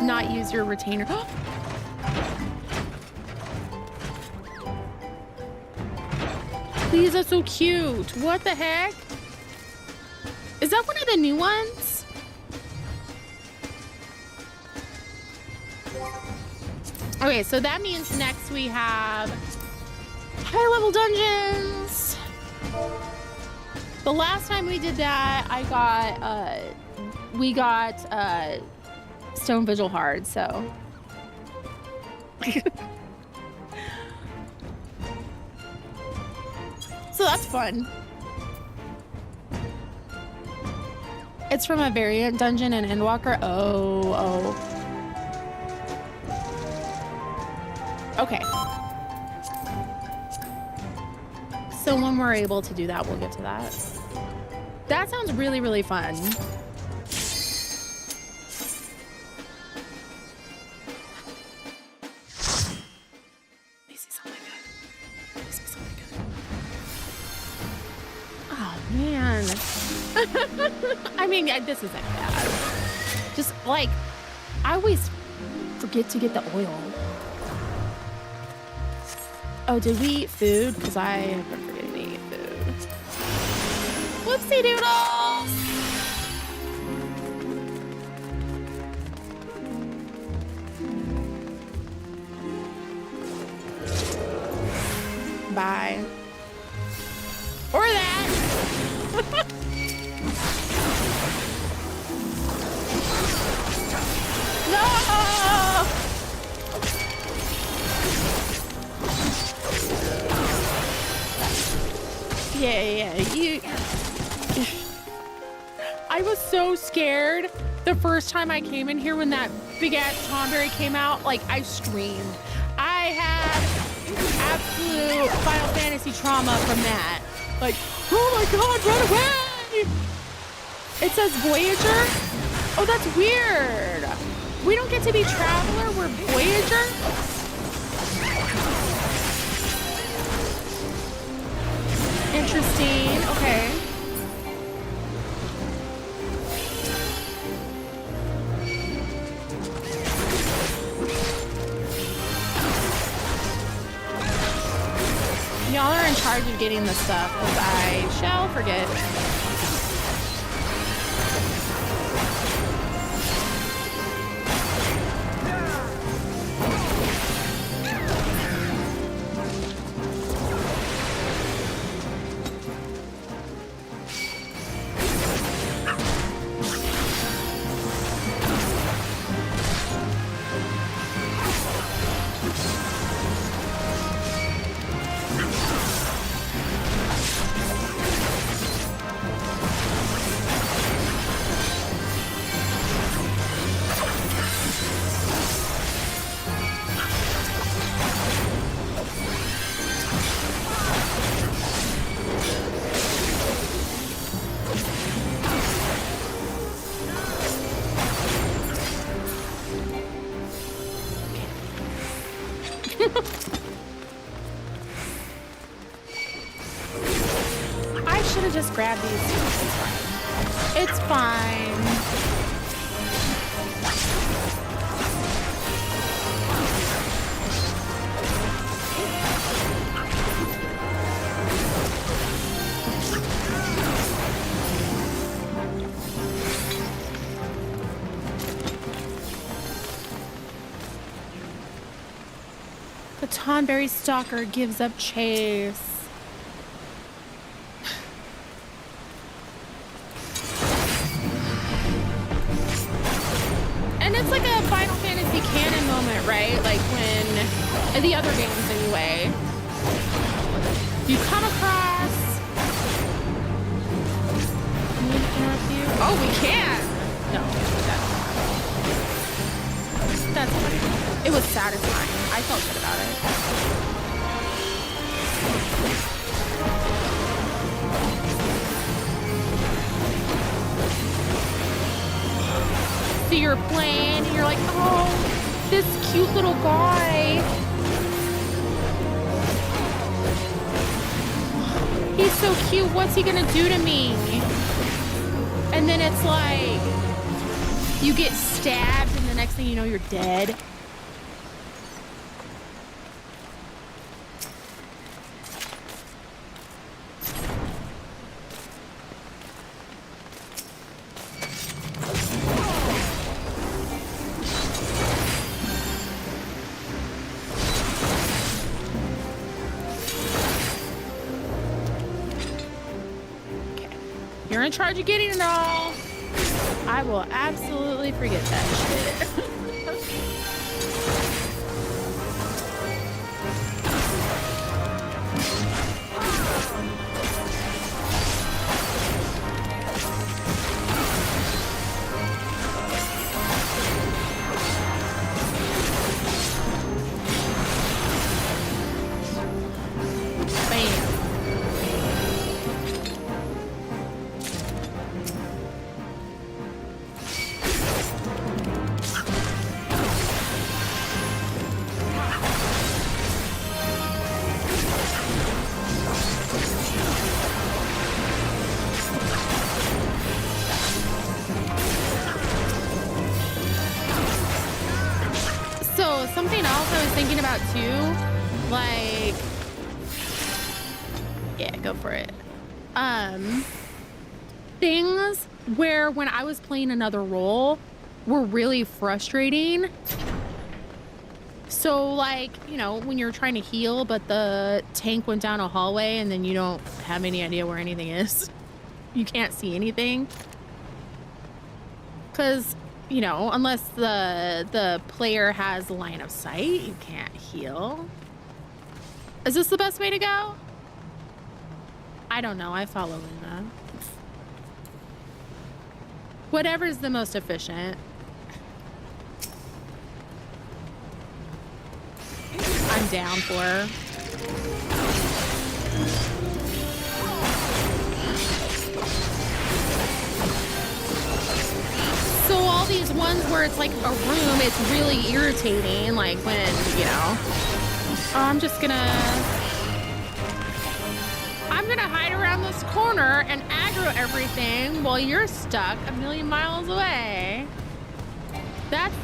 not use your retainer. Please, that's so cute. What the heck? Is that one of the new ones? Okay, so that means next we have high level dungeons. The last time we did that, we got Stone Vigil hard, so. So that's fun. It's from a variant dungeon in Endwalker. Oh. Okay. So when we're able to do that, we'll get to that. That sounds really, really fun. Let me see something good. Let me see something good. Oh, man. I mean, this isn't bad. Just, like, I always forget to get the oil. Oh, did we eat food? Because I have been forgetting to eat food. Whoopsie doodles! Bye. Or that. No! Yeah, you. I was so scared the first time I came in here when that big ass Tonberry came out. Like, I screamed. I had absolute Final Fantasy trauma from that. Like, oh my god, run away! It says Voyager? Oh, that's weird. We don't get to be Traveler, we're Voyager? Interesting, okay. Y'all are in charge of getting the stuff, because I shall forget. I should have just grabbed these. It's fine. The Tonberry Stalker gives up chase. And it's like a Final Fantasy canon moment, right? Like when, in the other games anyway, you come across... Can we interrupt you? Oh, we can! No, that's funny. It was satisfying. I felt good about it. So you're playing and you're like, oh, this cute little guy. He's so cute. What's he gonna do to me? And then it's like, you get stabbed and the next thing you know, you're dead. You're in charge of getting it all. I will absolutely forget that shit. Something else I was thinking about too, like Yeah, go for it. Things where when I was playing another role were really frustrating. So like, you know, when you're trying to heal, but the tank went down a hallway and then you don't have any idea where anything is. You can't see anything. Because, you know, unless the player has line of sight, you can't heal. Is this the best way to go? I don't know. I follow Luna. Whatever's the most efficient. I'm down for. So all these ones where it's like a room, it's really irritating. Like when, you know, I'm gonna hide around this corner and aggro everything while you're stuck a million miles away. That's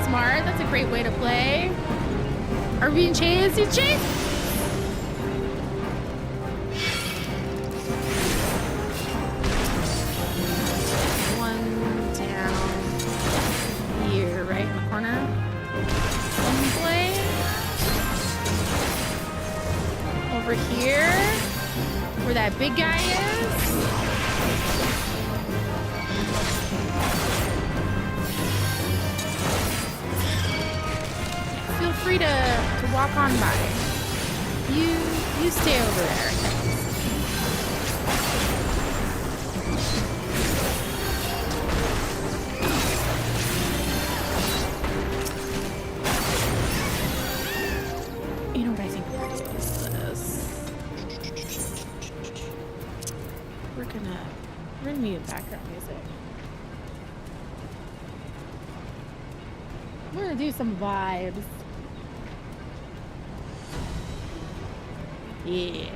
smart. That's a great way to play. Are we being chased? He's chased! One down here, right in the corner. Play. Over here, where that big guy is. Feel free to walk on by. You stay over there. You know what I think we're gonna do is this. We're gonna mute background music. We're gonna do some vibes. Yeah.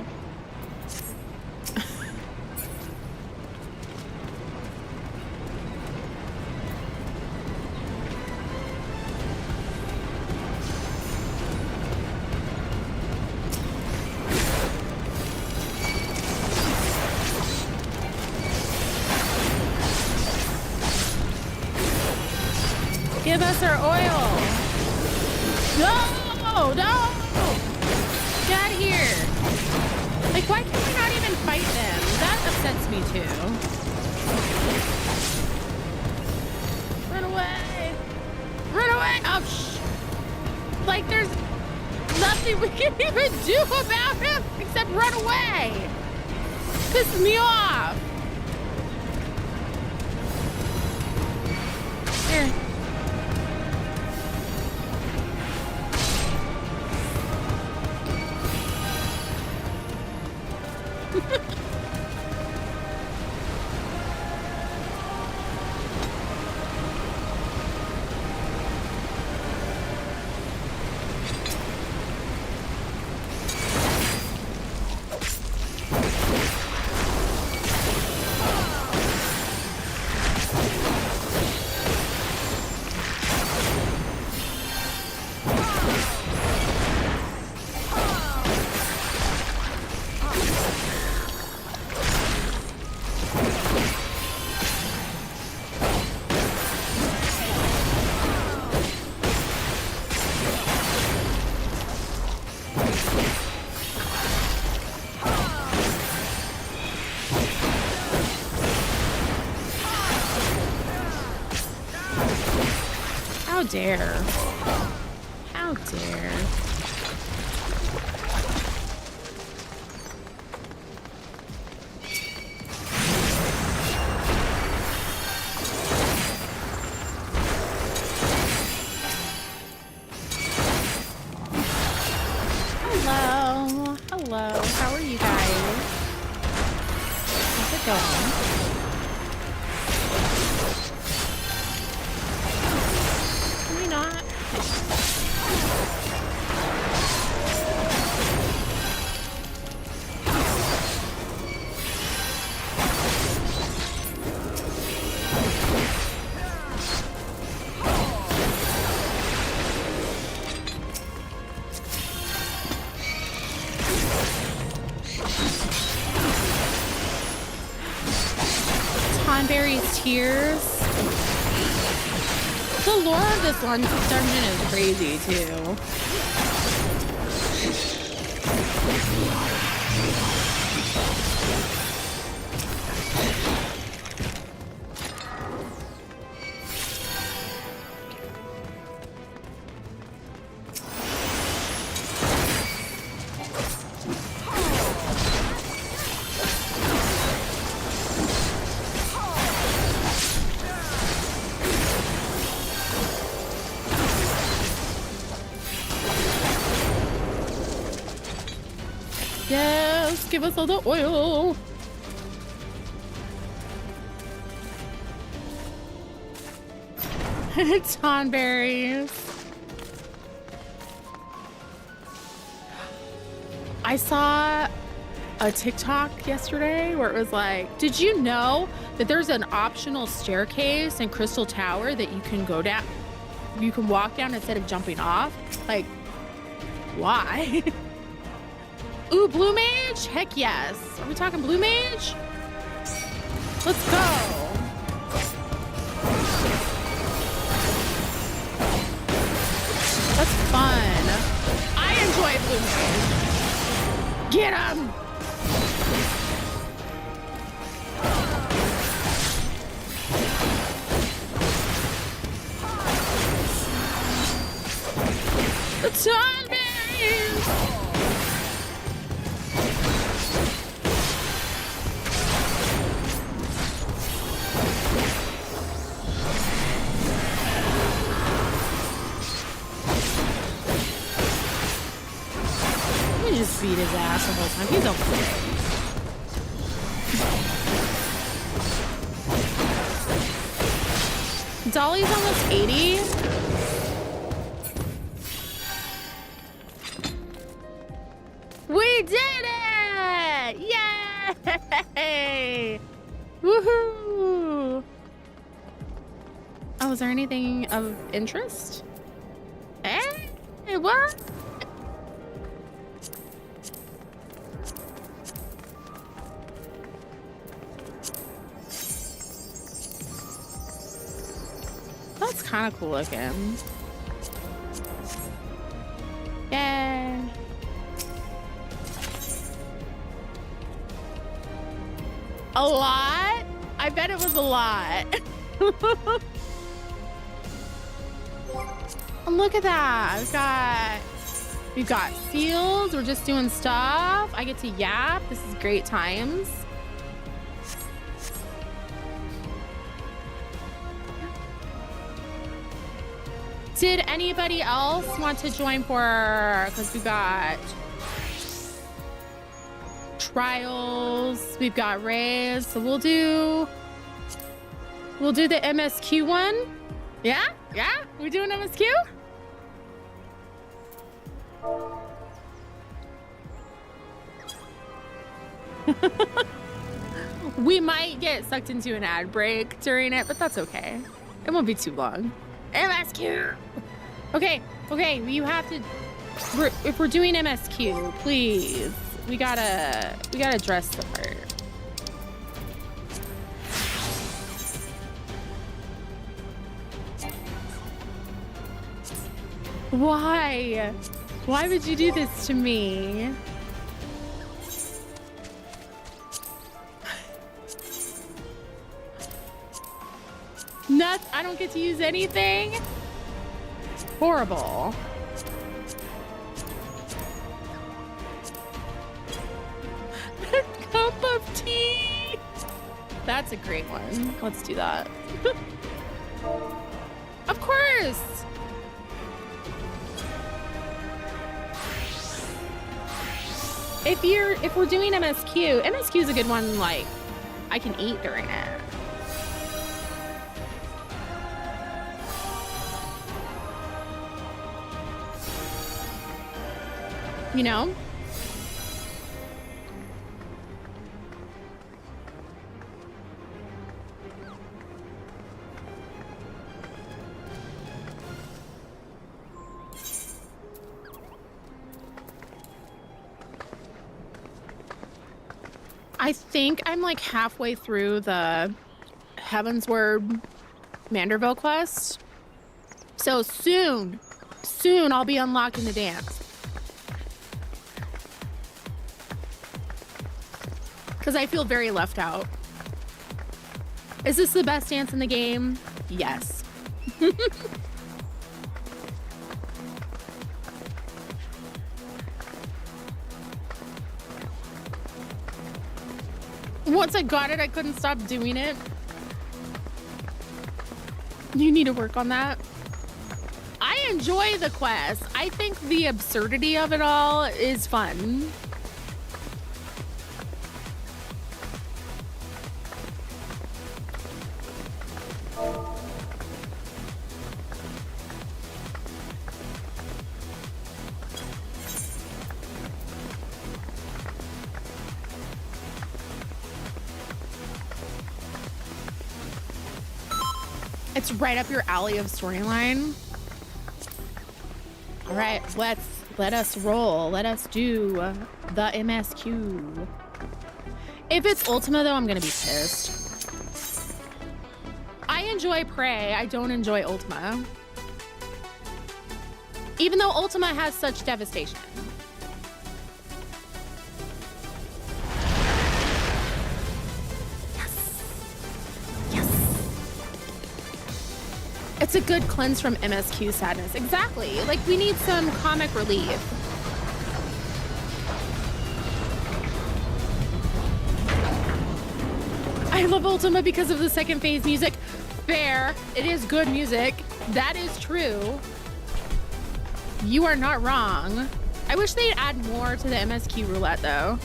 Give us our oil. No! Get out of here. Like, why can we not even fight them? That upsets me too. Run away! Run away! Oh, like, there's nothing we can even do about him except run away. Pisses me off. Here. How dare. How dare. Hello. Hello. How are you guys? How's it going? Not. Tonberry's Tears. The lore of this one dungeon is crazy too. Yes, give us all the oil. Tonberries. I saw a TikTok yesterday where it was like, did you know that there's an optional staircase in Crystal Tower that you can go down? You can walk down instead of jumping off? Like, why? Ooh, Blue Mage? Heck yes. Are we talking Blue Mage? Let's go. That's fun. I enjoy Blue Mage. Get him! The Tonberries! Let me just beat his ass the whole time. He's okay. Dolly's almost 80. We did it! Yay! Woohoo! Oh, is there anything of interest? Hey, what? That's kind of cool looking. Yay! A lot? I bet it was a lot. And look at that. We've got fields. We're just doing stuff. I get to yap. This is great times. Did anybody else want to join for, because we got trials, we've got raids, so we'll do the MSQ one. Yeah, we doing MSQ. We might get sucked into an ad break during it, but that's okay. It won't be too long. MSQ. Okay, you have to. If we're doing MSQ, please. We gotta dress the part. Why? Why would you do this to me? Nuts, I don't get to use anything? Horrible. Cup of tea. That's a great one. Let's do that. Of course. If we're doing MSQ is a good one. Like, I can eat during it. You know? I think I'm like halfway through the Heavensward Manderville quest. So soon I'll be unlocking the dance. Because I feel very left out. Is this the best dance in the game? Yes. Once I got it, I couldn't stop doing it. You need to work on that. I enjoy the quest. I think the absurdity of it all is fun. It's right up your alley of storyline. All right, let us roll. Let us do the MSQ. If it's Ultima though, I'm gonna be pissed. I enjoy Prey. I don't enjoy Ultima. Even though Ultima has such devastation. It's a good cleanse from MSQ sadness. Exactly. Like, we need some comic relief. I love Ultima because of the second phase music. Fair. It is good music. That is true. You are not wrong. I wish they'd add more to the MSQ roulette, though.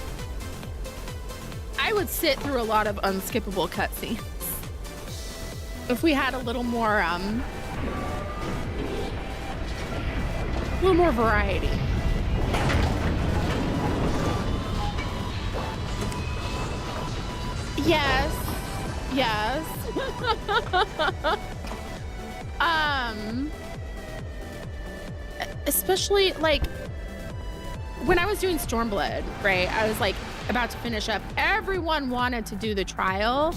I would sit through a lot of unskippable cutscenes. If we had a little more variety. Yes. Especially like when I was doing Stormblood, right? I was like about to finish up. Everyone wanted to do the trial.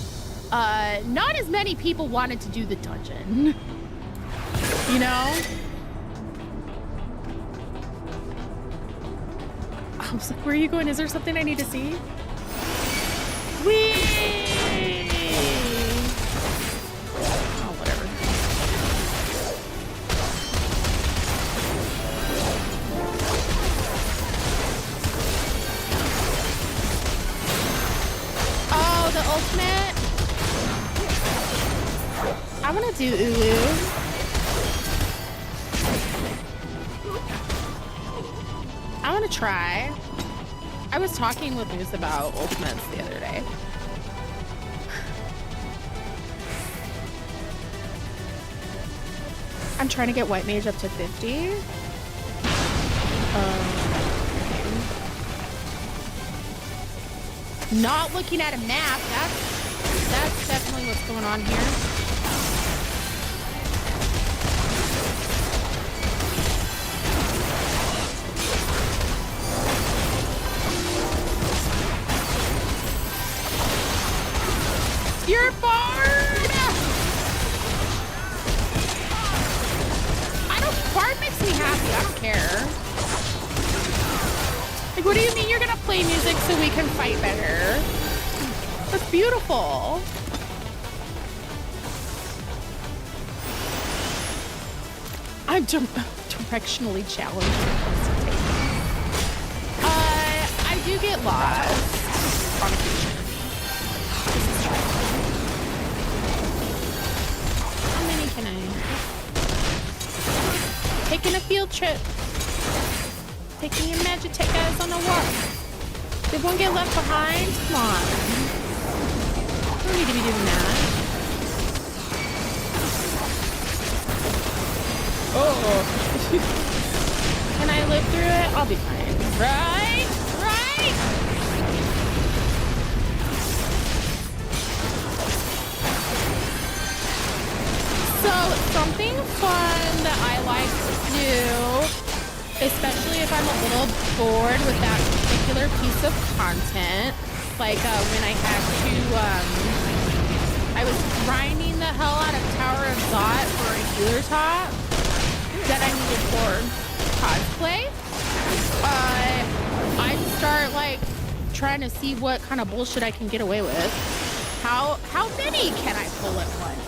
Not as many people wanted to do the dungeon. You know? I was like, where are you going? Is there something I need to see? Whee! Oh, whatever. Oh, the ultimate? I want to do Ulu. I want to try. I was talking with Moose about ultimates the other day. I'm trying to get White Mage up to 50. Not looking at a map. That's definitely what's going on here. You're bored! Bard makes me happy. I don't care. Like, what do you mean you're gonna play music so we can fight better? That's beautiful. I'm directionally challenged. I do get lost on occasion. How many can I? Taking a field trip. Taking your Magitekkas on a walk. They won't get left behind. Come on. Don't need to be doing that. Oh. Can I live through it? I'll be fine. Right? Right? So, something fun that I like to do, especially if I'm a little bored with that particular piece of content, like when I had to I was grinding the hell out of Tower of Zot for a healer top that I needed for cosplay. I just start like trying to see what kind of bullshit I can get away with. How many can I pull at once?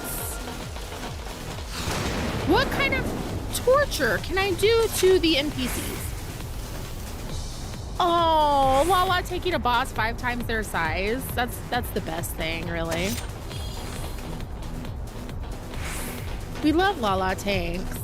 What kind of torture can I do to the NPCs? Oh, Lala taking a boss 5 times their size. That's the best thing, really. We love Lala tanks.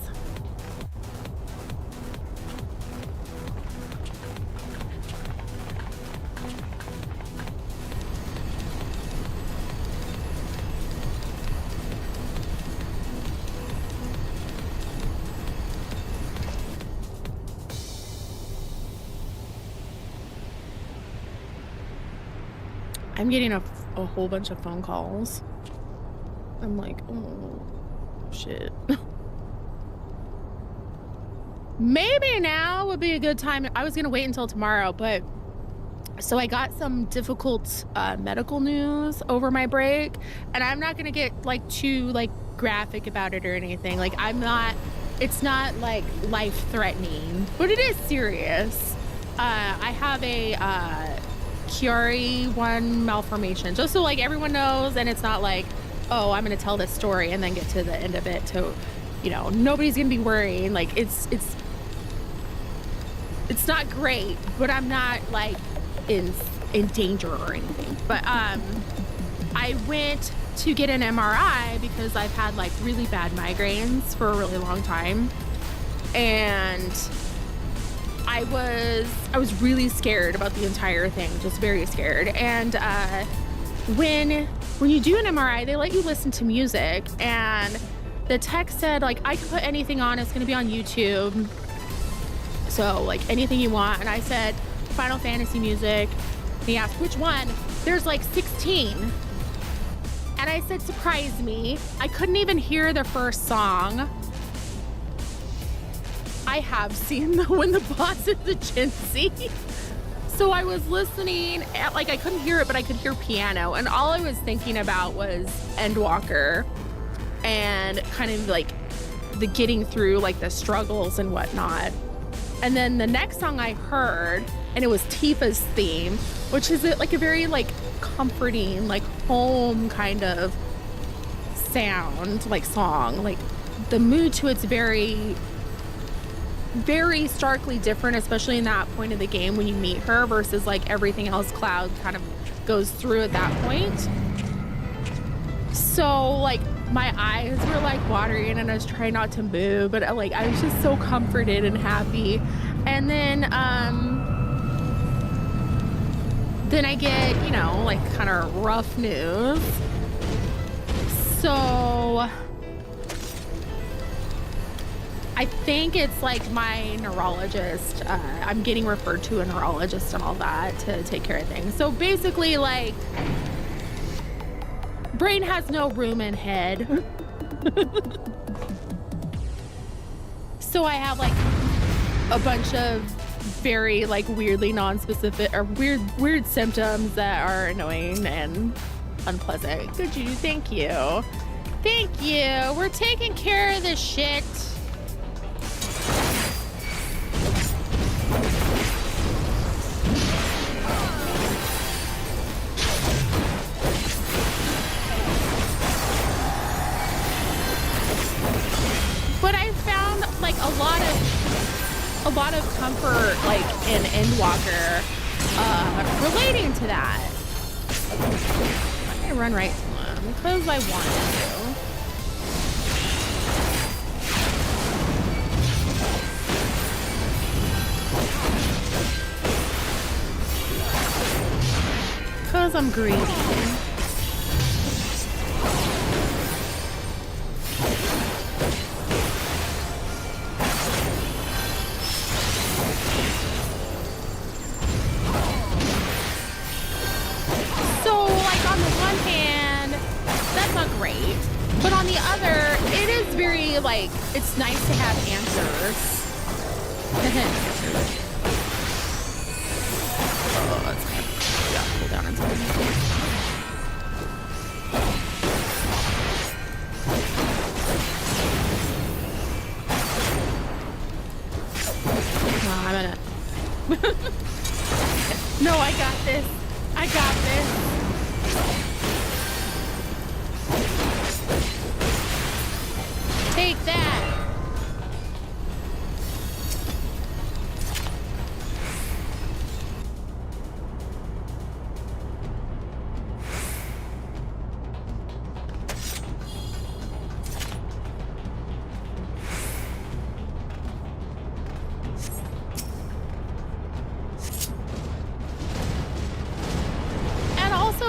I'm getting a whole bunch of phone calls. I'm like, oh, shit. Maybe now would be a good time. I was gonna wait until tomorrow, but so I got some difficult medical news over my break, and I'm not gonna get like too like graphic about it or anything. Like it's not like life-threatening, but it is serious. I have a XIV malformation, just so like everyone knows, and it's not like, oh, I'm gonna tell this story and then get to the end of it to, you know, nobody's gonna be worrying. Like it's not great, but I'm not like in danger or anything. But I went to get an MRI because I've had like really bad migraines for a really long time, and I was really scared about the entire thing, just very scared. And when you do an MRI, they let you listen to music, and the tech said like I can put anything on, it's gonna be on YouTube, so like anything you want. And I said Final Fantasy music. He asked which one. There's like 16, and I said surprise me. I couldn't even hear the first song. I have seen when the boss is a Gen Z. So I was listening, like I couldn't hear it, but I could hear piano. And all I was thinking about was Endwalker and kind of like the getting through like the struggles and whatnot. And then the next song I heard, and it was Tifa's theme, which is like a very like comforting, like home kind of sound, like song. Like the mood to it's very starkly different, especially in that point of the game when you meet her versus like everything else Cloud kind of goes through at that point. So like my eyes were like watering and I was trying not to move, but like I was just so comforted and happy. And then I get, you know, like kind of rough news. So I think it's like my neurologist. I'm getting referred to a neurologist and all that to take care of things. So basically, like, brain has no room in head. So I have like a bunch of very like weirdly non-specific or weird symptoms that are annoying and unpleasant. Good, you. Thank you. Thank you. We're taking care of this shit. But I found like a lot of comfort like in Endwalker relating to that. I'm gonna run right to him because I wanted to. Because I'm greedy. But on the other, it is very, like, it's nice to have answers. Oh, that's kind of, yeah, pull down inside. got this. I got this. Take that.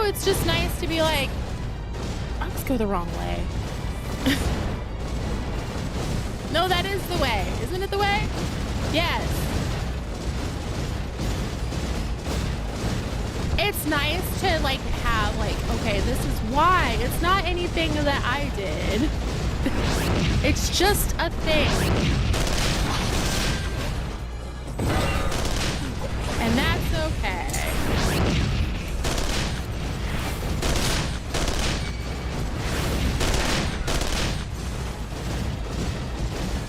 It's just nice to be like, I'll just go the wrong way. No, that is the way. Isn't it the way? Yes. It's nice to like have like, okay, this is why. It's not anything that I did. It's just a thing. And that's okay.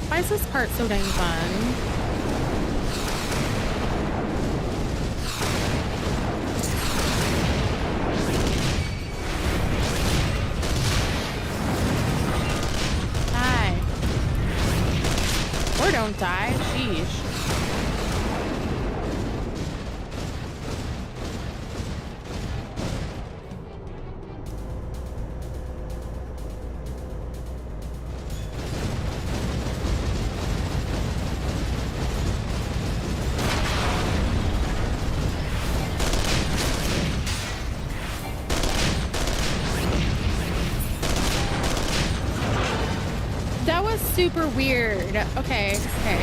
Why is this part so dang fun? Die. Or don't die. Sheesh. Super weird. Okay, okay.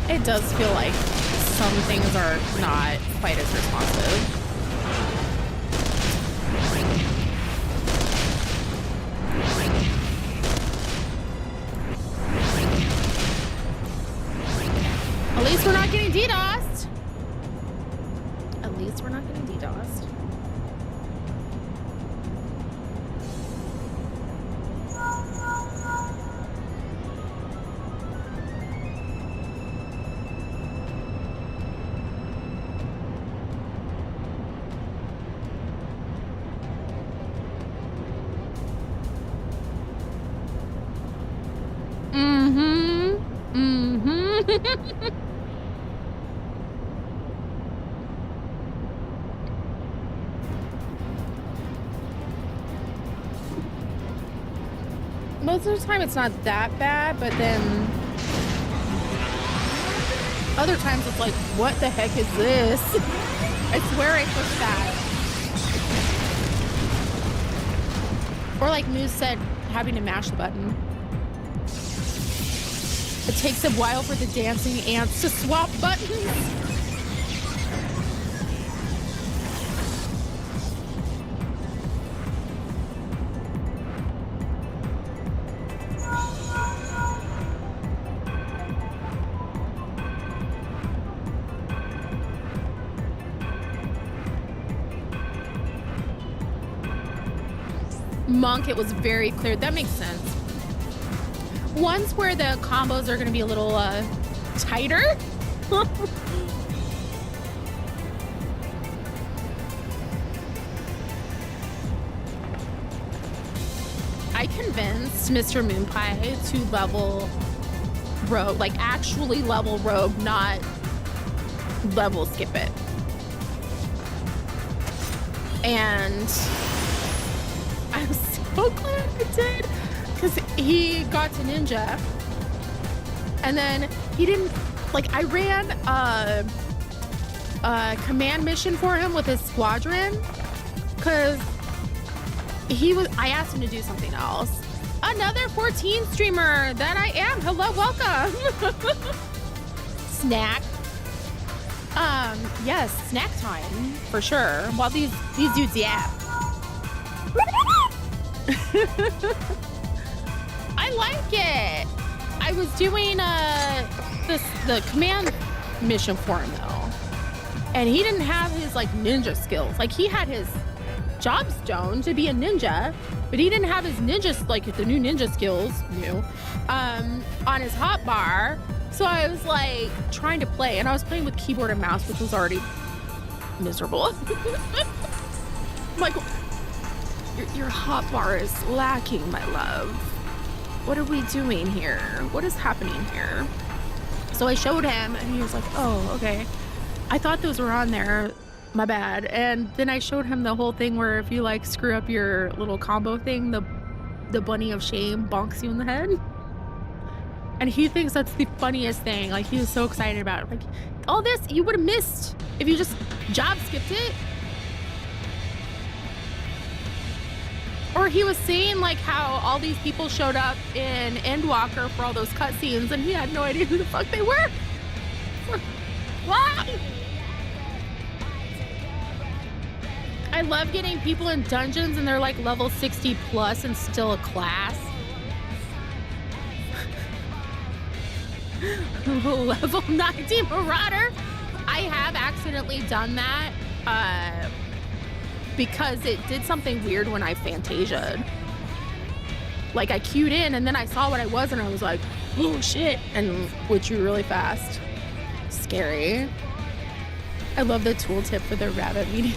It does feel like some things are not quite as responsive. At least we're not getting DDoSed. At least we're not getting DDoSed. Most of the time it's not that bad, but then other times it's like, what the heck is this? I swear I pushed that. Or like Moose said, having to mash the button. It takes a while for the dancing ants to swap buttons. Monk, it was very clear. That makes sense. Ones where the combos are going to be a little tighter. I convinced Mr. Moonpie to level Rogue, like actually level Rogue, not level skip it. And I'm so glad I did, because he got to ninja and then he didn't, like, I ran a command mission for him with his squadron because I asked him to do something else. another 14 streamer that I am. Hello, welcome. Snack. Yes, snack time for sure. While these dudes yap. I like it. I was doing the command mission for him though, and he didn't have his like ninja skills. Like he had his job stone to be a ninja, but he didn't have his ninja, like the new ninja skills on his hotbar. So I was like trying to play, and I was playing with keyboard and mouse, which was already miserable. I'm like, your hotbar is lacking, my love. What are we doing here? What is happening here? So I showed him, and he was like, oh, okay. I thought those were on there. My bad. And then I showed him the whole thing where if you like screw up your little combo thing, the bunny of shame bonks you in the head. And he thinks that's the funniest thing. Like he was so excited about it. Like all this you would have missed if you just job skipped it. Or he was saying like how all these people showed up in Endwalker for all those cutscenes and he had no idea who the fuck they were. Why? I love getting people in dungeons and they're like level 60 plus and still a class. Level 90 Marauder. I have accidentally done that because it did something weird when I Fantasia'd. Like I queued in and then I saw what I was and I was like, oh shit, and withdrew really fast. Scary. I love the tooltip for the rabbit meeting.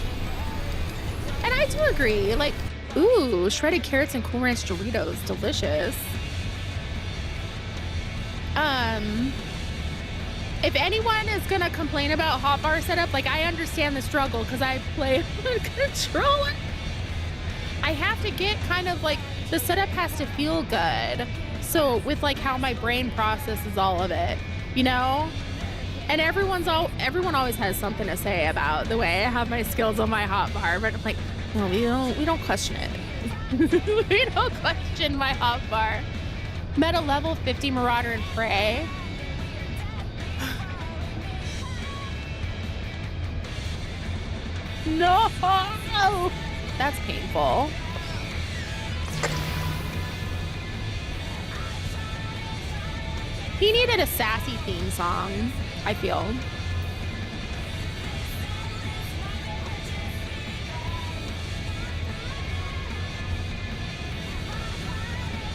And I do agree, like, ooh, shredded carrots and Cool Ranch Doritos, delicious. If anyone is gonna complain about hotbar setup, like I understand the struggle because I play on controller. I have to get kind of like, the setup has to feel good. So with like how my brain processes all of it, you know? And everyone always has something to say about the way I have my skills on my hotbar, but I'm like, no, we don't question it. We don't question my hotbar. Meta level 50 Marauder and Prey. No! That's painful. He needed a sassy theme song, I feel.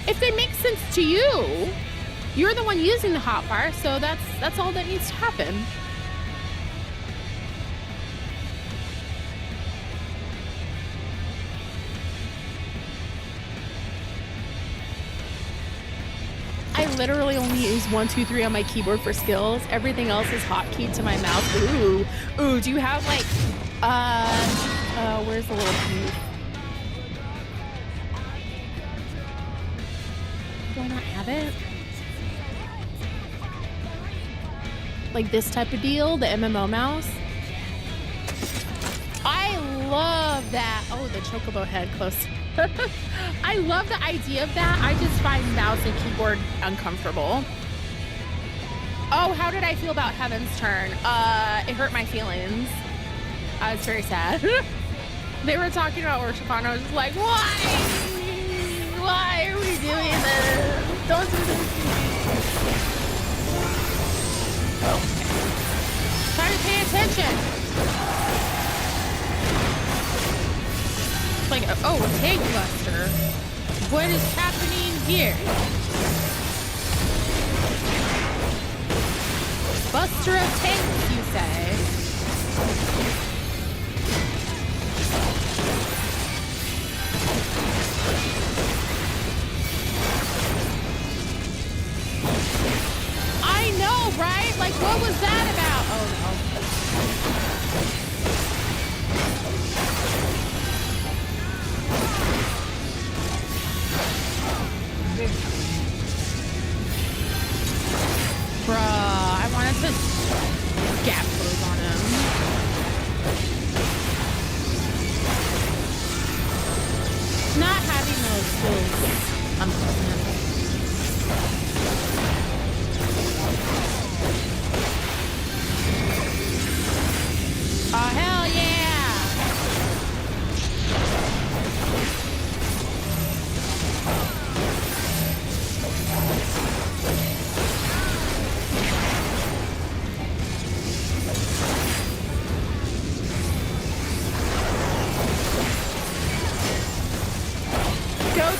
If they make sense to you, you're the one using the hotbar, so that's all that needs to happen. I literally only use 1, 2, 3 on my keyboard for skills. Everything else is hotkeyed to my mouse. Ooh, do you have like, where's the little piece? Do I not have it? Like this type of deal, the MMO mouse? I love that. Oh, the chocobo head close. I love the idea of that. I just find mouse and keyboard uncomfortable. Oh, how did I feel about Heavensturn? It hurt my feelings. I was very sad. They were talking about worship on. I was just like, why? Why are we doing this? Don't do this. Okay. Try to pay attention. Like, oh, a tank buster. What is happening here? Buster of tanks, you say? I know, right? Like, what was that about? Oh, no. Bruh, I wanted to gap close on him. Not having those skills unpleasant.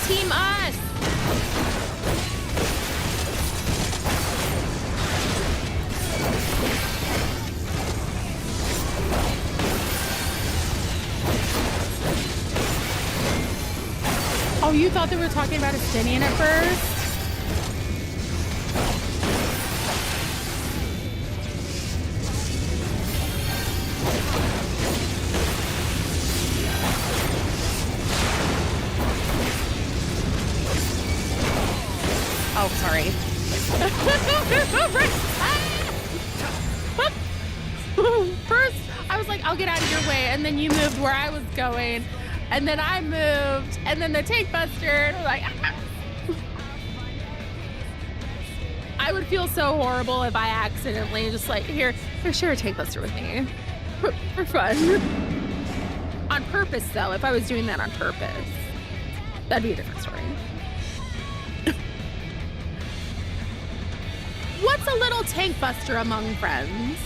team us. Oh, you thought they were talking about Estinian at first? Oh, sorry. First, I was like, I'll get out of your way, and then you moved where I was going, and then I moved, and then the tank buster, and I was like, I would feel so horrible if I accidentally just like, here, share a tank buster with me. For fun. On purpose, though, if I was doing that on purpose, that'd be a different story. What's a little tank buster among friends?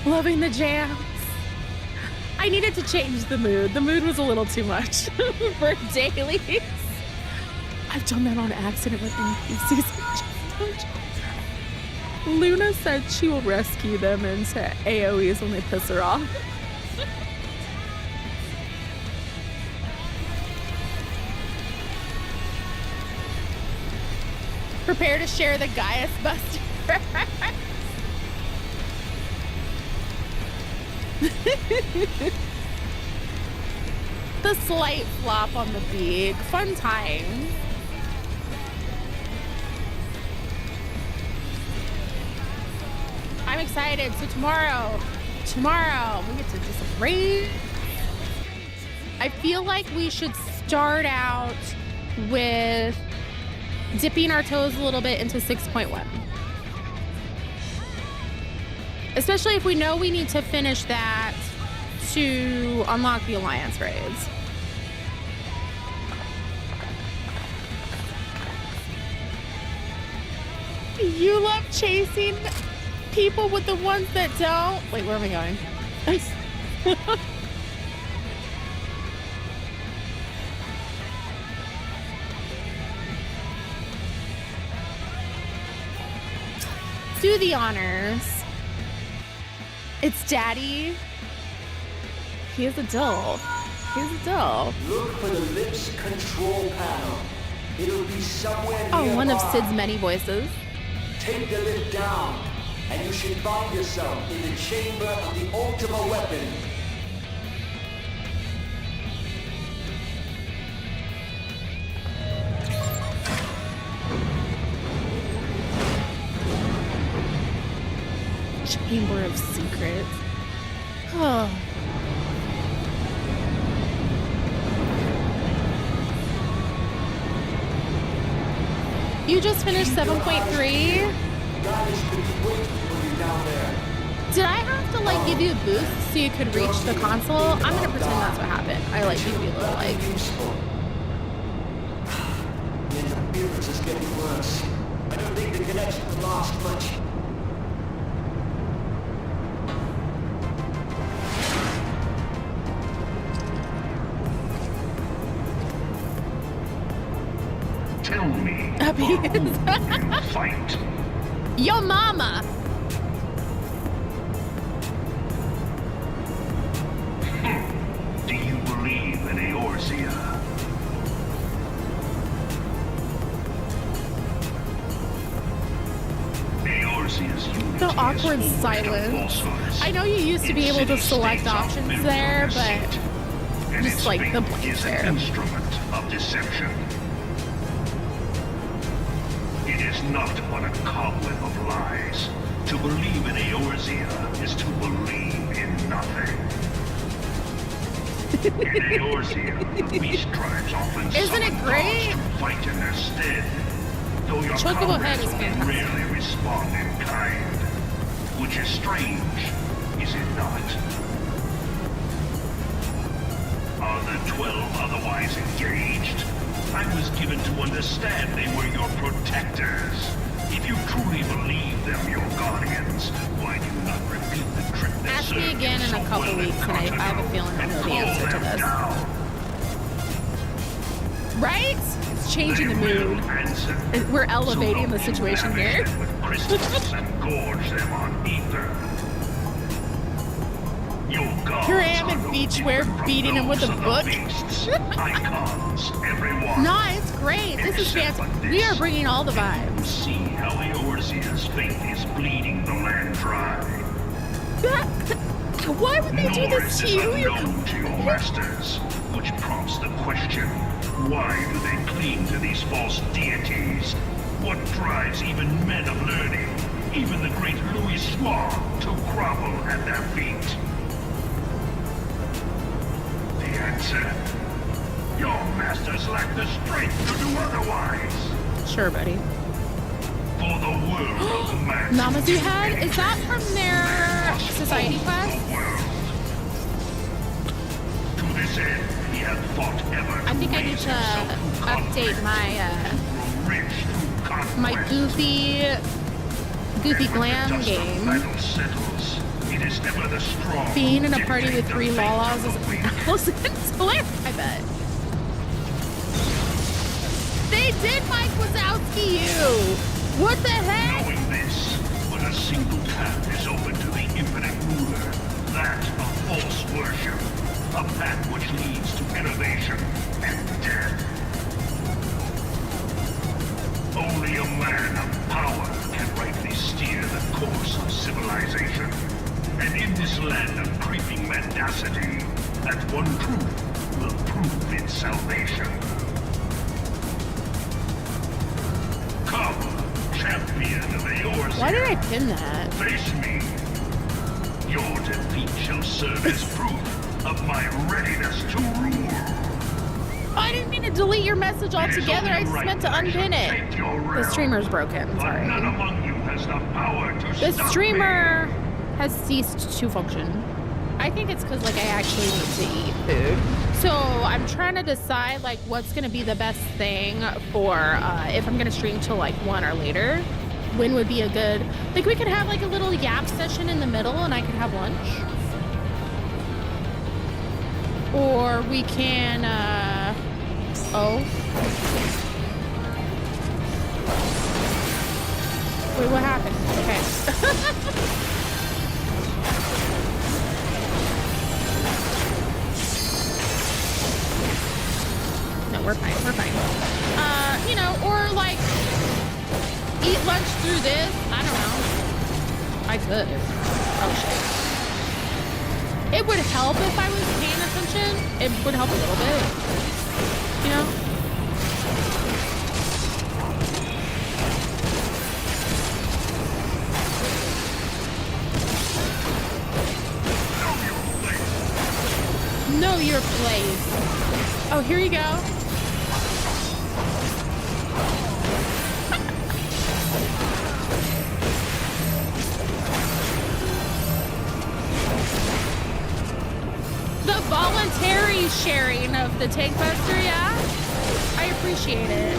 Loving the jams. I needed to change the mood. The mood was a little too much for dailies. I've done that on accident with NPCs. Luna said she will rescue them into AoEs when they piss her off. Prepare to share the Gaius Buster. The slight flop on the beak. Fun time. I'm excited. So tomorrow we get to do some raid. I feel like we should start out with dipping our toes a little bit into 6.1. Especially if we know we need to finish that to unlock the Alliance raids. You love chasing people with the ones that don't. Wait, where am I going? Do the honors. It's Daddy. He is a dull. He's a dull. Look for the lips control panel. It'll be somewhere nearby. Oh, one of Sid's many voices. Take the lip down, and you should find yourself in the chamber of the Ultima weapon. Chamber of Secrets. Oh. You just finished 7.3? Did I have to like give you a boost so you could reach the console? I'm gonna pretend that's what happened. I like gave you a little like. The interference is getting worse. I don't think the connection will last much. Tell me. Fight. Yo mama. Do you believe in Eorzea? Eorzea's unity The awkward is full of silence. falsehoods. I know you used to be able to select options there, but and just its like the faith blank is an there. instrument of deception. It is not but a cobweb of lies. To believe in Eorzea is to believe in nothing. In Eorzea, the beast tribes often Isn't it summon great? gods to fight in their stead. Though your Chocobo Head comrades is will fantastic. rarely respond in kind. Which is strange, is it not? Are the 12 otherwise engaged? I was given to understand they were your protectors. If you truly believe them your guardians, why do you not repeat the trick that Ask me served again you in a so couple well in weeks, and I have a Continental feeling I'll and know the call answer to them this. down? Right? It's changing the mood. We're elevating the situation here. With crystals and gorge them on ether. Your gods Here I am are in no beachwear different from beating him with a those of the book. beasts. Icons, everyone. No, it's great. This is fantastic. We are bringing all the vibes. See how Eorzea's faith is bleeding the land dry. Why would they do Nor this is to this you? unknown to your masters, which prompts the question, why do they cling to these false deities? What drives even men of learning, even the great Louis Swan, to grovel at their feet? The answer? Your masters lack the strength to do otherwise. Sure, buddy. For the world of man. Namazu head? Is that from their society class? To this end, he hath fought ever. I think I need to update my goofy glam game. Being in a party with 3 lalas is it's hilarious, I bet. They did Mike Wazowski you! What the heck? Knowing this, when a single path is open to the infinite ruler, that of false worship, a path which leads to innovation and death. Only a man of power can rightly steer the course of civilization. And in this land of creeping mendacity, that one truth will prove its salvation. Come, champion of Eorzea. Why did I pin that? Face me. Your defeat shall serve as proof of my readiness to rule. I didn't mean to delete your message altogether. I just meant to unpin it. The streamer's broken. But Sorry. none among you has the power to The stop streamer has ceased to function. I think it's because like I actually need to eat food. So I'm trying to decide like what's gonna be the best thing for if I'm gonna stream till like 1 or later. When would be a good, like we could have like a little yap session in the middle and I could have lunch. Or we can, oh. Wait, what happened? Okay. No, we're fine, we're fine. You know, or like, eat lunch through this. I don't know. I could. Oh shit. It would help if I was paying attention. It would help a little bit. You know? Know your place. Oh, here you go. The voluntary sharing of the Tank Buster, yeah? I appreciate it.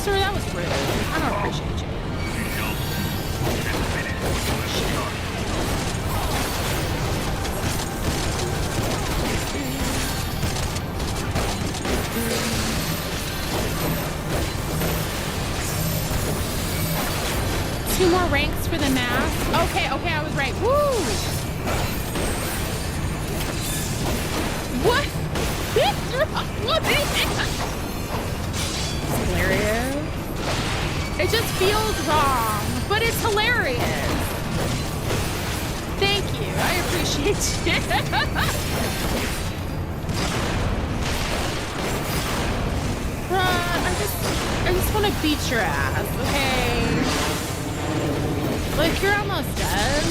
Sir, that was rude. I don't appreciate you. 2 more ranks for the mask. Okay, I was right. Woo! What? What is it? It's hilarious. It just feels wrong, but it's hilarious. Thank you. I appreciate it. I just want to beat your ass, okay? Like, you're almost dead.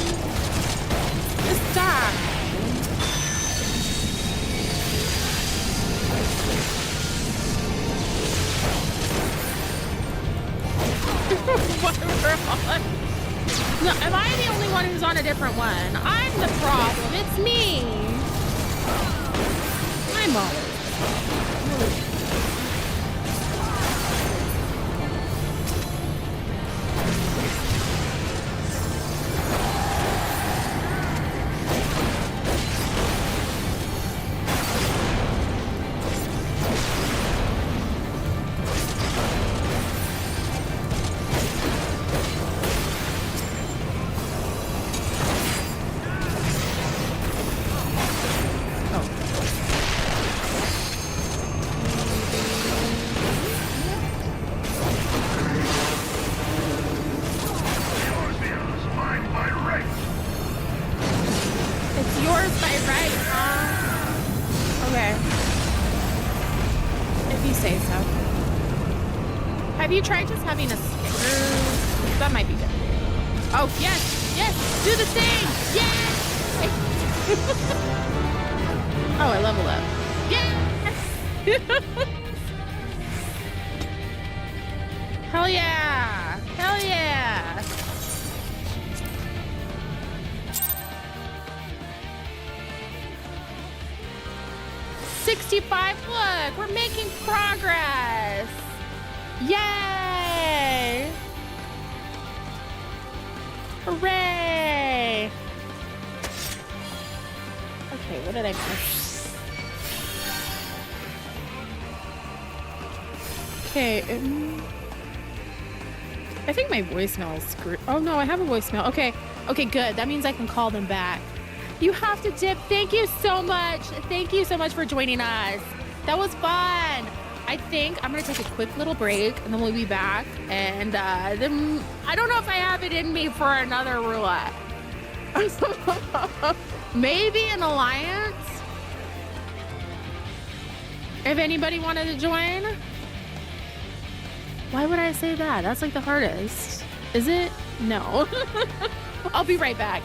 Just die. What we're on. No, am I the only one who's on a different one? I'm the problem. It's me. I'm always the Yours is mine by right. It's yours by right, huh? Okay. If you say so. Have you tried just having a sticker? That might be good. Oh, yes! Yes! Do the thing! Yes! Oh, I level up. Yes! Hell yeah! Hell yeah! $65. Look, we're making progress. Yay! Hooray! Okay, what did I miss? Okay. I think my voicemail is screwed. Oh no, I have a voicemail. Okay. Okay, good. That means I can call them back. You have to dip. Thank you so much. Thank you so much for joining us. That was fun. I think I'm gonna take a quick little break and then we'll be back. And then I don't know if I have it in me for another roulette. Maybe an alliance. If anybody wanted to join. Why would I say that? That's like the hardest. Is it? No. I'll be right back.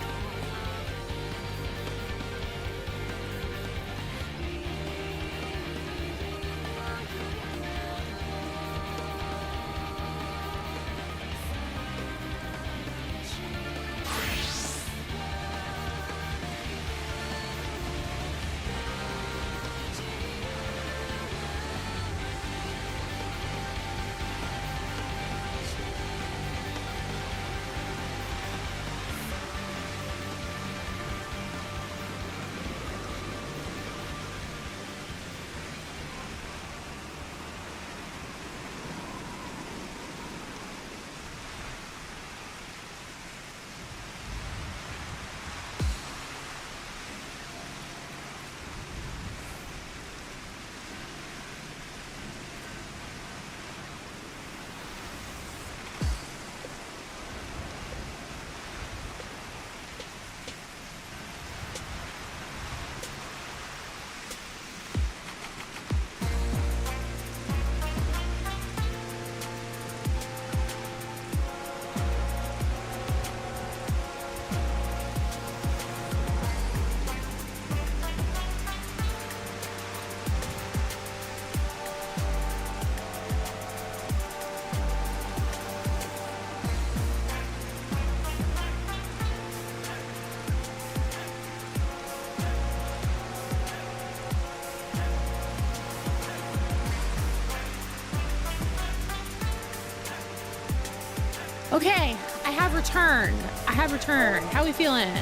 Okay, I have returned. How are we feeling?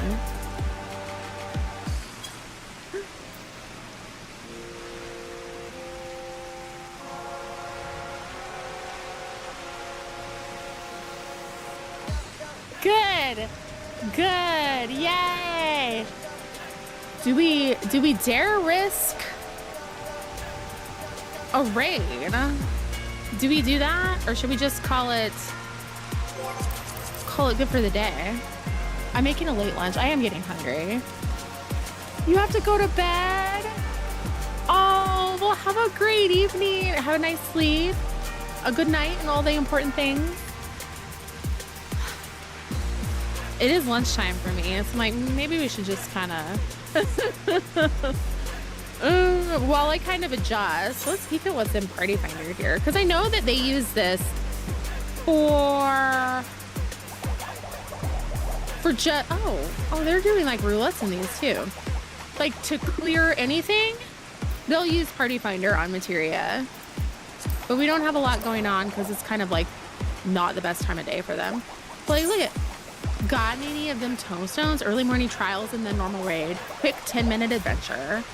Good. Good. Yay. Do we dare risk a raid? Do we do that? Or should we just call it good for the day? I'm making a late lunch. I am getting hungry. You have to go to bed? Oh, well, have a great evening. Have a nice sleep. A good night and all the important things. It is lunchtime for me. It's like, maybe we should just kind of... while I kind of adjust, let's peek at what's in Party Finder here. Because I know that they use this for just... Oh, they're doing like roulettes in these too. Like to clear anything? They'll use Party Finder on Materia, but we don't have a lot going on because it's kind of like not the best time of day for them. But like, look at, got any of them tombstones, early morning trials, and then normal raid. Quick 10-minute adventure.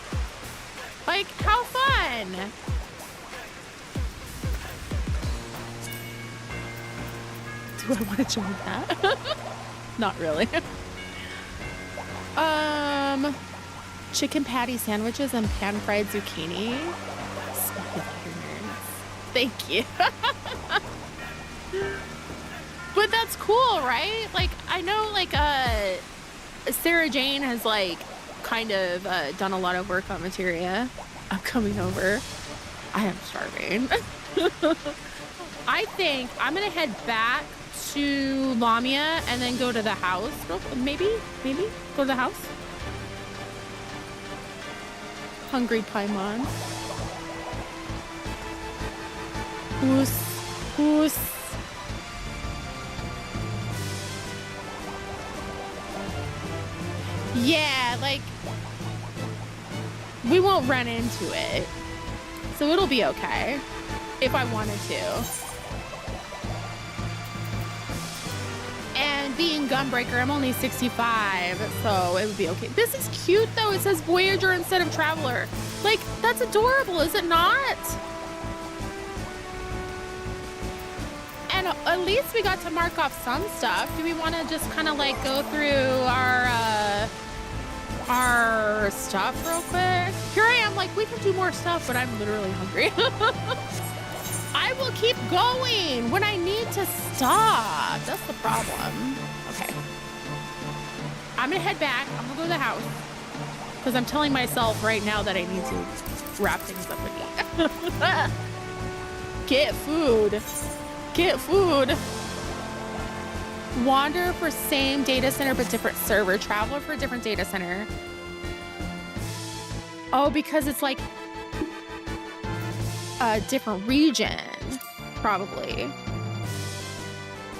Like, how fun! Do I want to join that? Not really. Chicken patty sandwiches and pan-fried zucchini. Thank you. But that's cool, right? Like, I know, like, Sarah Jane has, like, kind of done a lot of work on Materia. I'm coming over. I am starving. I think I'm gonna head back to Lamia and then go to the house. Maybe go to the house. Hungry Paimon. Who's yeah, like we won't run into it, so it'll be okay if I wanted to. And being Gunbreaker, I'm only 65, so it would be okay. This is cute though. It says Voyager instead of Traveler. Like, that's adorable, is it not? And at least we got to mark off some stuff. Do we want to just kind of like go through our stuff real quick? Here I am, like, we can do more stuff, but I'm literally hungry. I will keep going when I need to stop. That's the problem. Okay. I'm gonna head back. I'm gonna go to the house because I'm telling myself right now that I need to wrap things up and eat. Get food. Get food. Wander for same data center but different server. Traveler for a different data center. Oh, because it's like a different region, probably.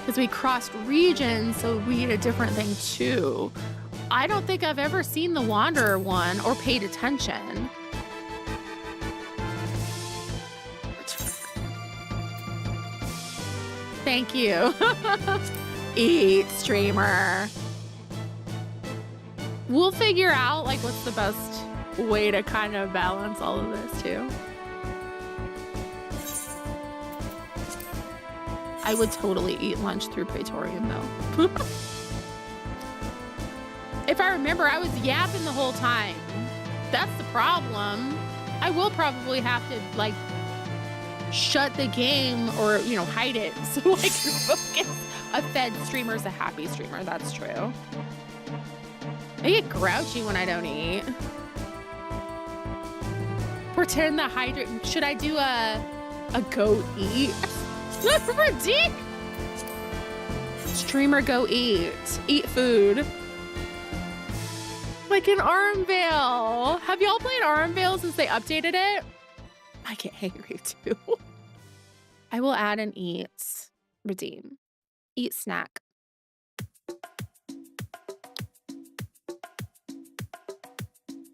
Because we crossed regions, so we need a different thing too. I don't think I've ever seen the Wanderer one or paid attention. Thank you. Eat, streamer. We'll figure out like what's the best way to kind of balance all of this too. I would totally eat lunch through Praetorium though. If I remember, I was yapping the whole time. That's the problem. I will probably have to like shut the game or, you know, hide it so I can focus. A fed streamer is a happy streamer. That's true. I get grouchy when I don't eat. Pretend the hydrate. Should I do a go eat? Ridiculous. Streamer go eat. Eat food. Like in Armvale. Have y'all played Armvale since they updated it? I get hangry too. I will add an eat. Redeem. Eat snack.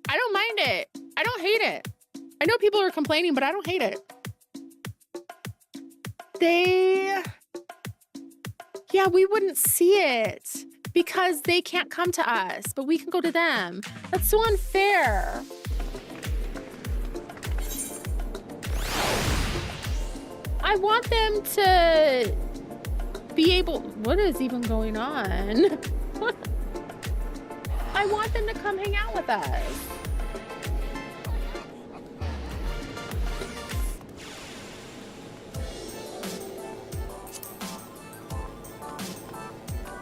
I don't mind it. I don't hate it. I know people are complaining, but I don't hate it. Yeah, we wouldn't see it because they can't come to us, but we can go to them. That's so unfair. I want them to be able, what is even going on? I want them to come hang out with us.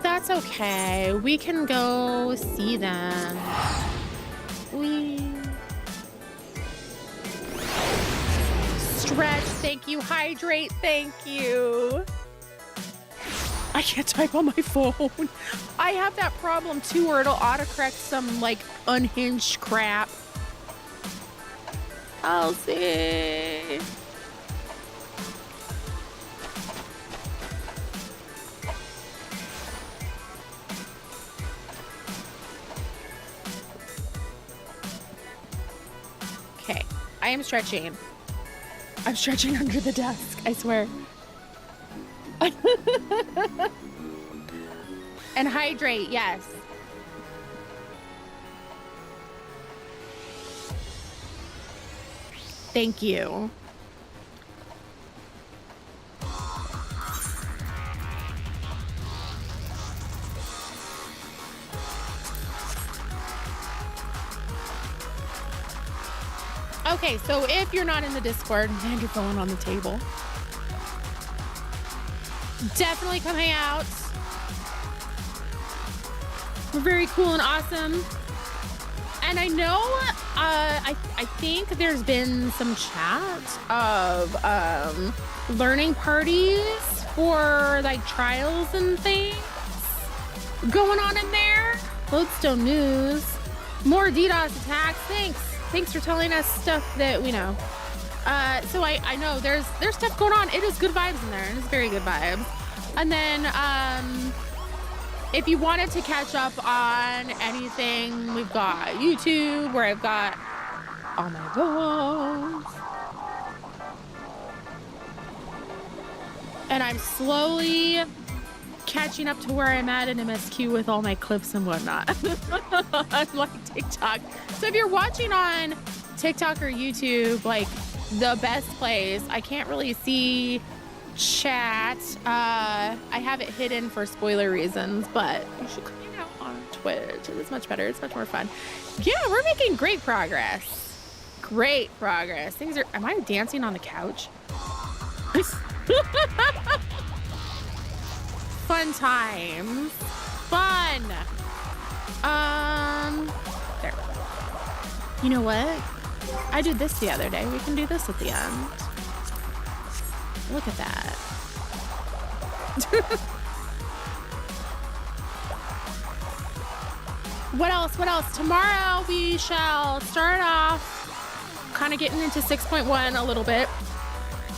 That's okay. We can go see them. Stretch, thank you. Hydrate, thank you. I can't type on my phone. I have that problem too where it'll autocorrect some like unhinged crap. I'll see. Okay, I am stretching. I'm stretching under the desk, I swear. And hydrate, yes. Thank you. Okay, so if you're not in the Discord, man, you're going on the table. Definitely come hang out. We're very cool and awesome. And I know, I think there's been some chat of learning parties for like trials and things going on in there. Lodestone News. More DDoS attacks. Thanks for telling us stuff that we know. So I know there's stuff going on. It is good vibes in there. It is very good vibes. And then if you wanted to catch up on anything, we've got YouTube where I've got all my vlogs. And I'm slowly catching up to where I'm at in MSQ with all my clips and whatnot. Unlike TikTok. So if you're watching on TikTok or YouTube, like the best place, I can't really see chat. I have it hidden for spoiler reasons, but you should come out on Twitch. It's much better. It's much more fun. Yeah, we're making great progress. Great progress. Things are, am I dancing on the couch? Fun times. Fun. There. You know what? I did this the other day. We can do this at the end. Look at that. What else? What else? Tomorrow we shall start off kind of getting into 6.1 a little bit.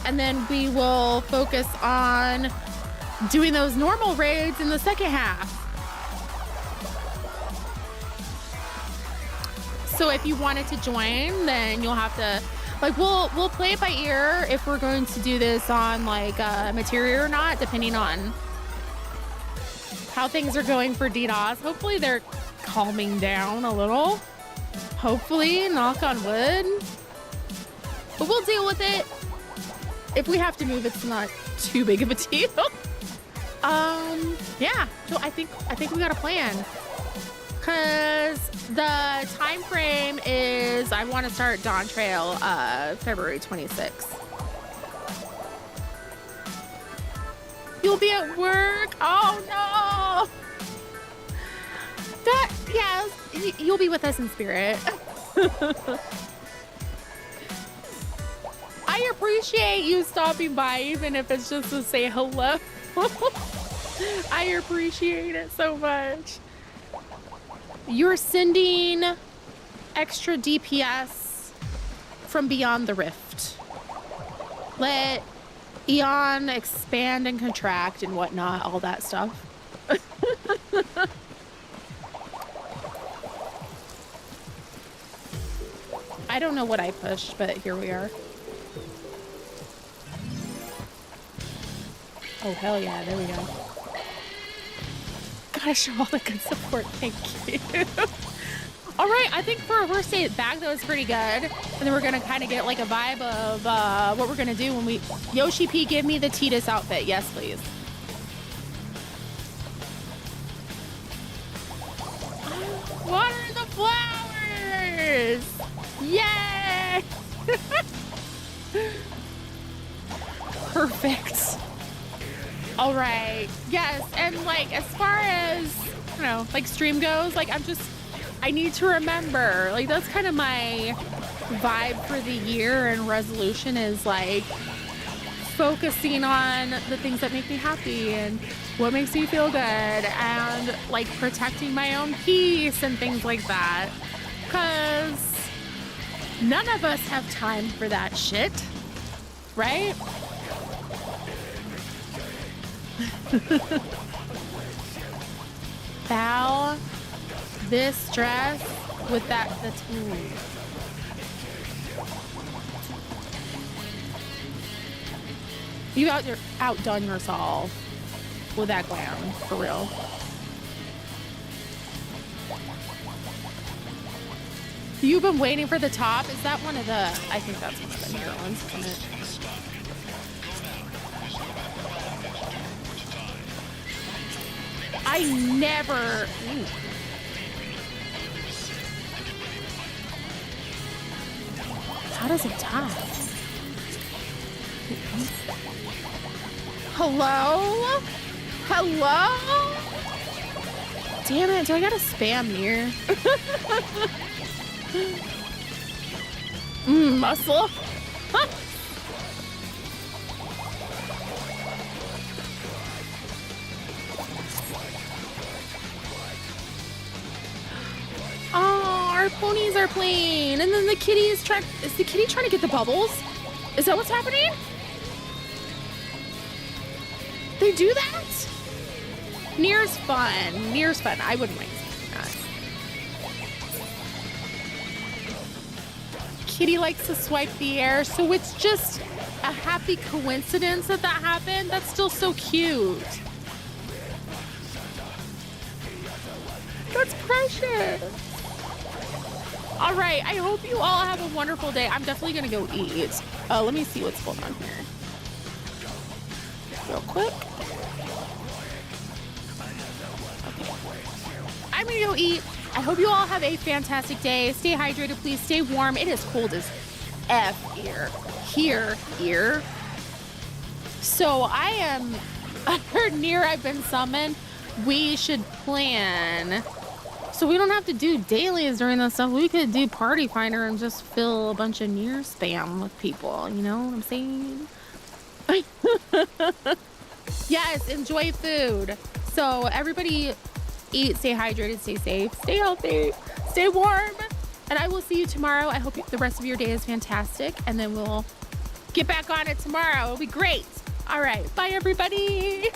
And then we will focus on doing those normal raids in the second half. So if you wanted to join, then you'll have to, like, we'll play it by ear if we're going to do this on like materia or not, depending on how things are going for DDoS. Hopefully they're calming down a little. Hopefully, knock on wood. But we'll deal with it. If we have to move, it's not too big of a deal. Yeah. So I think we got a plan. Cause the time frame is I want to start Dawn Trail February 26th. You'll be at work? Oh no! That, yeah, you'll be with us in spirit. I appreciate you stopping by, even if it's just to say hello. I appreciate it so much. You're sending extra DPS from beyond the rift. Let Eon expand and contract and whatnot, all that stuff. I don't know what I pushed, but here we are. Oh, hell yeah, there we go. Gotta show all the good support, thank you. All right, I think for our first day back, that was pretty good. And then we're gonna kind of get like a vibe of what we're gonna do when we... Yoshi P, give me the Tidus outfit. Yes, please. Water the flowers! Yay! Perfect. All right. Yes. And like, as far as, you know, like stream goes, like I need to remember, like that's kind of my vibe for the year and resolution is like focusing on the things that make me happy and what makes me feel good and like protecting my own peace and things like that. 'Cause none of us have time for that shit, right? Bow this dress with that, You outdone yourself with that glam, for real. You've been waiting for the top? Is that one of the, I think that's one of the newer ones, isn't it? I never, ooh. How does it tie? Hello? Hello? Damn it, do I gotta spam near? Muscle. Oh, our ponies are playing, and then the kitty is trying. Is the kitty trying to get the bubbles? Is that what's happening? They do that? Near's fun. Near's fun. I wouldn't mind seeing that. Kitty likes to swipe the air, so it's just a happy coincidence that that happened. That's still so cute. That's precious. All right, I hope you all have a wonderful day. I'm definitely gonna go eat. Let me see what's going on here. Real quick. I'm gonna go eat. I hope you all have a fantastic day. Stay hydrated, please. Stay warm. It is cold as F here. So I am, I heard near I've been summoned. We should plan. So we don't have to do dailies during this stuff. We could do Party Finder and just fill a bunch of near spam with people. You know what I'm saying? Yes, enjoy food. So everybody eat, stay hydrated, stay safe, stay healthy, stay warm. And I will see you tomorrow. I hope the rest of your day is fantastic. And then we'll get back on it tomorrow. It'll be great. All right. Bye, everybody.